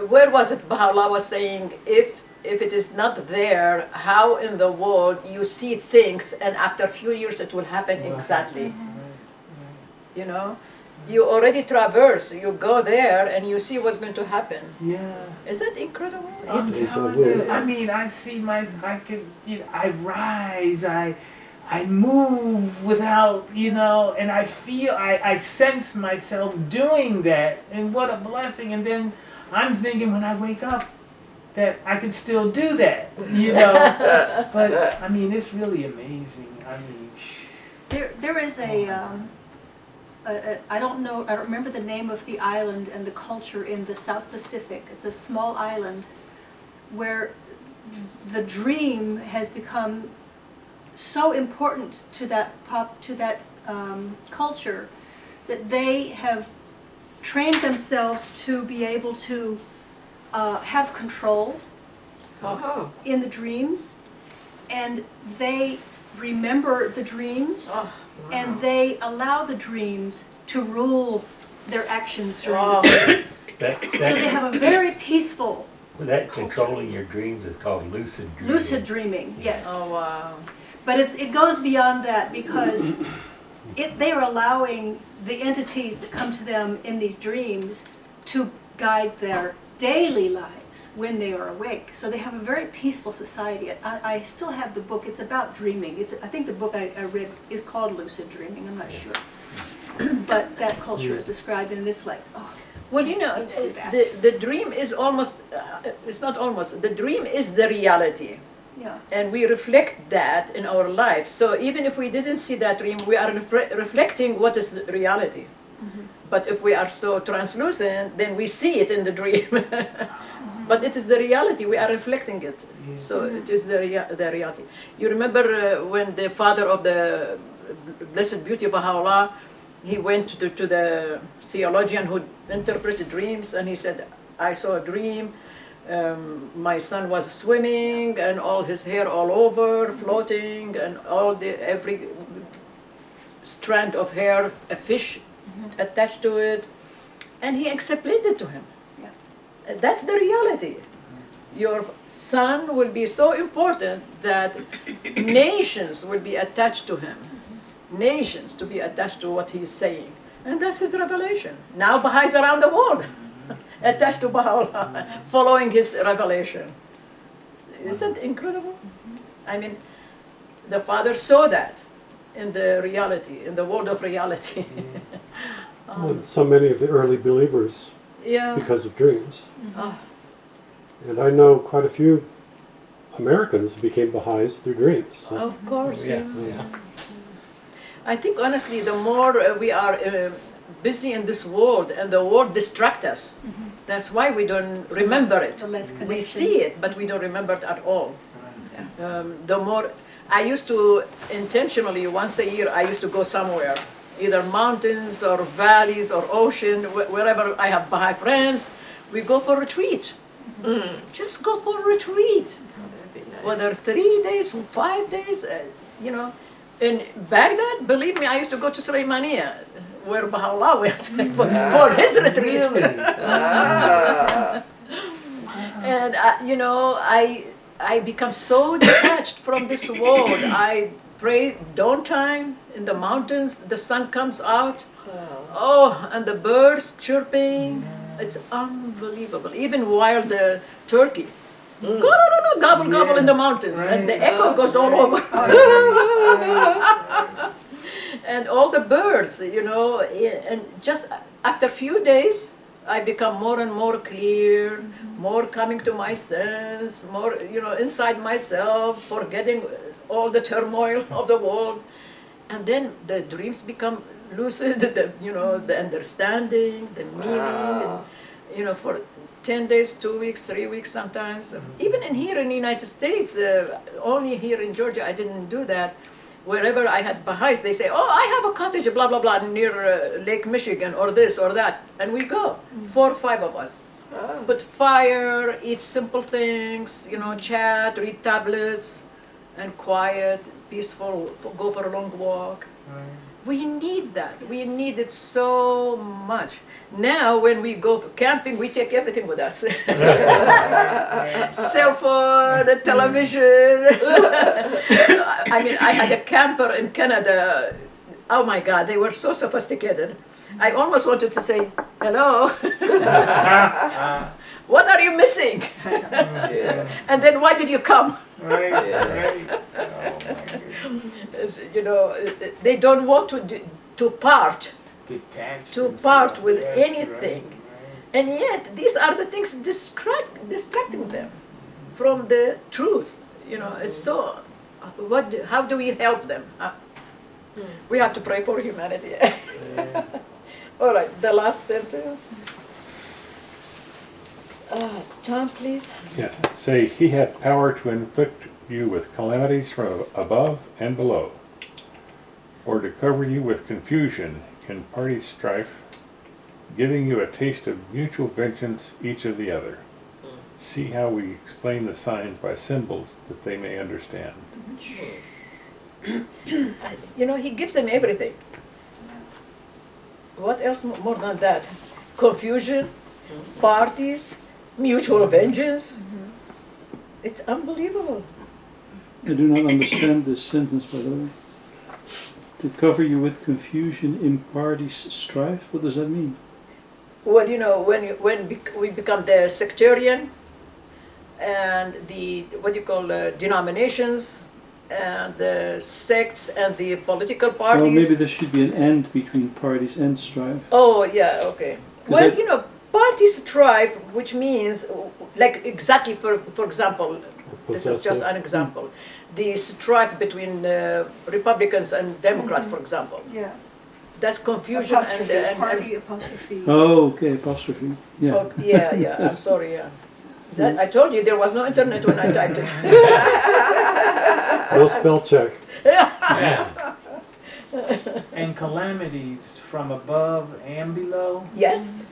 C: Where was it Baha'u'llah was saying, if it is not there, how in the world you see things and after a few years it will happen exactly? You know? You already traverse, you go there and you see what's going to happen.
A: Yeah.
C: Is that incredible?
A: I'm telling you, I mean, I see I rise, I move without, you know, and I feel, I sense myself doing that, and what a blessing. And then I'm thinking when I wake up that I can still do that, you know. But, I mean, it's really amazing. I mean,
J: There is I don't remember the name of the island and the culture in the South Pacific. It's a small island where the dream has become so important to that culture that they have trained themselves to be able to have control in the dreams, and they remember the dreams, and they allow the dreams to rule their actions during the dreams. So they have a very peaceful
H: That controlling your dreams is called lucid dreaming.
J: lucid dreaming, yes.
C: Oh, wow.
J: But it goes beyond that, because they are allowing the entities that come to them in these dreams to guide their daily lives when they are awake. So they have a very peaceful society. I still have the book. It's about dreaming. I think the book I read is called Lucid Dreaming. I'm not sure. But that culture is described, and it's like, oh.
C: Well, you know, the dream is almost, it's not almost, the dream is the reality.
J: Yeah.
C: And we reflect that in our life. So even if we didn't see that dream, we are reflecting what is the reality. But if we are so translucent, then we see it in the dream. But it is the reality, we are reflecting it. So it is the reality. You remember when the father of the Blessed Beauty of Baha'u'llah, he went to the theologian who interpreted dreams, and he said, I saw a dream. My son was swimming and all his hair all over, floating, and every strand of hair, a fish attached to it. And he explained it to him. Yeah. That's the reality. Your son will be so important that nations will be attached to him. Nations to be attached to what he's saying. And that's his revelation. Now Baha'is around the world attached to Baha'u'llah, following his revelation. Isn't that incredible? I mean, the father saw that in the reality, in the world of reality.
G: And so many of the early believers, because of dreams. And I know quite a few Americans became Baha'is through dreams. So.
C: Of course.
H: Yeah.
C: I think honestly, the more we are busy in this world and the world distracts us, that's why we don't remember it.
J: The less connection.
C: We see it, but we don't remember it at all. The more, I used to intentionally, once a year, I used to go somewhere, either mountains or valleys or ocean, wherever I have Baha'i friends, we go for retreat. Just go for a retreat. Whether 3 days, 5 days, you know. In Baghdad, believe me, I used to go to Sulaymaniya, where Baha'u'llah went for his retreat. And, you know, I become so detached from this world. I pray dawn time in the mountains, the sun comes out. Oh, and the birds chirping. It's unbelievable. Even wild turkey. Go, gobble, gobble in the mountains. And the echo goes all over. And all the birds, you know, and just after a few days, I become more and more clear, more coming to my sense, more, inside myself, forgetting all the turmoil of the world. And then the dreams become lucid, the understanding, the meaning, and, for 10 days, 2 weeks, 3 weeks sometimes. Even here in the United States, only here in Georgia, I didn't do that. Wherever I had Baha'is, they say, oh, I have a cottage, blah, blah, blah, near Lake Michigan, or this or that. And we go, 4 or 5 of us. Put fire, eat simple things, chat, read tablets, and quiet, peaceful, go for a long walk. We need that. We need it so much. Now, when we go camping, we take everything with us. Cell phone, television. I mean, I had a camper in Canada. Oh my God, they were so sophisticated. I almost wanted to say, hello. What are you missing? And then why did you come?
A: Right. Oh my goodness.
C: They don't want to part.
A: Detached
C: To
A: from
C: part
A: self.
C: with
A: Yes,
C: anything.
A: right.
C: And yet, these are the things distracting them from the truth. It's so. How do we help them? We have to pray for humanity. All right, the last sentence. Tom, please.
B: Yes. Say, he hath power to inflict you with calamities from above and below, or to cover you with confusion in party strife, giving you a taste of mutual vengeance each of the other. See how we explain the signs by symbols that they may understand.
C: He gives them everything. What else more than that? Confusion, parties, mutual vengeance. It's unbelievable.
F: I do not understand this sentence, by the way. To cover you with confusion in parties strife? What does that mean?
C: Well, when we become the sectarian and the denominations and the sects and the political parties.
F: Well, maybe there should be an end between parties and strife.
C: Oh yeah, okay. Well, parties strife, which means like exactly for example, this is just an example. The strife between Republicans and Democrats, for example.
J: Yeah.
C: That's confusion and
J: Party apostrophe.
F: Oh, okay, apostrophe. Yeah.
C: Oh, yeah. I'm sorry. Yeah. That, I told you there was no internet when I typed it.
G: No spell check.
H: Yeah.
A: And calamities from above and below?
C: Yes.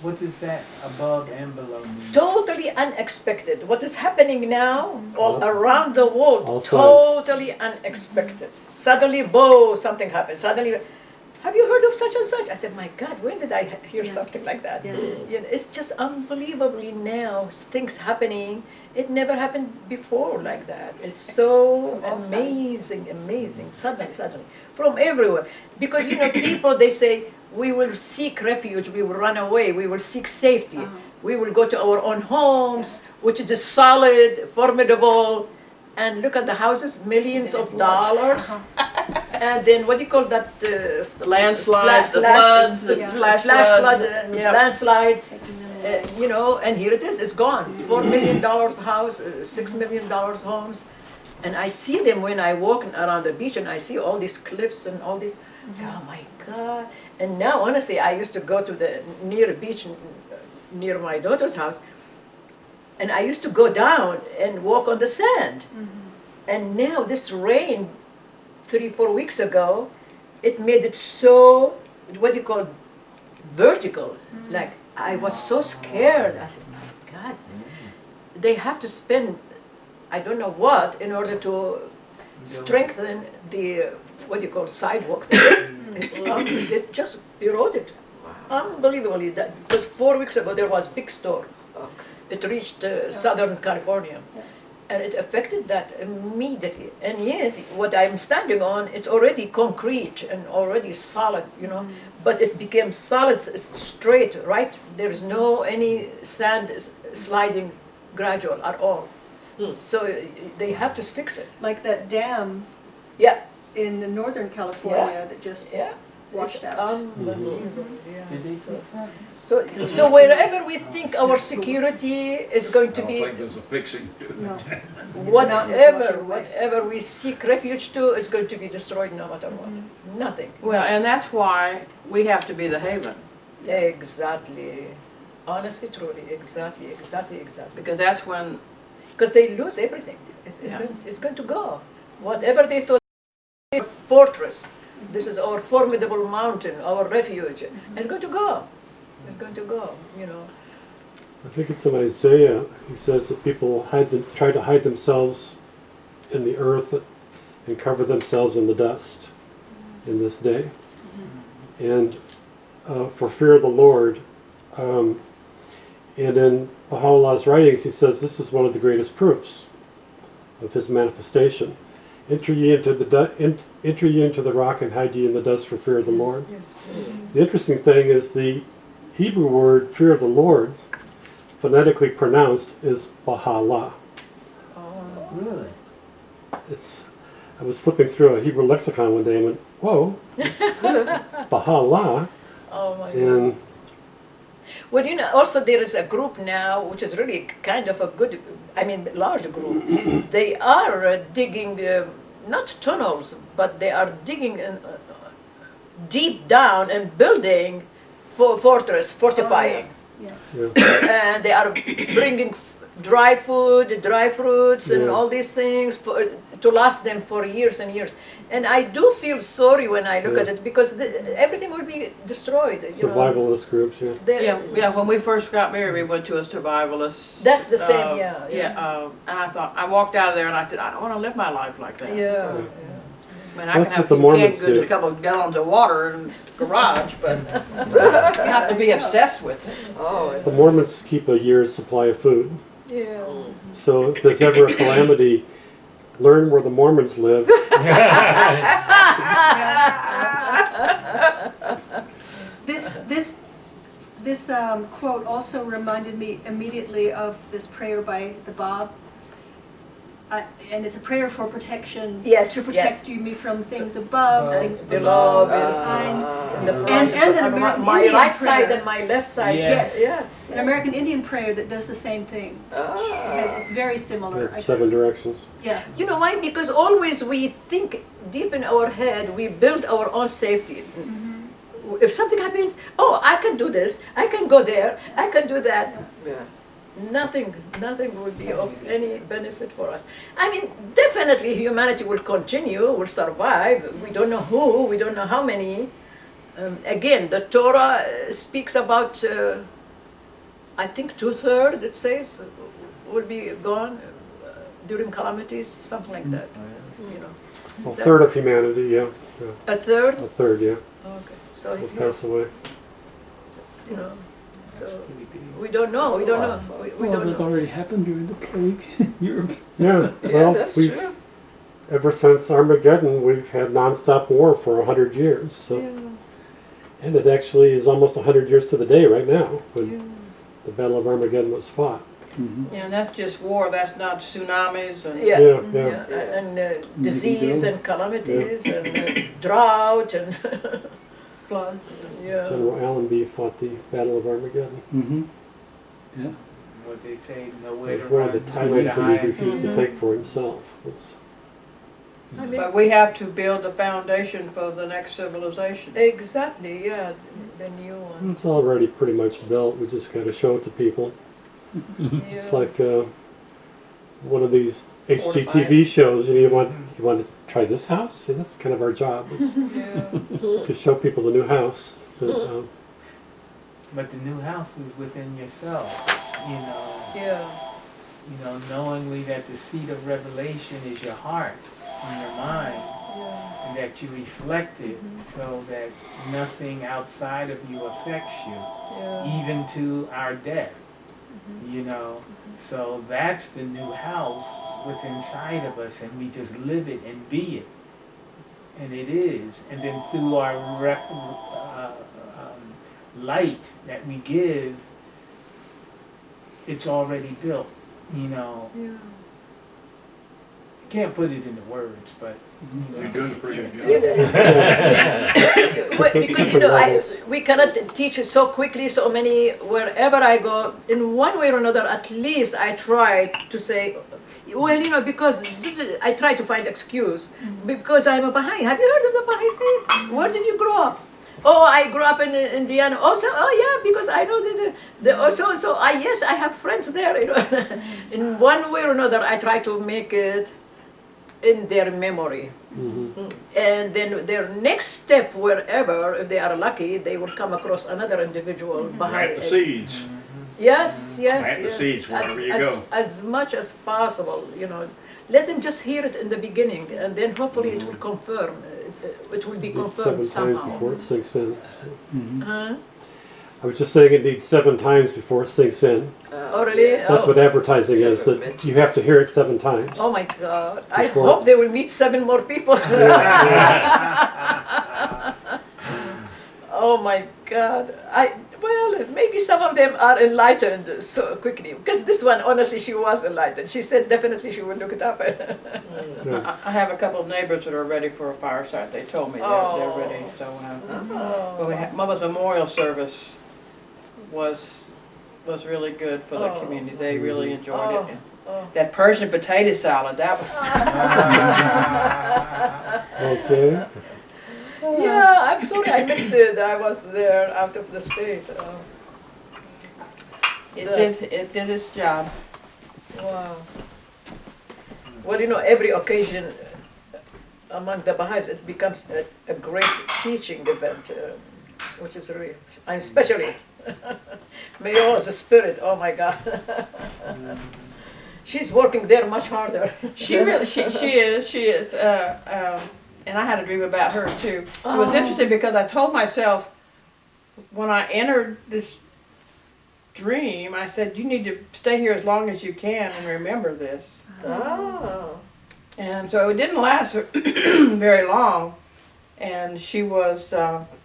A: What does that above and below mean?
C: Totally unexpected. What is happening now all around the world,
G: All sides.
C: totally unexpected. Suddenly, boom, something happens. Suddenly, have you heard of such and such? I said, my God, when did I hear something like that?
J: Yeah.
C: It's just unbelievably now, things happening. It never happened before like that. It's so amazing, suddenly, from everywhere. Because, people, they say, we will seek refuge, we will run away, we will seek safety. We will go to our own homes, which is solid, formidable, and look at the houses, millions of dollars. And then what do you call that?
E: Landslides, the
C: flash
E: floods,
C: flood,
E: yeah.
C: landslide. And here it is, it's gone. $4 million house, $6 million homes. And I see them when I walk around the beach and I see all these cliffs and all this. I say, oh my God. And now, honestly, I used to go to the near beach near my daughter's house. And I used to go down and walk on the sand. And now this rain, 3-4 weeks ago, it made it so, what do you call, vertical. Like, I was so scared. I said, my God, they have to spend, I don't know what, in order to strengthen the, what do you call, sidewalk thing. It just eroded. Unbelievably. Because 4 weeks ago, there was a big storm. It reached Southern California. And it affected that immediately. And yet, what I'm standing on, it's already concrete and already solid, But it became solid, it's straight, right? There's no any sand sliding gradual at all. So they have to fix it.
J: Like that dam
C: Yeah.
J: in the Northern California that just washed
C: It's
J: out.
C: unbelievable. Yeah.
A: Did they
C: So-
A: fix that?
C: So wherever we think our security is going to be,
K: there's a fixing to it.
J: No.
C: whatever we seek refuge to, it's going to be destroyed no matter what. Nothing.
E: Well, and that's why we have to be the haven.
C: Exactly. Honestly, truly, exactly.
E: Because that's when,
C: Because they lose everything.
E: Yeah.
C: It's going to go. Whatever they thought, fortress. This is our formidable mountain, our refuge. It's going to go. It's going to go. You know.
G: I think it's in Isaiah. He says that people try to hide themselves in the earth and cover themselves in the dust in this day. And for fear of the Lord, and in Baha'u'llah's writings, he says this is one of the greatest proofs of his manifestation. Enter ye into the rock and hide ye in the dust for fear of the Lord. The interesting thing is the Hebrew word fear of the Lord, phonetically pronounced, is Baha'u'llah.
A: Really?
G: I was flipping through a Hebrew lexicon one day and went, whoa, Baha'u'llah.
C: Oh my God.
G: And
C: Well, you know, also there is a group now which is really kind of a good, large group. They are digging, not tunnels, but they are digging deep down and building fortress, fortifying. And they are bringing dry food, dry fruits, and all these things to last them for years and years. And I do feel sorry when I look at it because everything will be destroyed.
G: Survivalist groups,
E: yeah, when we first got married, we went to a survivalist.
C: That's the same,
E: And I thought, I walked out of there and I said, I don't want to live my life like that.
C: Yeah.
E: I mean, I can
G: That's
E: have
G: what the
E: a few
G: Mormons
E: canned goods,
G: do.
E: a couple of gallons of water in the garage, but you have to be obsessed with it.
G: the Mormons keep a year's supply of food.
C: Yeah.
G: So if there's ever a calamity, learn where the Mormons live.
J: This quote also reminded me immediately of this prayer by the Bab. And it's a prayer for protection,
C: Yes,
J: to protect me from things above, things
C: Below,
J: below,
C: in the front,
J: and an American
C: my
J: Indian
C: right side
J: prayer.
C: and my left side.
A: Yes.
C: Yes.
J: An American Indian prayer that does the same thing. It's very similar.
G: There are 7 directions.
J: Yeah.
C: You know why? Because always we think deep in our head, we build our own safety. If something happens, oh, I can do this, I can go there, I can do that. Nothing will be of any benefit for us. Definitely humanity will continue, will survive. We don't know who, we don't know how many. Again, the Torah speaks about, I think 2/3, it says, will be gone during calamities, something like that. You know,
G: Well, third of humanity, yeah.
C: a third.
G: A third, yeah,
C: Okay, so
G: will pass away.
C: you know, so we don't know. We don't know. We don't
F: That
C: know.
F: already happened during the plague in Europe.
G: Yeah,
C: Yeah,
G: well,
C: that's
G: we've,
C: true.
G: ever since Armageddon, we've had nonstop war for 100 years. So, and it actually is almost 100 years to the day right now when the Battle of Armageddon was fought.
E: Yeah, and that's just war, that's not tsunamis and.
C: Yeah.
G: Yeah.
C: And disease and calamities and drought and flood. Yeah.
G: General Allenby fought the Battle of Armageddon.
F: Mm-hmm. Yeah.
A: What they say, no
G: It
A: way
G: was
A: to
G: one
A: run,
G: of the
A: no way
G: titles
A: to
G: that he
A: hide.
G: refused to take for himself. It's,
E: But we have to build the foundation for the next civilization.
C: Exactly. Yeah. The new one.
G: it's already pretty much built. We just got to show it to people. It's like one of these HGTV shows. You want to try this house? Yeah, that's kind of our job, is to show people the new house.
A: But the new house is within yourself, you know.
C: Yeah.
A: You know, knowingly that the seat of revelation is your heart and your mind, and that you reflect it so that nothing outside of you affects you, even to our death, you know. So that's the new house within inside of us, and we just live it and be it. And it is. And then through our light that we give, it's already built, you know. can't put it into words, but
I: You're doing pretty good.
C: Because we cannot teach it so quickly, so many, wherever I go, in one way or another, at least I try to say, well, because I try to find excuse, because I'm a Baha'i. Have you heard of the Baha'i faith? Where did you grow up? Oh, I grew up in Indiana. Also, yeah, because I know yes, I have friends there. In one way or another, I try to make it in their memory. And then their next step, wherever, if they are lucky, they will come across another individual Baha'i.
I: Plant the seeds.
C: Yes.
I: Plant the seeds wherever you go.
C: As much as possible, let them just hear it in the beginning, and then hopefully it will confirm. It will be confirmed
G: 7 times
C: somehow.
G: before it sinks in.
C: Huh?
G: I was just saying it needs 7 times before it sinks in.
C: Oh, really?
G: That's what advertising is. That you have to hear it 7 times.
C: Oh my God! I
G: Before-
C: hope they will meet 7 more people. Oh my God! Well, maybe some of them are enlightened so quickly. Because this one, honestly, she was enlightened. She said definitely she would look it up.
E: I have a couple of neighbors that are ready for a fireside. They told me they're ready. So, Mama's memorial service was really good for the community. They really enjoyed it. That Persian potato salad, that was.
G: Okay.
C: Yeah, I'm sorry I missed it. I was there out of the state.
E: It did its job.
C: Wow. Well, every occasion among the Baha'is, it becomes a great teaching event, which is really, I'm especially, Mayo's spirit, oh my God. She's working there much harder.
E: She is. And I had a dream about her too. It was interesting because I told myself when I entered this dream, I said, you need to stay here as long as you can and remember this.
C: Oh.
E: And so it didn't last very long. And she was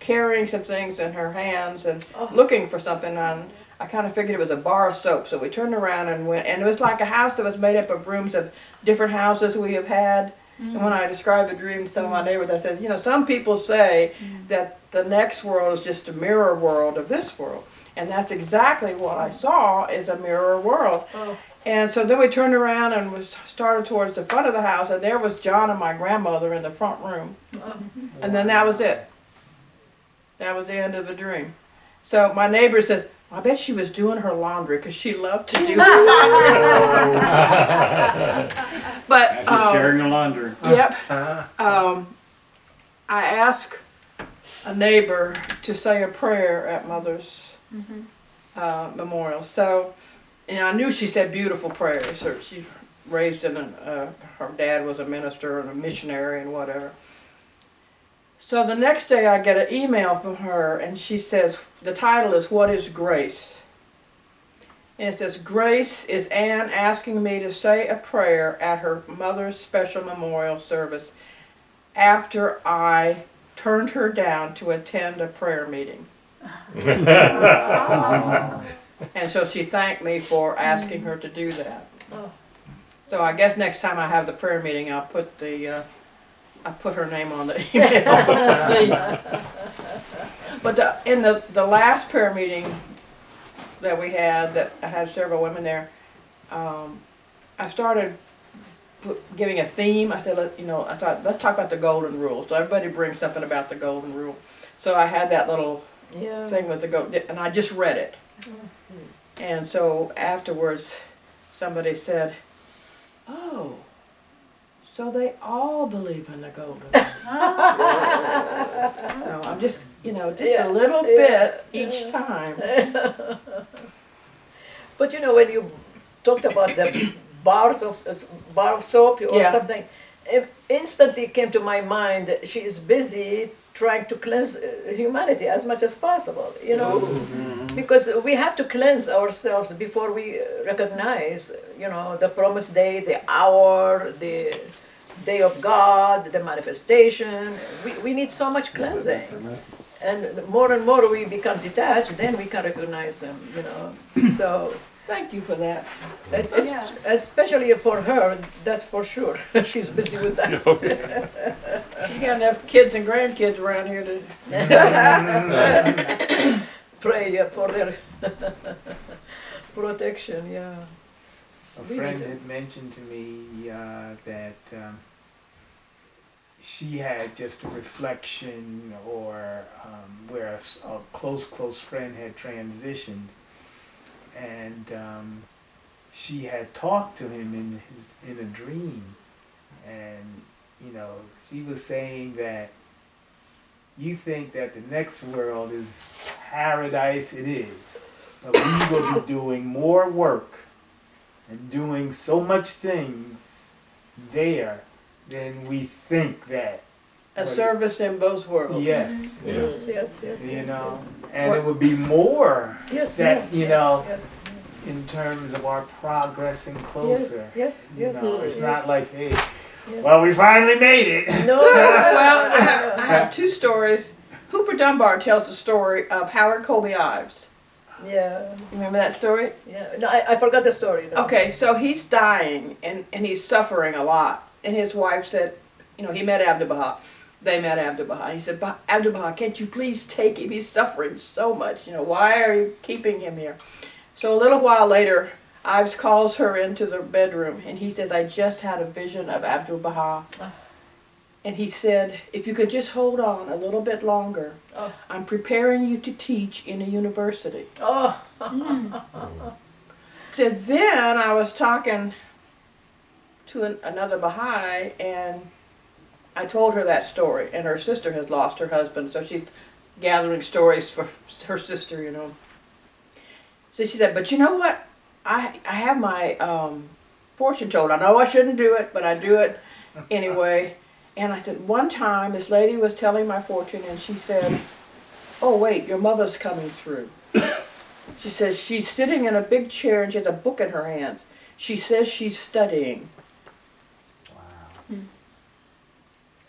E: carrying some things in her hands and looking for something. And I kind of figured it was a bar of soap. So we turned around and went. And it was like a house that was made up of rooms of different houses we have had. And when I described the dream to some of my neighbors, I said, some people say that the next world is just a mirror world of this world. And that's exactly what I saw, is a mirror world. And so then we turned around and we started towards the front of the house, and there was John and my grandmother in the front room. And then that was it. That was the end of the dream. So my neighbor says, I bet she was doing her laundry because she loved to do laundry. But
I: Just carrying the laundry.
E: Yep. I asked a neighbor to say a prayer at Mother's memorial. So, I knew she said beautiful prayers. She raised in her dad was a minister and a missionary and whatever. So the next day I get an email from her, and she says, the title is, What is Grace? And it says, Grace is Anne asking me to say a prayer at her mother's special memorial service after I turned her down to attend a prayer meeting. And so she thanked me for asking her to do that. So I guess next time I have the prayer meeting, I'll put her name on the email. But in the last prayer meeting that we had, that I had several women there, I started giving a theme. I said, let's talk about the golden rule. So everybody brings something about the golden rule. So I had that little thing with the golden, and I just read it. And so afterwards, somebody said, oh, so they all believe in the golden rule. So I'm just, a little bit each time.
C: But when you talked about the bar of soap or something, it instantly came to my mind that she is busy trying to cleanse humanity as much as possible, because we have to cleanse ourselves before we recognize, the promised day, the hour, the day of God, the manifestation. We need so much cleansing. And more we become detached, then we can recognize them, So Thank you for that. It's,
J: Yeah.
C: especially for her, that's for sure. She's busy with that.
E: She got enough kids and grandkids around here to.
C: Pray for their protection, yeah.
A: A friend had mentioned to me that she had just a reflection or where a close friend had transitioned, and she had talked to him in a dream, and she was saying that you think that the next world is paradise. It is, but we will be doing more work and doing so much things there than we think that.
E: A service in both worlds.
A: Yes.
C: Yes.
A: And it would be more
C: Yes,
A: that,
C: ma'am. Yes.
A: in terms of our progressing closer.
C: Yes.
A: It's not like, hey, well, we finally made it.
C: No.
E: Well, I have two stories. Hooper Dunbar tells the story of Howard Colby Ives.
C: Yeah.
E: You remember that story?
C: Yeah. No, I forgot the story. No.
E: Okay, so he's dying and he's suffering a lot. And his wife said, he met Abdu'l-Baha. They met Abdu'l-Baha. He said, Abdu'l-Baha, can't you please take him? He's suffering so much. Why are you keeping him here? So a little while later, Ives calls her into the bedroom and he says, I just had a vision of Abdu'l-Baha. And he said, if you could just hold on a little bit longer, I'm preparing you to teach in a university.
C: Oh.
E: So then I was talking to another Baha'i, and I told her that story, and her sister has lost her husband, so she's gathering stories for her sister, So she said, but you know what? I have my fortune told. I know I shouldn't do it, but I do it anyway. And I said, one time this lady was telling my fortune, and she said, oh wait, your mother's coming through. She says she's sitting in a big chair and she has a book in her hands. She says she's studying.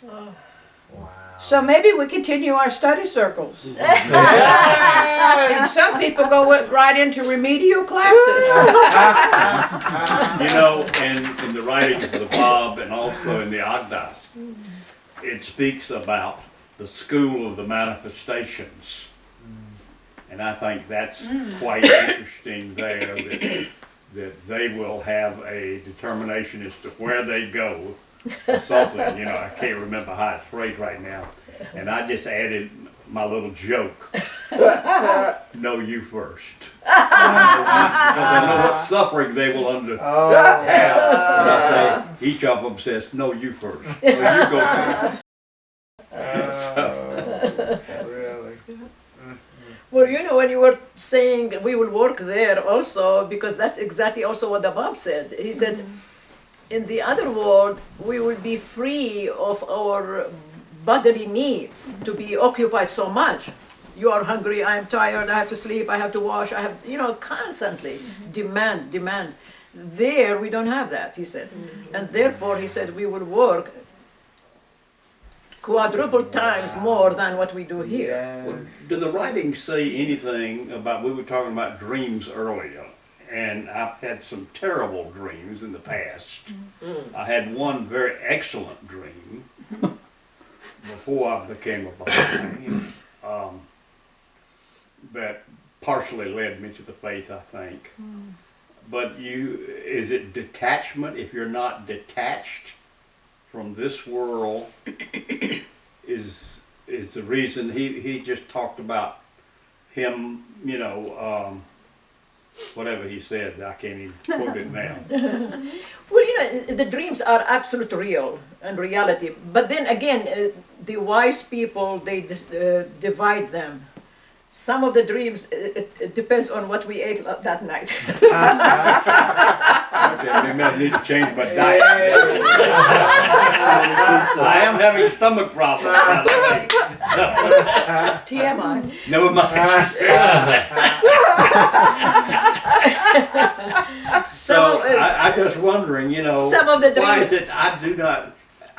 A: Wow.
E: So maybe we continue our study circles. And some people go right into remedial classes.
I: In the writings of the Bab and also in the Agdas, it speaks about the school of the manifestations. And I think that's quite interesting there, that they will have a determination as to where they go, or something, I can't remember how it's phrased right now. And I just added my little joke, know you first. Because I know what suffering they will have. And I say, each of them says, know you first. So you go first.
A: Really?
C: Well, when you were saying we will work there also, because that's exactly also what the Bab said. He said, in the other world, we will be free of our bodily needs to be occupied so much. You are hungry, I am tired, I have to sleep, I have to wash, I have, constantly demand. There, we don't have that, he said. And therefore, he said, we will work quadruple times more than what we do here.
A: Yes.
I: Well, do the writings say anything about, we were talking about dreams earlier, and I've had some terrible dreams in the past. I had one very excellent dream before I became a Baha'i, that partially led me to the faith, I think. But is it detachment? If you're not detached from this world, is the reason he just talked about him, whatever he said, I can't even quote it now.
C: Well, the dreams are absolute real and reality. But then again, the wise people, they divide them. Some of the dreams, it depends on what we ate that night.
I: Maybe I need to change my diet. I am having stomach problems, by the way.
C: TMI.
I: Never mind. I'm just wondering,
C: some of the
I: why
C: dreams.
I: is it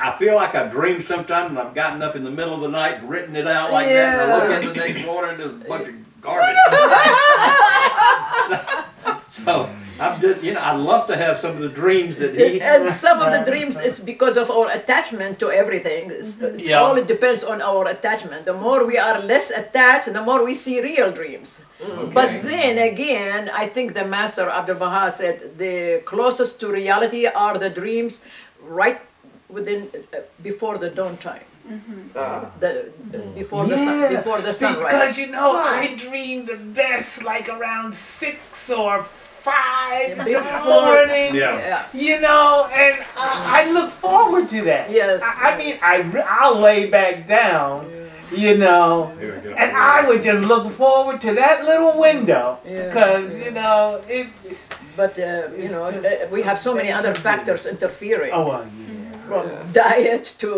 I: I feel like I've dreamed sometimes and I've gotten up in the middle of the night and written it out like that, and I look in the next morning and there's a bunch of garbage. So So I'm just, I'd love to have some of the dreams that he.
C: And some of the dreams is because of our attachment to everything. It
I: Yeah.
C: all depends on our attachment. The more we are less attached, the more we see real dreams. But then again, I think the Master Abdul Baha said the closest to reality are the dreams right within before the dawn time. Before the
A: Because
C: sunrise.
A: I dream the best like around 6 or 5 in the
C: Before-
A: morning.
I: Yeah.
A: And I look forward to that.
C: Yes.
A: I mean, I'll lay back down,
I: Here we go.
A: and I would just look forward to that little window
C: Yeah.
A: because it's.
C: But
A: just
C: we have so many other factors interfering.
A: Oh well, yeah.
C: From diet to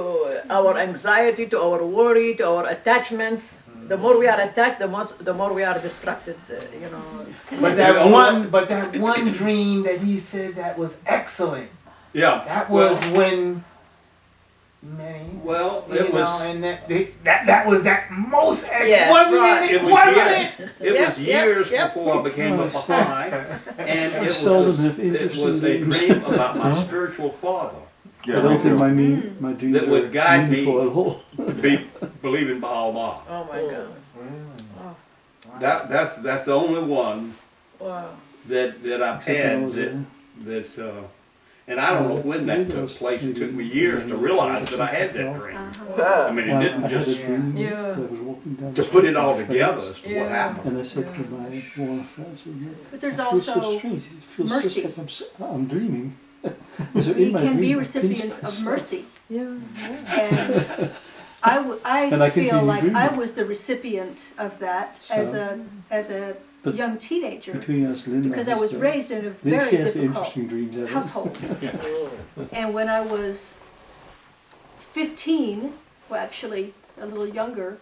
C: our anxiety to our worry to our attachments. The more we are attached, the more we are distracted.
A: But that one dream that he said that was excellent.
I: Yeah.
A: That was when. Many.
I: Well,
A: You
I: it was.
A: know, and that was that most
C: Yeah,
A: wasn't
C: right.
A: it?
I: It was
A: Wasn't
I: years.
A: it?
I: It
C: Yep,
I: was
C: yep,
I: years
C: yep.
I: before I became a Baha'i, and it
F: seldom have
I: it
F: interesting
I: was a
F: dreams.
I: dream about my spiritual father
F: I don't think my dreams
I: That would
F: are
I: guide me.
F: meaningful at all.
I: to believe in Baha'u'llah.
C: Oh my God!
I: That's the only one
C: Wow.
I: that I've had that and I don't know when that took place. It took me years to realize that I had that dream. I mean, it didn't
F: I had a
I: just
F: dream
C: Yeah.
F: that I was walking down
I: to
F: the
I: put
F: street
I: it all
F: with
I: together
F: friends,
I: as to
C: Yeah.
I: what happened.
F: And I said to my one of friends,
J: But there's
F: it feels so
J: also
F: strange. It feels
J: mercy.
F: just like I'm dreaming. So
J: we
F: in my
J: can be
F: dream, I
J: recipients
F: pinched
J: of
F: myself.
J: mercy.
C: Yeah.
J: And
F: And
J: I
F: I
J: feel
F: continue
J: like
F: dreaming.
J: I was the recipient of that
F: So-
J: as a
F: But
J: young teenager
F: Between us, Linda,
J: because I was raised in a
F: Then
J: very
F: she has the
J: difficult
F: interesting dreams. I don't.
J: household. And when I was 15, well actually a little younger,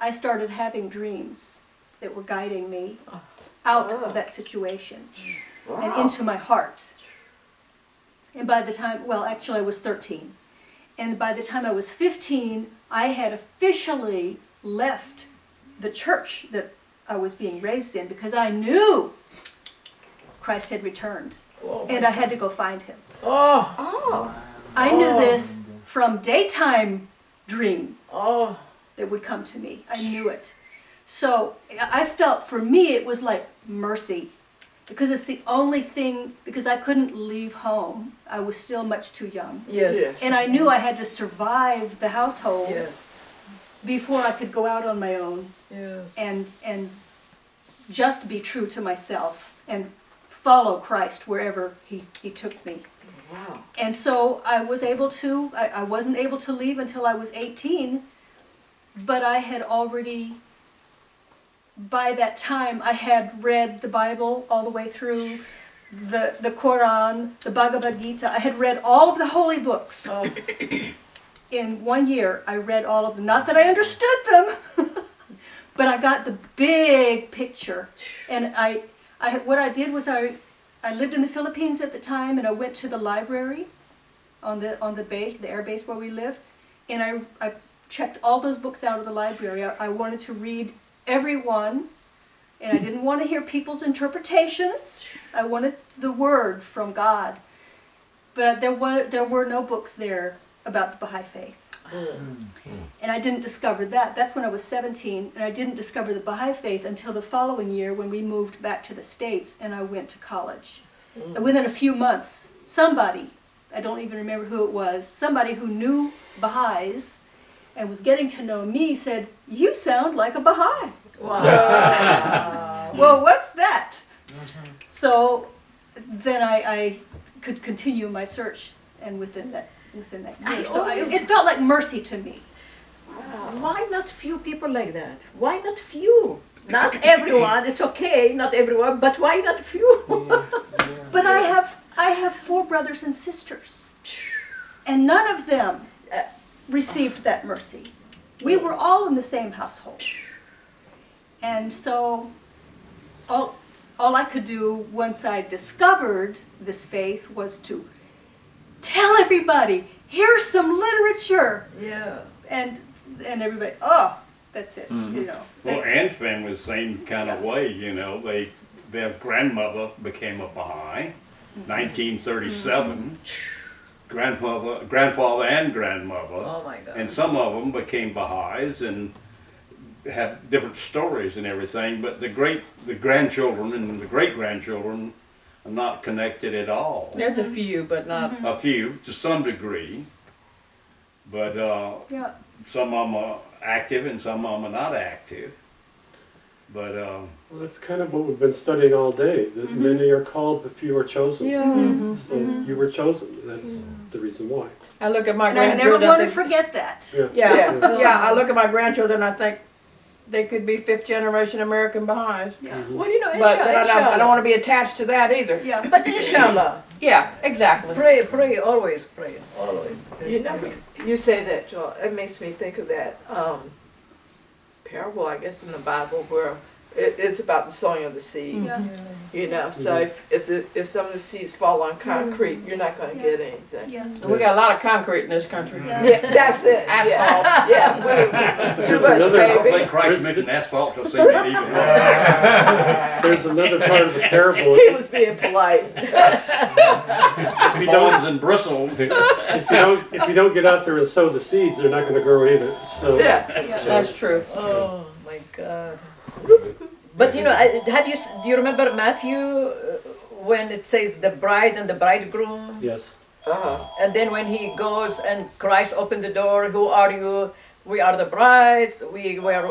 J: I started having dreams that were guiding me out of that situation and into my heart. And by the time, well actually I was 13. And by the time I was 15, I had officially left the church that I was being raised in because I knew Christ had returned.
C: Oh,
J: And I had to go find him.
C: oh,
J: I knew this from daytime dream
C: oh,
J: that would come to me. I knew it. So I felt for me it was like mercy because it's the only thing, because I couldn't leave home. I was still much too young.
C: yes.
J: And I knew I had to survive the household
C: Yes.
J: before I could go out on my own
C: Yes.
J: and just be true to myself and follow Christ wherever he took me.
C: Wow.
J: And so I was able to, I wasn't able to leave until I was 18, but I had already, by that time, I had read the Bible all the way through, the Quran, the Bhagavad Gita. I had read all of the holy books.
C: Oh,
J: In 1 year, I read all of them. Not that I understood them, but I got the big picture. And what I did was I lived in the Philippines at the time, and I went to the library on the base, the air base where we lived, and I checked all those books out of the library. I wanted to read every one, and I didn't want to hear people's interpretations. I wanted the word from God. But there were no books there about the Baha'i faith. And I didn't discover that. That's when I was 17, and I didn't discover the Baha'i faith until the following year when we moved back to the States and I went to college. And within a few months, somebody, I don't even remember who it was, somebody who knew Baha'is and was getting to know me said, "You sound like a Baha'i."
C: wow.
J: Well, what's that? So then I could continue my search, and within that year. So it felt like mercy to me.
C: Why not few people like that? Why not few? Not everyone. It's okay, not everyone, but why not few?
J: But I have 4 brothers and sisters, and none of them received that mercy. We were all in the same household, and so all I could do once I discovered this faith was to tell everybody, here's some literature,
C: Yeah.
J: and everybody, oh, that's it, you know.
I: Well, Ann's family was the same kind of way, their grandmother became a Baha'i, 1937. Grandfather and grandmother.
C: Oh my God.
I: And some of them became Baha'is and have different stories and everything, but the grandchildren and the great-grandchildren are not connected at all.
E: There's a few, but not.
I: A few, to some degree, but
J: Yeah.
I: some of them are active and some of them are not active. But
G: Well, that's kind of what we've been studying all day, that many are called, but few are chosen.
E: Yeah.
G: So you were chosen, that's the reason why.
E: I look at my
J: And I never
E: grandchildren.
J: want to
E: think-
J: forget that.
E: Yeah, I look at my grandchildren. I think they could be fifth generation American Baha'is.
J: Yeah.
C: Well, you know,
E: But I
C: inshallah.
E: don't want to be attached to that either.
J: Yeah.
C: But inshallah,
E: Yeah, exactly.
C: pray, always pray, always.
D: You know, you say that, Joel. It makes me think of that parable, I guess, in the Bible where it's about the sowing of the seeds.
J: Yeah.
D: You know, so if some of the seeds fall on concrete, you're not going to get anything.
J: Yeah.
E: And we got a lot of concrete in this country.
J: Yeah.
D: Yeah, that's it.
E: Asphalt.
D: Yeah.
C: Too
G: There's
C: much,
G: another-
I: I don't
C: baby.
I: think Christ mentioned asphalt to say that even more.
G: There's another part of the parable.
C: He was being polite.
G: If you don't,
I: Thorns and bristles.
G: if you don't get out there and sow the seeds, they're not going to grow either. So
D: Yeah.
E: That's true.
C: Oh my God. But you know, do you remember Matthew when it says the bride and the bridegroom?
G: yes,
C: And then when he goes and Christ opened the door, who are you? We are the brides. We were,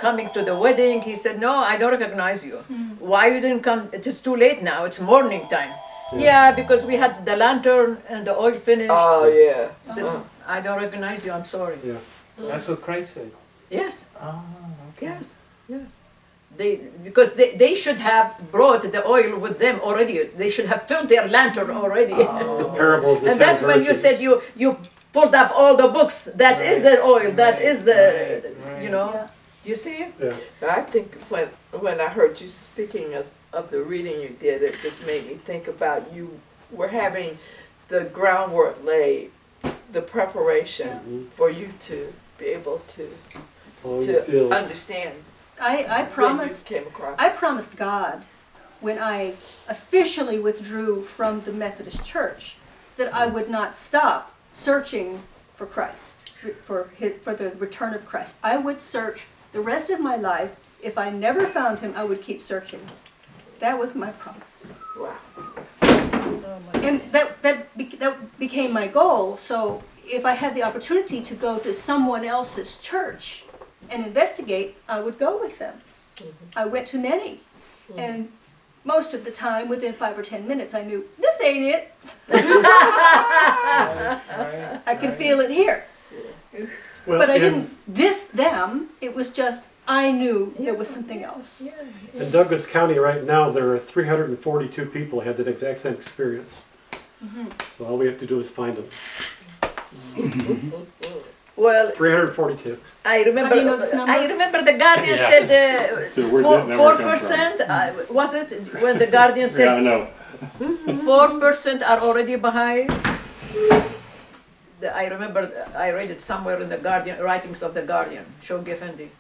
C: coming to the wedding. He said, no, I don't recognize you. Why you didn't come? It is too late now. It's morning time. Yeah, because we had the lantern and the oil finished.
D: Oh, yeah.
C: He said, I don't recognize you. I'm sorry.
G: yeah.
A: That's what Christ said.
C: Yes.
A: Oh, okay.
C: Yes. Because they should have brought the oil with them already. They should have filled their lantern already.
G: The parable of the
C: And that's
G: ten
C: when you
G: virgins.
C: said you pulled up all the books. That is the oil. That is the,
A: Right.
J: Yeah.
C: you see?
G: Yeah.
D: I think when I heard you speaking of the reading you did, it just made me think about you were having the groundwork laid, the preparation for you to be able to
G: All you feel.
D: understand.
J: I
D: when you
J: promised.
D: came across.
J: I promised God when I officially withdrew from the Methodist Church that I would not stop searching for Christ, for the return of Christ. I would search the rest of my life. If I never found him, I would keep searching. That was my promise.
D: Wow.
J: And that became my goal. So if I had the opportunity to go to someone else's church and investigate, I would go with them. I went to many. And most of the time, within 5 or 10 minutes, I knew, this ain't it. I can feel it here.
G: Well,
J: But I
G: in-
J: didn't diss them. It was just, I knew there was something else.
G: In Douglas County right now, there are 342 people who had that exact same experience. So all we have to do is find them.
C: Well,
G: 342.
C: I remember.
J: How do you know this number?
C: I remember the Guardian
H: Yeah.
C: said
B: So where did that number come
C: 4%. Was it when the Guardian
B: Yeah, I
C: said
B: know.
C: 4% are already Baha'is? I remember I read it somewhere in the Guardian writings of the Guardian, Shoghi Effendi.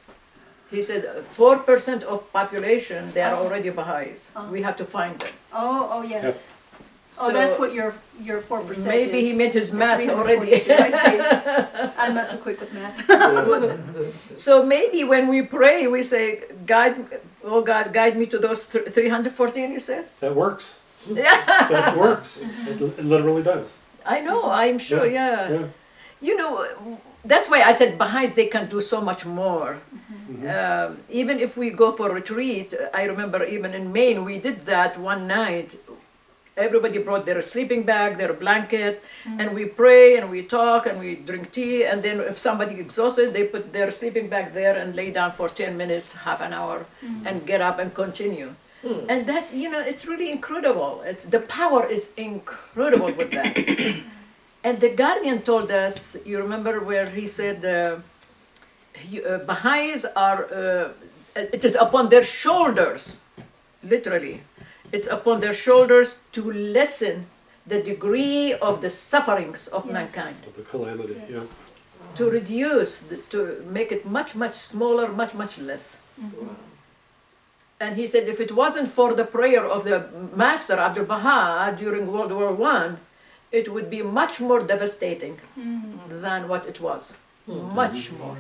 C: He said 4% of population they are already Baha'is. We have to find them.
J: Oh, yes.
G: Yep.
J: Oh, that's what your 4% is.
C: Maybe he made his math
J: 342.
C: already.
J: I see. I'm not so quick with math.
C: So maybe when we pray, we say, "Oh God, guide me to those 314." You said?
G: That works.
C: Yeah,
G: That works. It literally does.
C: I know. I'm sure. Yeah.
G: Yeah.
C: You know, that's why I said Baha'is they can do so much more. Even if we go for retreat, I remember even in Maine we did that one night. Everybody brought their sleeping bag, their blanket, and we pray and we talk and we drink tea. And then if somebody exhausted, they put their sleeping bag there and lay down for 10 minutes, half an hour, and get up and continue. And that's, it's really incredible. The power is incredible with that. And the Guardian told us, you remember where he said, Baha'is are, it is upon their shoulders, literally. It's upon their shoulders to lessen the degree of the sufferings of mankind.
G: The calamity, yeah.
C: To reduce, to make it much, much smaller, much, much less. And he said if it wasn't for the prayer of the Master Abdul Baha during World War I, it would be much more devastating than what it was. Much more.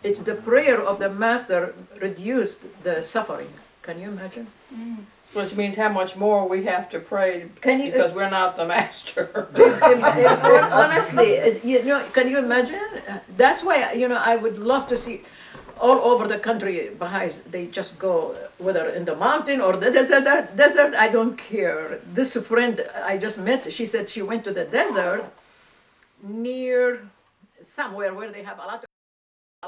C: It's the prayer of the Master reduced the suffering. Can you imagine?
E: Which means how much more we have to pray
C: Can you
E: because we're not the master.
C: honestly, you know, can you imagine? That's why, you know, I would love to see all over the country Baha'is, they just go, whether in the mountain or the desert, I don't care. This friend I just met, she said she went to the desert near somewhere where they have a lot of